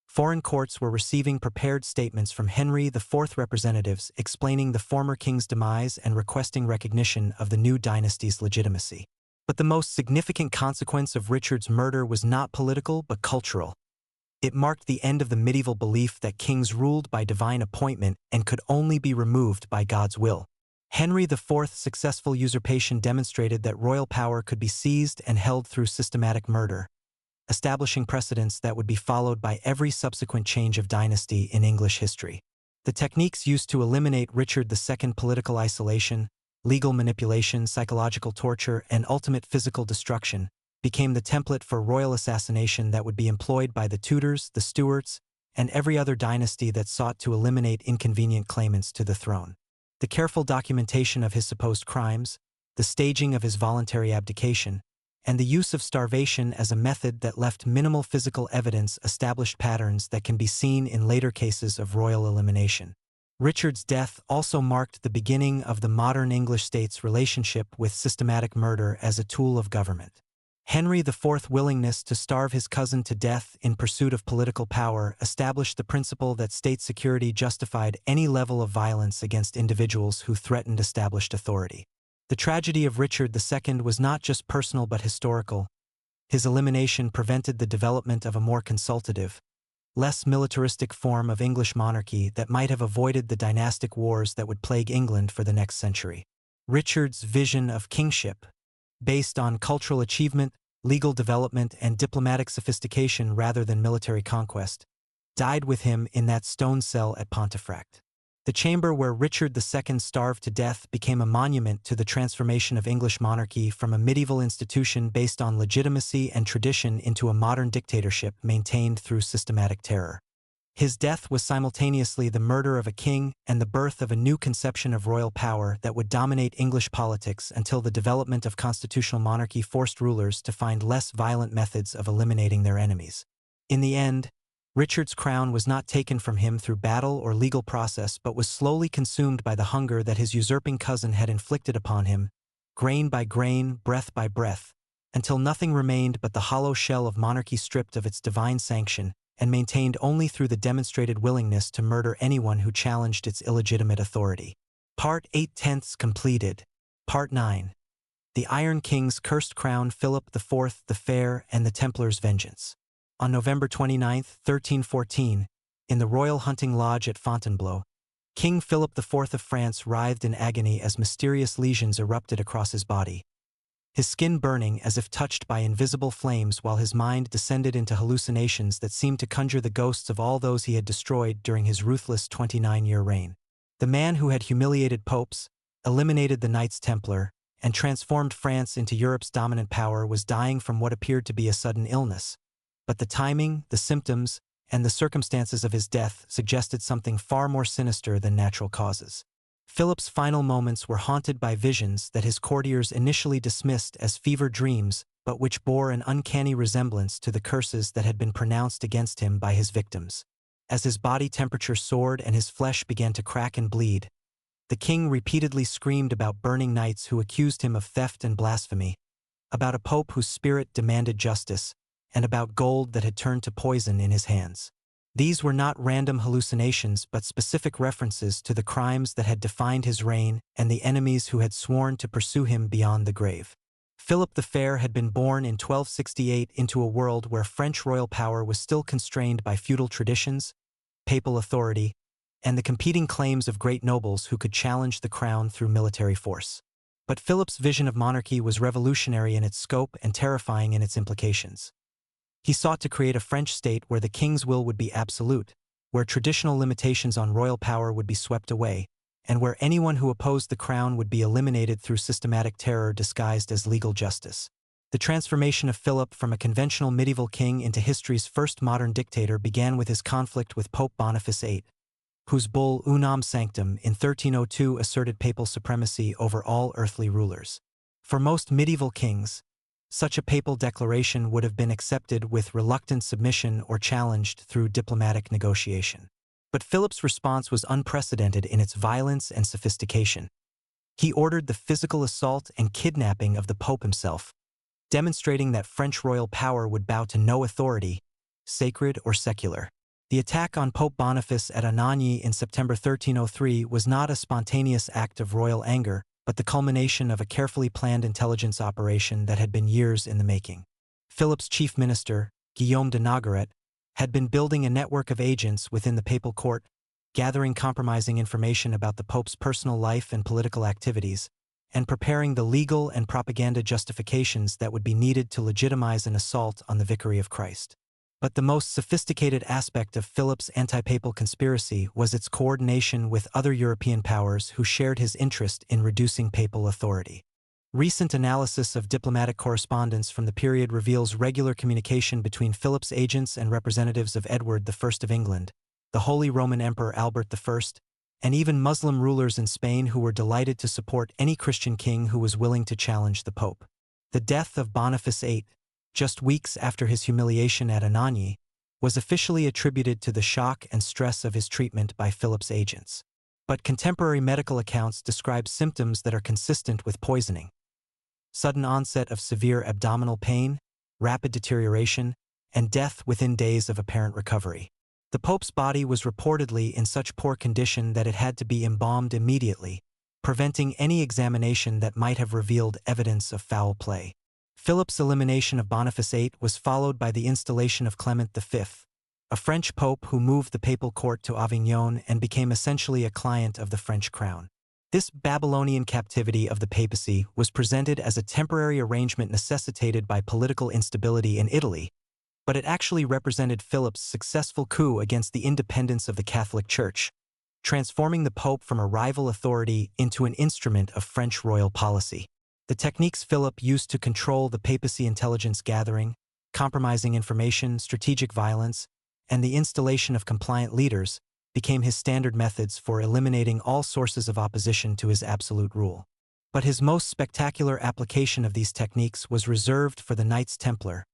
foreign courts were receiving prepared statements from Henry IV representatives explaining the former king's demise and requesting recognition of the new dynasty's legitimacy. But the most significant consequence of Richard's murder was not political but cultural. It marked the end of the medieval belief that kings ruled by divine appointment and could only be removed by God's will. Henry IV's successful usurpation demonstrated that royal power could be seized and held through systematic murder, establishing precedents that would be followed by every subsequent change of dynasty in English history. The techniques used to eliminate Richard II's political isolation, legal manipulation, psychological torture, and ultimate physical destruction became the template for royal assassination that would be employed by the Tudors, the Stuarts, and every other dynasty that sought to eliminate inconvenient claimants to the throne. The careful documentation of his supposed crimes, the staging of his voluntary abdication, and the use of starvation as a method that left minimal physical evidence established patterns that can be seen in later cases of royal elimination. Richard's death also marked the beginning of the modern English state's relationship with systematic murder as a tool of government. Henry IV's willingness to starve his cousin to death in pursuit of political power established the principle that state security justified any level of violence against individuals who threatened established authority. The tragedy of Richard II was not just personal but historical. His elimination prevented the development of a more consultative, less militaristic form of English monarchy that might have avoided the dynastic wars that would plague England for the next century. Richard's vision of kingship, based on cultural achievement, legal development, and diplomatic sophistication rather than military conquest, died with him in that stone cell at Pontefract. The chamber where Richard II starved to death became a monument to the transformation of English monarchy from a medieval institution based on legitimacy and tradition into a modern dictatorship maintained through systematic terror. His death was simultaneously the murder of a king and the birth of a new conception of royal power that would dominate English politics until the development of constitutional monarchy forced rulers to find less violent methods of eliminating their enemies. In the end, Richard's crown was not taken from him through battle or legal process but was slowly consumed by the hunger that his usurping cousin had inflicted upon him, grain by grain, breath by breath, until nothing remained but the hollow shell of monarchy stripped of its divine sanction and maintained only through the demonstrated willingness to murder anyone who challenged its illegitimate authority. Part 8/10 completed. Part 9. The Iron King's Cursed Crown, Philip IV the Fair, and the Templars' Vengeance. On November 29, 1314, in the Royal Hunting Lodge at Fontainebleau, King Philip IV of France writhed in agony as mysterious lesions erupted across his body, his skin burning as if touched by invisible flames while his mind descended into hallucinations that seemed to conjure the ghosts of all those he had destroyed during his ruthless 29-year reign. The man who had humiliated popes, eliminated the Knights Templar, and transformed France into Europe's dominant power was dying from what appeared to be a sudden illness. But the timing, the symptoms, and the circumstances of his death suggested something far more sinister than natural causes. Philip's final moments were haunted by visions that his courtiers initially dismissed as fever dreams, but which bore an uncanny resemblance to the curses that had been pronounced against him by his victims. As his body temperature soared and his flesh began to crack and bleed, the king repeatedly screamed about burning knights who accused him of theft and blasphemy, about a pope whose spirit demanded justice, and about gold that had turned to poison in his hands. These were not random hallucinations but specific references to the crimes that had defined his reign and the enemies who had sworn to pursue him beyond the grave. Philip the Fair had been born in 1268 into a world where French royal power was still constrained by feudal traditions, papal authority, and the competing claims of great nobles who could challenge the crown through military force. But Philip's vision of monarchy was revolutionary in its scope and terrifying in its implications. He sought to create a French state where the king's will would be absolute, where traditional limitations on royal power would be swept away, and where anyone who opposed the crown would be eliminated through systematic terror disguised as legal justice. The transformation of Philip from a conventional medieval king into history's first modern dictator began with his conflict with Pope Boniface VIII, whose bull Unam Sanctum in 1302 asserted papal supremacy over all earthly rulers. For most medieval kings, such a papal declaration would have been accepted with reluctant submission or challenged through diplomatic negotiation. But Philip's response was unprecedented in its violence and sophistication. He ordered the physical assault and kidnapping of the Pope himself, demonstrating that French royal power would bow to no authority, sacred or secular. The attack on Pope Boniface at Anagni in September 1303 was not a spontaneous act of royal anger, but the culmination of a carefully planned intelligence operation that had been years in the making. Philip's chief minister, Guillaume de Nogaret, had been building a network of agents within the papal court, gathering compromising information about the Pope's personal life and political activities, and preparing the legal and propaganda justifications that would be needed to legitimize an assault on the Vicary of Christ. But the most sophisticated aspect of Philip's anti-papal conspiracy was its coordination with other European powers who shared his interest in reducing papal authority. Recent analysis of diplomatic correspondence from the period reveals regular communication between Philip's agents and representatives of Edward I of England, the Holy Roman Emperor Albert I, and even Muslim rulers in Spain who were delighted to support any Christian king who was willing to challenge the Pope. The death of Boniface VIII, just weeks after his humiliation at Anagni, was officially attributed to the shock and stress of his treatment by Philip's agents. But contemporary medical accounts describe symptoms that are consistent with poisoning. Sudden onset of severe abdominal pain, rapid deterioration, and death within days of apparent recovery. The Pope's body was reportedly in such poor condition that it had to be embalmed immediately, preventing any examination that might have revealed evidence of foul play. Philip's elimination of Boniface VIII was followed by the installation of Clement V, a French pope who moved the papal court to Avignon and became essentially a client of the French crown. This Babylonian captivity of the papacy was presented as a temporary arrangement necessitated by political instability in Italy, but it actually represented Philip's successful coup against the independence of the Catholic Church, transforming the Pope from a rival authority into an instrument of French royal policy. The techniques Philip used to control the papacy intelligence gathering, compromising information, strategic violence, and the installation of compliant leaders became his standard methods for eliminating all sources of opposition to his absolute rule. But his most spectacular application of these techniques was reserved for the Knights Templar,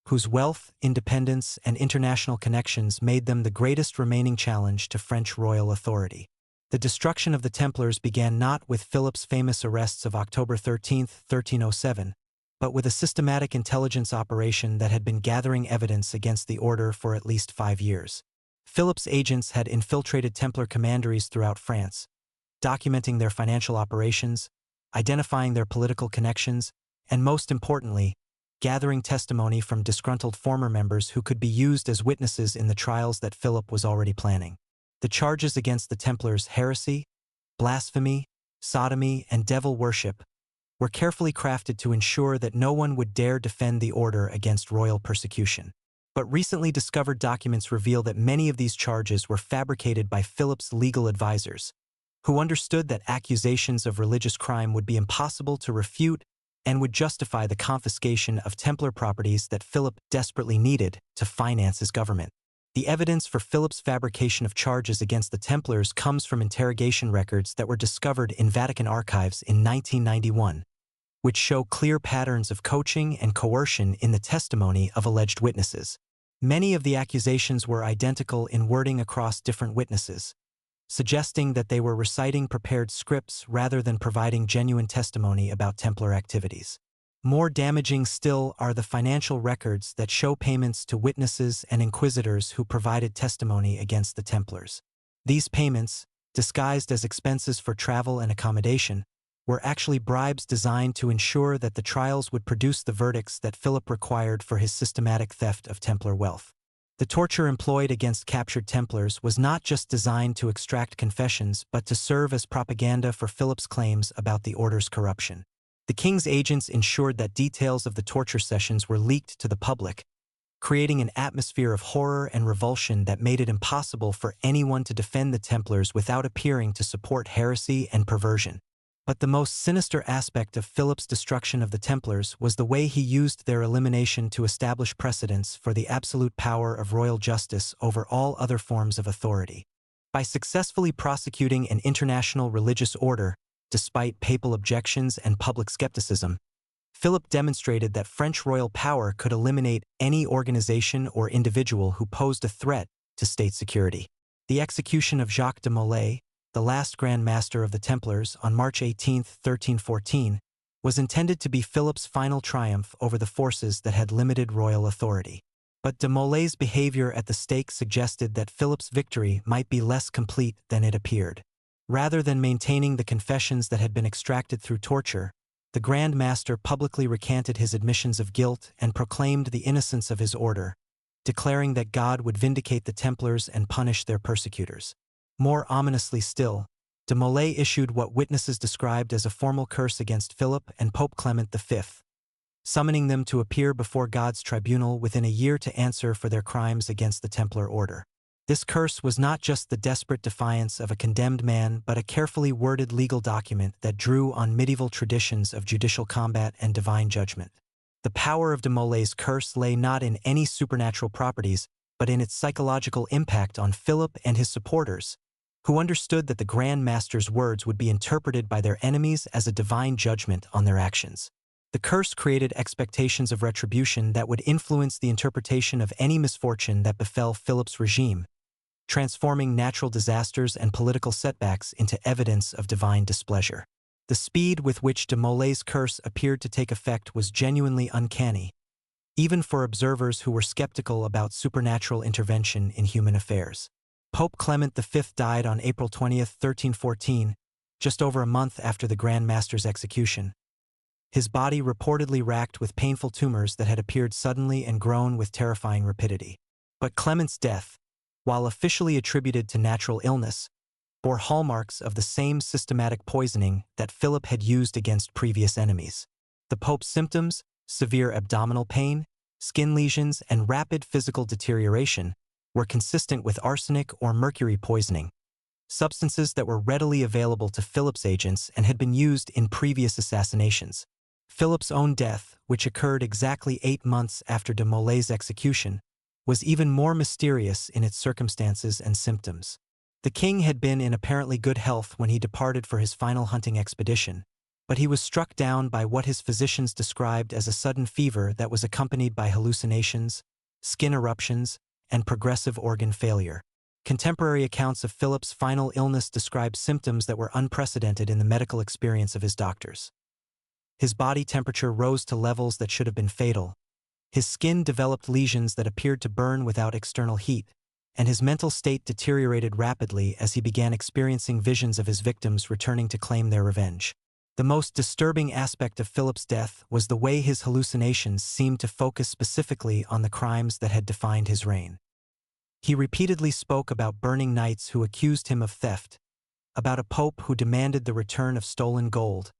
whose wealth, independence, and international connections made them the greatest remaining challenge to French royal authority. The destruction of the Templars began not with Philip's famous arrests of October 13, 1307, but with a systematic intelligence operation that had been gathering evidence against the order for at least 5 years. Philip's agents had infiltrated Templar commanderies throughout France, documenting their financial operations, identifying their political connections, and most importantly, gathering testimony from disgruntled former members who could be used as witnesses in the trials that Philip was already planning. The charges against the Templars, heresy, blasphemy, sodomy, and devil worship, were carefully crafted to ensure that no one would dare defend the order against royal persecution. But recently discovered documents reveal that many of these charges were fabricated by Philip's legal advisors, who understood that accusations of religious crime would be impossible to refute and would justify the confiscation of Templar properties that Philip desperately needed to finance his government. The evidence for Philip's fabrication of charges against the Templars comes from interrogation records that were discovered in Vatican archives in 1991, which show clear patterns of coaching and coercion in the testimony of alleged witnesses. Many of the accusations were identical in wording across different witnesses, suggesting that they were reciting prepared scripts rather than providing genuine testimony about Templar activities. More damaging still are the financial records that show payments to witnesses and inquisitors who provided testimony against the Templars. These payments, disguised as expenses for travel and accommodation, were actually bribes designed to ensure that the trials would produce the verdicts that Philip required for his systematic theft of Templar wealth. The torture employed against captured Templars was not just designed to extract confessions but to serve as propaganda for Philip's claims about the order's corruption. The king's agents ensured that details of the torture sessions were leaked to the public, creating an atmosphere of horror and revulsion that made it impossible for anyone to defend the Templars without appearing to support heresy and perversion. But the most sinister aspect of Philip's destruction of the Templars was the way he used their elimination to establish precedents for the absolute power of royal justice over all other forms of authority. By successfully prosecuting an international religious order, despite papal objections and public skepticism, Philip demonstrated that French royal power could eliminate any organization or individual who posed a threat to state security. The execution of Jacques de Molay, the last Grand Master of the Templars, on March 18, 1314, was intended to be Philip's final triumph over the forces that had limited royal authority. But de Molay's behavior at the stake suggested that Philip's victory might be less complete than it appeared. Rather than maintaining the confessions that had been extracted through torture, the Grand Master publicly recanted his admissions of guilt and proclaimed the innocence of his order, declaring that God would vindicate the Templars and punish their persecutors. More ominously still, de Molay issued what witnesses described as a formal curse against Philip and Pope Clement V, summoning them to appear before God's tribunal within a year to answer for their crimes against the Templar order. This curse was not just the desperate defiance of a condemned man but a carefully worded legal document that drew on medieval traditions of judicial combat and divine judgment. The power of de Molay's curse lay not in any supernatural properties, but in its psychological impact on Philip and his supporters, who understood that the Grand Master's words would be interpreted by their enemies as a divine judgment on their actions. The curse created expectations of retribution that would influence the interpretation of any misfortune that befell Philip's regime, transforming natural disasters and political setbacks into evidence of divine displeasure. The speed with which de Molay's curse appeared to take effect was genuinely uncanny, even for observers who were skeptical about supernatural intervention in human affairs. Pope Clement V died on April 20, 1314, just over a month after the Grand Master's execution. His body reportedly racked with painful tumors that had appeared suddenly and grown with terrifying rapidity. But Clement's death, while officially attributed to natural illness, bore hallmarks of the same systematic poisoning that Philip had used against previous enemies. The Pope's symptoms, severe abdominal pain, skin lesions, and rapid physical deterioration, were consistent with arsenic or mercury poisoning, substances that were readily available to Philip's agents and had been used in previous assassinations. Philip's own death, which occurred exactly 8 months after de Molay's execution, was even more mysterious in its circumstances and symptoms. The king had been in apparently good health when he departed for his final hunting expedition, but he was struck down by what his physicians described as a sudden fever that was accompanied by hallucinations, skin eruptions, and progressive organ failure. Contemporary accounts of Philip's final illness describe symptoms that were unprecedented in the medical experience of his doctors. His body temperature rose to levels that should have been fatal. His skin developed lesions that appeared to burn without external heat, and his mental state deteriorated rapidly as he began experiencing visions of his victims returning to claim their revenge. The most disturbing aspect of Philip's death was the way his hallucinations seemed to focus specifically on the crimes that had defined his reign. He repeatedly spoke about burning knights who accused him of theft, about a pope who demanded the return of stolen gold,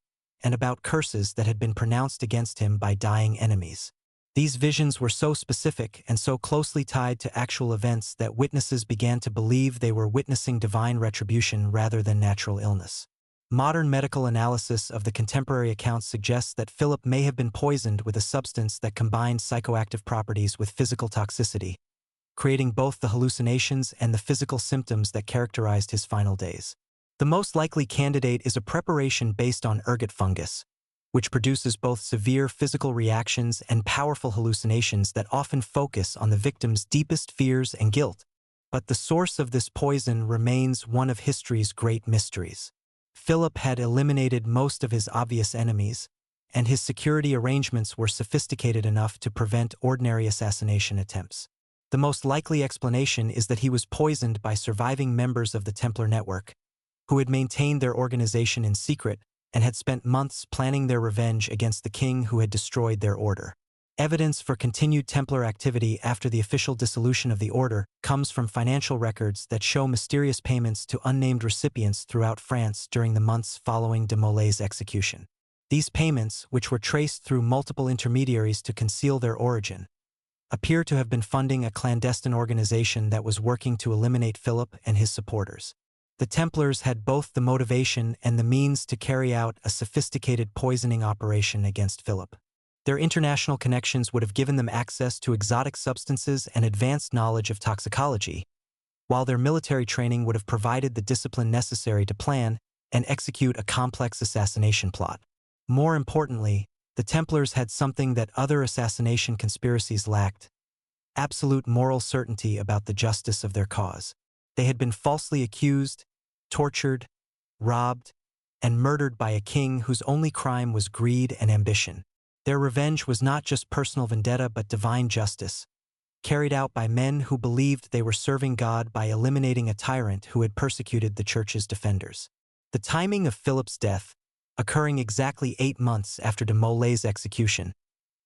and about curses that had been pronounced against him by dying enemies. These visions were so specific and so closely tied to actual events that witnesses began to believe they were witnessing divine retribution rather than natural illness. Modern medical analysis of the contemporary accounts suggests that Philip may have been poisoned with a substance that combined psychoactive properties with physical toxicity, creating both the hallucinations and the physical symptoms that characterized his final days. The most likely candidate is a preparation based on ergot fungus, which produces both severe physical reactions and powerful hallucinations that often focus on the victim's deepest fears and guilt. But the source of this poison remains one of history's great mysteries. Philip had eliminated most of his obvious enemies, and his security arrangements were sophisticated enough to prevent ordinary assassination attempts. The most likely explanation is that he was poisoned by surviving members of the Templar network, who had maintained their organization in secret and had spent months planning their revenge against the king who had destroyed their order. Evidence for continued Templar activity after the official dissolution of the order comes from financial records that show mysterious payments to unnamed recipients throughout France during the months following de Molay's execution. These payments, which were traced through multiple intermediaries to conceal their origin, appear to have been funding a clandestine organization that was working to eliminate Philip and his supporters. The Templars had both the motivation and the means to carry out a sophisticated poisoning operation against Philip. Their international connections would have given them access to exotic substances and advanced knowledge of toxicology, while their military training would have provided the discipline necessary to plan and execute a complex assassination plot. More importantly, the Templars had something that other assassination conspiracies lacked: absolute moral certainty about the justice of their cause. They had been falsely accused, tortured, robbed, and murdered by a king whose only crime was greed and ambition. Their revenge was not just personal vendetta but divine justice, carried out by men who believed they were serving God by eliminating a tyrant who had persecuted the church's defenders. The timing of Philip's death, occurring exactly 8 months after de Molay's execution,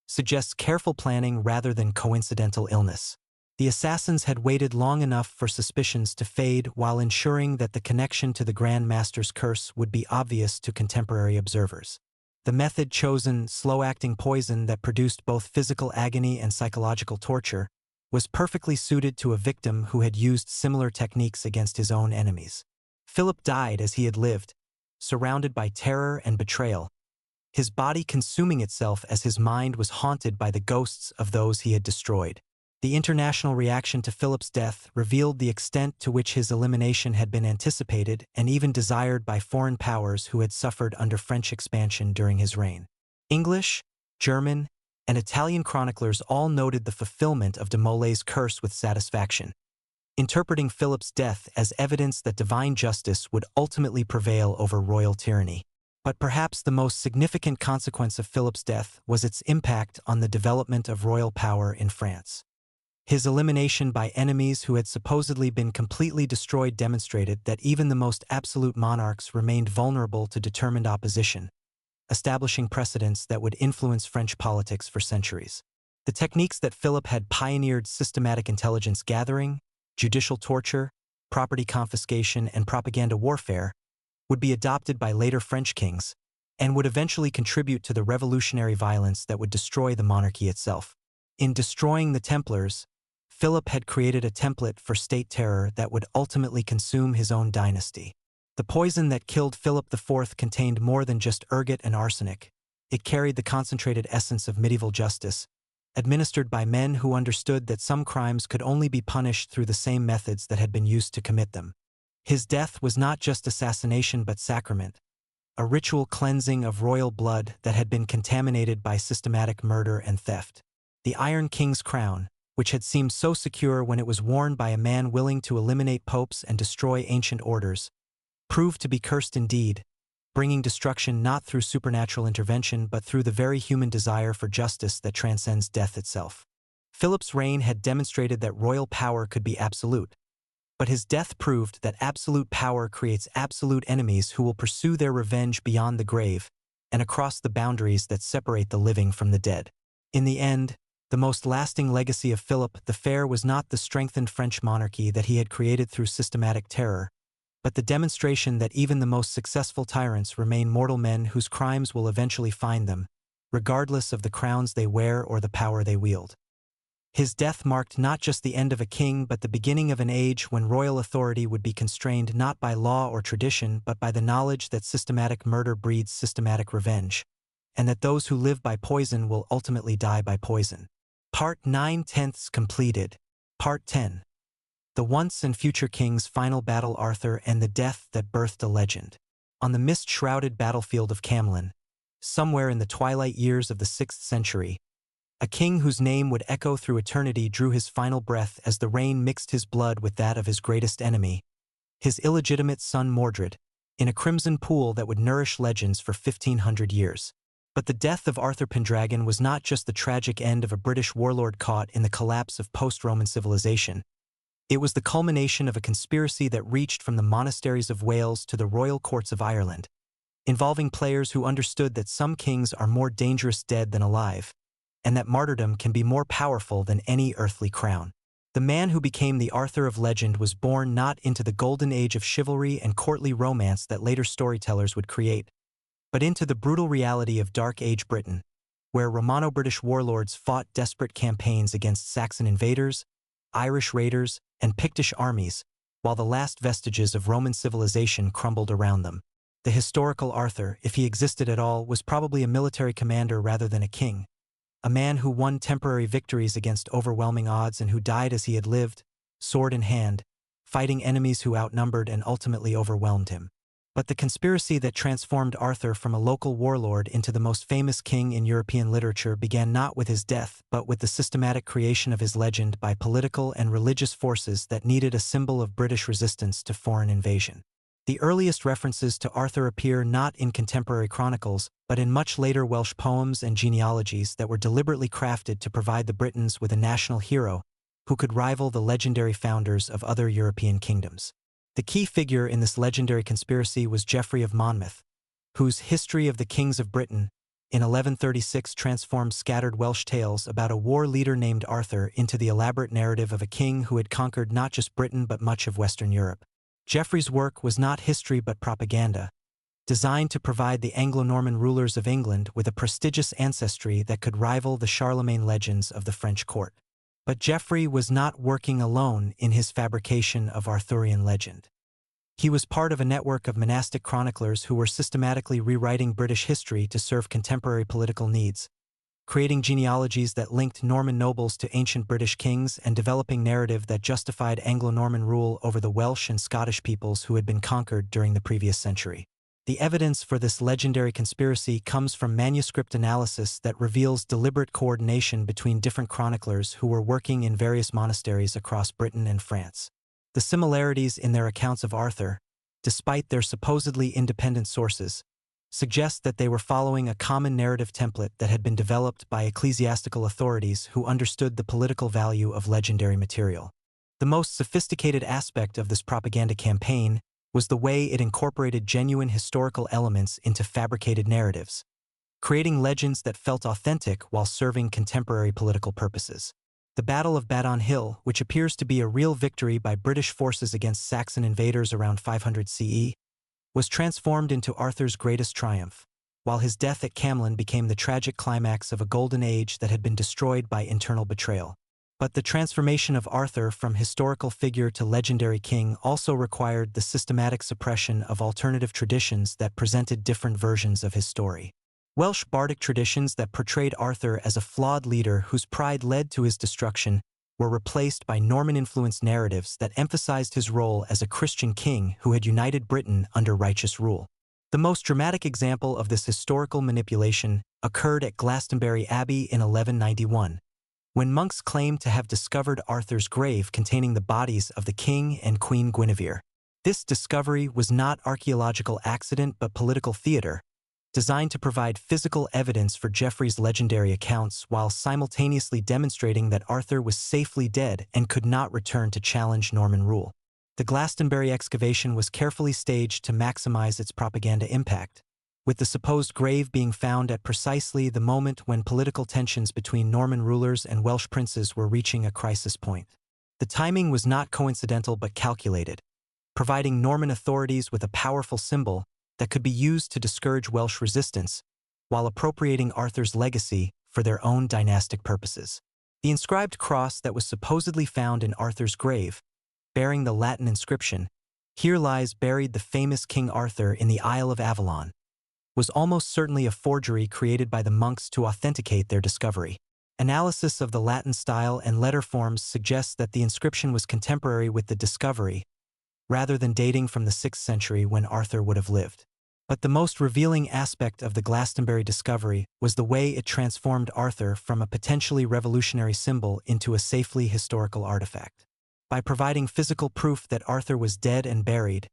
suggests careful planning rather than coincidental illness. The assassins had waited long enough for suspicions to fade while ensuring that the connection to the Grand Master's curse would be obvious to contemporary observers. The method chosen, slow-acting poison that produced both physical agony and psychological torture, was perfectly suited to a victim who had used similar techniques against his own enemies. Philip died as he had lived, surrounded by terror and betrayal, his body consuming itself as his mind was haunted by the ghosts of those he had destroyed. The international reaction to Philip's death revealed the extent to which his elimination had been anticipated and even desired by foreign powers who had suffered under French expansion during his reign. English, German, and Italian chroniclers all noted the fulfillment of de Molay's curse with satisfaction, interpreting Philip's death as evidence that divine justice would ultimately prevail over royal tyranny. But perhaps the most significant consequence of Philip's death was its impact on the development of royal power in France. His elimination by enemies who had supposedly been completely destroyed demonstrated that even the most absolute monarchs remained vulnerable to determined opposition, establishing precedents that would influence French politics for centuries. The techniques that Philip had pioneered, systematic intelligence gathering, judicial torture, property confiscation, and propaganda warfare, would be adopted by later French kings, and would eventually contribute to the revolutionary violence that would destroy the monarchy itself. In destroying the Templars, Philip had created a template for state terror that would ultimately consume his own dynasty. The poison that killed Philip IV contained more than just ergot and arsenic. It carried the concentrated essence of medieval justice, administered by men who understood that some crimes could only be punished through the same methods that had been used to commit them. His death was not just assassination but sacrament, a ritual cleansing of royal blood that had been contaminated by systematic murder and theft. The Iron King's crown, which had seemed so secure when it was worn by a man willing to eliminate popes and destroy ancient orders, proved to be cursed indeed, bringing destruction not through supernatural intervention but through the very human desire for justice that transcends death itself. Philip's reign had demonstrated that royal power could be absolute, but his death proved that absolute power creates absolute enemies who will pursue their revenge beyond the grave and across the boundaries that separate the living from the dead. In the end, the most lasting legacy of Philip the Fair was not the strengthened French monarchy that he had created through systematic terror, but the demonstration that even the most successful tyrants remain mortal men whose crimes will eventually find them, regardless of the crowns they wear or the power they wield. His death marked not just the end of a king but the beginning of an age when royal authority would be constrained not by law or tradition but by the knowledge that systematic murder breeds systematic revenge, and that those who live by poison will ultimately die by poison. Part 9/10 completed. Part 10. The Once and Future King's Final Battle, Arthur and the Death That Birthed a Legend. On the mist-shrouded battlefield of Camlan, somewhere in the twilight years of the 6th century, a king whose name would echo through eternity drew his final breath as the rain mixed his blood with that of his greatest enemy, his illegitimate son Mordred, in a crimson pool that would nourish legends for 1,500 years. But the death of Arthur Pendragon was not just the tragic end of a British warlord caught in the collapse of post-Roman civilization. It was the culmination of a conspiracy that reached from the monasteries of Wales to the royal courts of Ireland, involving players who understood that some kings are more dangerous dead than alive, and that martyrdom can be more powerful than any earthly crown. The man who became the Arthur of legend was born not into the golden age of chivalry and courtly romance that later storytellers would create, but into the brutal reality of Dark Age Britain, where Romano-British warlords fought desperate campaigns against Saxon invaders, Irish raiders, and Pictish armies, while the last vestiges of Roman civilization crumbled around them. The historical Arthur, if he existed at all, was probably a military commander rather than a king, a man who won temporary victories against overwhelming odds and who died as he had lived, sword in hand, fighting enemies who outnumbered and ultimately overwhelmed him. But the conspiracy that transformed Arthur from a local warlord into the most famous king in European literature began not with his death but with the systematic creation of his legend by political and religious forces that needed a symbol of British resistance to foreign invasion. The earliest references to Arthur appear not in contemporary chronicles but in much later Welsh poems and genealogies that were deliberately crafted to provide the Britons with a national hero who could rival the legendary founders of other European kingdoms. The key figure in this legendary conspiracy was Geoffrey of Monmouth, whose History of the Kings of Britain in 1136 transformed scattered Welsh tales about a war leader named Arthur into the elaborate narrative of a king who had conquered not just Britain but much of Western Europe. Geoffrey's work was not history but propaganda, designed to provide the Anglo-Norman rulers of England with a prestigious ancestry that could rival the Charlemagne legends of the French court. But Geoffrey was not working alone in his fabrication of Arthurian legend. He was part of a network of monastic chroniclers who were systematically rewriting British history to serve contemporary political needs, creating genealogies that linked Norman nobles to ancient British kings and developing narrative that justified Anglo-Norman rule over the Welsh and Scottish peoples who had been conquered during the previous century. The evidence for this legendary conspiracy comes from manuscript analysis that reveals deliberate coordination between different chroniclers who were working in various monasteries across Britain and France. The similarities in their accounts of Arthur, despite their supposedly independent sources, suggest that they were following a common narrative template that had been developed by ecclesiastical authorities who understood the political value of legendary material. The most sophisticated aspect of this propaganda campaign was the way it incorporated genuine historical elements into fabricated narratives, creating legends that felt authentic while serving contemporary political purposes. The Battle of Badon Hill, which appears to be a real victory by British forces against Saxon invaders around 500 CE, was transformed into Arthur's greatest triumph, while his death at Camlann became the tragic climax of a golden age that had been destroyed by internal betrayal. But the transformation of Arthur from historical figure to legendary king also required the systematic suppression of alternative traditions that presented different versions of his story. Welsh bardic traditions that portrayed Arthur as a flawed leader whose pride led to his destruction were replaced by Norman-influenced narratives that emphasized his role as a Christian king who had united Britain under righteous rule. The most dramatic example of this historical manipulation occurred at Glastonbury Abbey in 1191, when monks claimed to have discovered Arthur's grave containing the bodies of the king and Queen Guinevere. This discovery was not archaeological accident but political theater, designed to provide physical evidence for Geoffrey's legendary accounts while simultaneously demonstrating that Arthur was safely dead and could not return to challenge Norman rule. The Glastonbury excavation was carefully staged to maximize its propaganda impact, with the supposed grave being found at precisely the moment when political tensions between Norman rulers and Welsh princes were reaching a crisis point. The timing was not coincidental but calculated, providing Norman authorities with a powerful symbol that could be used to discourage Welsh resistance, while appropriating Arthur's legacy for their own dynastic purposes. The inscribed cross that was supposedly found in Arthur's grave, bearing the Latin inscription, "Here lies buried the famous King Arthur in the Isle of Avalon," was almost certainly a forgery created by the monks to authenticate their discovery. Analysis of the Latin style and letter forms suggests that the inscription was contemporary with the discovery, rather than dating from the 6th century when Arthur would have lived. But the most revealing aspect of the Glastonbury discovery was the way it transformed Arthur from a potentially revolutionary symbol into a safely historical artifact. By providing physical proof that Arthur was dead and buried,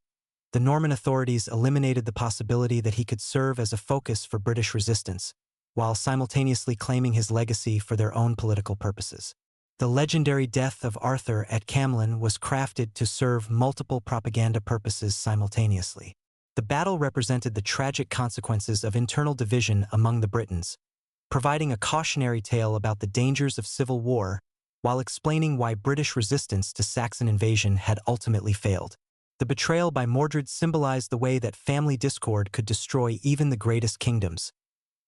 the Norman authorities eliminated the possibility that he could serve as a focus for British resistance, while simultaneously claiming his legacy for their own political purposes. The legendary death of Arthur at Camlann was crafted to serve multiple propaganda purposes simultaneously. The battle represented the tragic consequences of internal division among the Britons, providing a cautionary tale about the dangers of civil war while explaining why British resistance to Saxon invasion had ultimately failed. The betrayal by Mordred symbolized the way that family discord could destroy even the greatest kingdoms,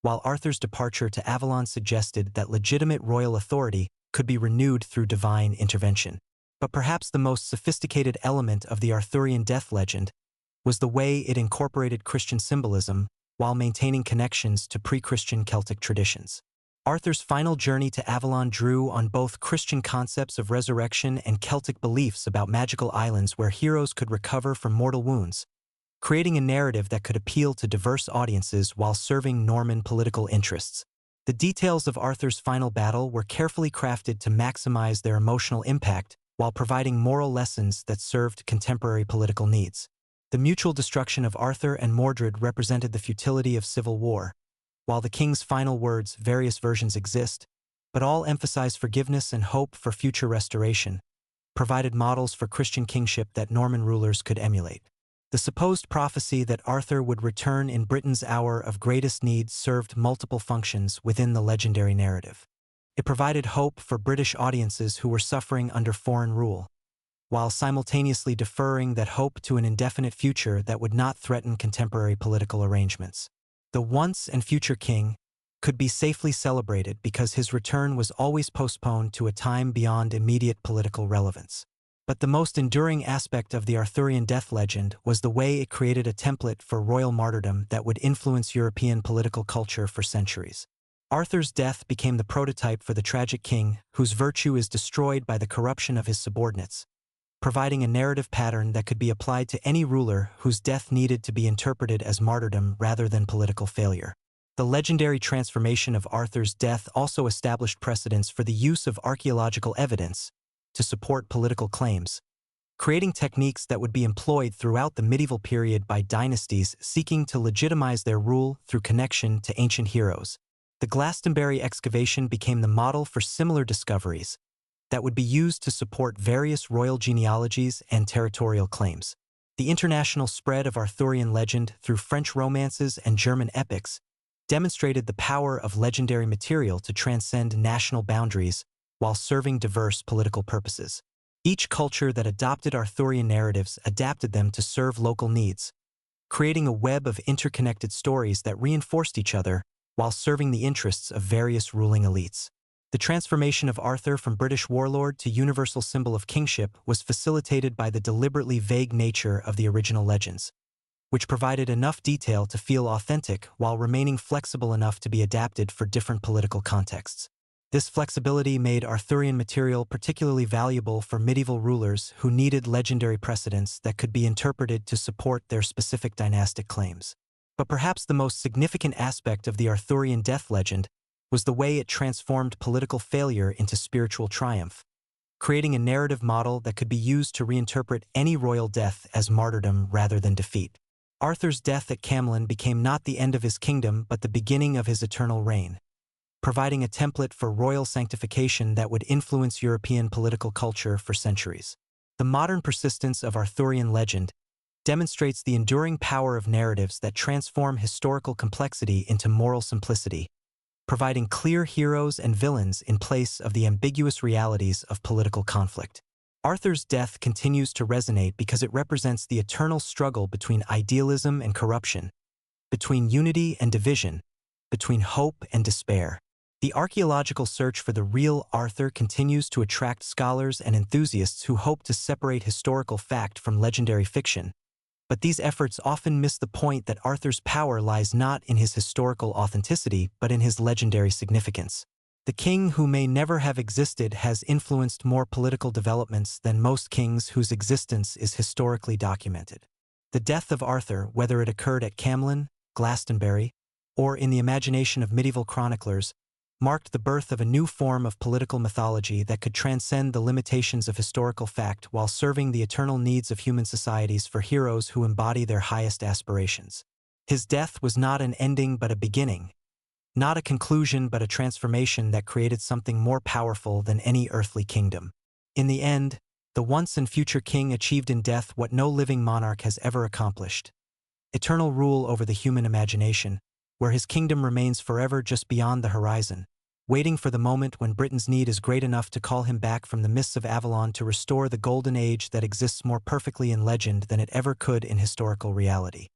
while Arthur's departure to Avalon suggested that legitimate royal authority could be renewed through divine intervention. But perhaps the most sophisticated element of the Arthurian death legend was the way it incorporated Christian symbolism while maintaining connections to pre-Christian Celtic traditions. Arthur's final journey to Avalon drew on both Christian concepts of resurrection and Celtic beliefs about magical islands where heroes could recover from mortal wounds, creating a narrative that could appeal to diverse audiences while serving Norman political interests. The details of Arthur's final battle were carefully crafted to maximize their emotional impact while providing moral lessons that served contemporary political needs. The mutual destruction of Arthur and Mordred represented the futility of civil war, while the king's final words, various versions exist, but all emphasize forgiveness and hope for future restoration, provided models for Christian kingship that Norman rulers could emulate. The The supposed prophecy that Arthur would return in Britain's hour of greatest need served multiple functions within the legendary narrative. It provided hope for British audiences who were suffering under foreign rule, while simultaneously deferring that hope to an indefinite future that would not threaten contemporary political arrangements. The once and future king could be safely celebrated because his return was always postponed to a time beyond immediate political relevance. But the most enduring aspect of the Arthurian death legend was the way it created a template for royal martyrdom that would influence European political culture for centuries. Arthur's death became the prototype for the tragic king whose virtue is destroyed by the corruption of his subordinates, providing a narrative pattern that could be applied to any ruler whose death needed to be interpreted as martyrdom rather than political failure. The legendary transformation of Arthur's death also established precedents for the use of archaeological evidence to support political claims, creating techniques that would be employed throughout the medieval period by dynasties seeking to legitimize their rule through connection to ancient heroes. The Glastonbury excavation became the model for similar discoveries that would be used to support various royal genealogies and territorial claims. The international spread of Arthurian legend through French romances and German epics demonstrated the power of legendary material to transcend national boundaries while serving diverse political purposes. Each culture that adopted Arthurian narratives adapted them to serve local needs, creating a web of interconnected stories that reinforced each other while serving the interests of various ruling elites. The transformation of Arthur from British warlord to universal symbol of kingship was facilitated by the deliberately vague nature of the original legends, which provided enough detail to feel authentic while remaining flexible enough to be adapted for different political contexts. This flexibility made Arthurian material particularly valuable for medieval rulers who needed legendary precedents that could be interpreted to support their specific dynastic claims. But perhaps the most significant aspect of the Arthurian death legend was the way it transformed political failure into spiritual triumph, creating a narrative model that could be used to reinterpret any royal death as martyrdom rather than defeat. Arthur's death at Camlann became not the end of his kingdom but the beginning of his eternal reign, providing a template for royal sanctification that would influence European political culture for centuries. The modern persistence of Arthurian legend demonstrates the enduring power of narratives that transform historical complexity into moral simplicity, providing clear heroes and villains in place of the ambiguous realities of political conflict. Arthur's death continues to resonate because it represents the eternal struggle between idealism and corruption, between unity and division, between hope and despair. The archaeological search for the real Arthur continues to attract scholars and enthusiasts who hope to separate historical fact from legendary fiction, but these efforts often miss the point that Arthur's power lies not in his historical authenticity but in his legendary significance. The king who may never have existed has influenced more political developments than most kings whose existence is historically documented. The death of Arthur, whether it occurred at Camlann, Glastonbury, or in the imagination of medieval chroniclers, marked the birth of a new form of political mythology that could transcend the limitations of historical fact while serving the eternal needs of human societies for heroes who embody their highest aspirations. His death was not an ending but a beginning, not a conclusion but a transformation that created something more powerful than any earthly kingdom. In the end, the once and future king achieved in death what no living monarch has ever accomplished: eternal rule over the human imagination, where his kingdom remains forever just beyond the horizon, waiting for the moment when Britain's need is great enough to call him back from the mists of Avalon to restore the golden age that exists more perfectly in legend than it ever could in historical reality.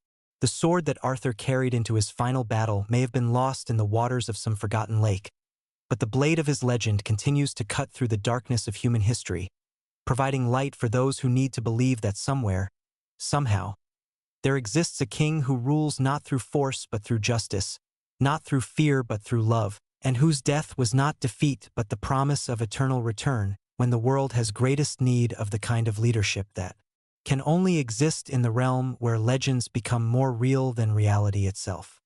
The sword that Arthur carried into his final battle may have been lost in the waters of some forgotten lake, but the blade of his legend continues to cut through the darkness of human history, providing light for those who need to believe that somewhere, somehow, there exists a king who rules not through force but through justice, not through fear but through love, and whose death was not defeat but the promise of eternal return when the world has greatest need of the kind of leadership that can only exist in the realm where legends become more real than reality itself.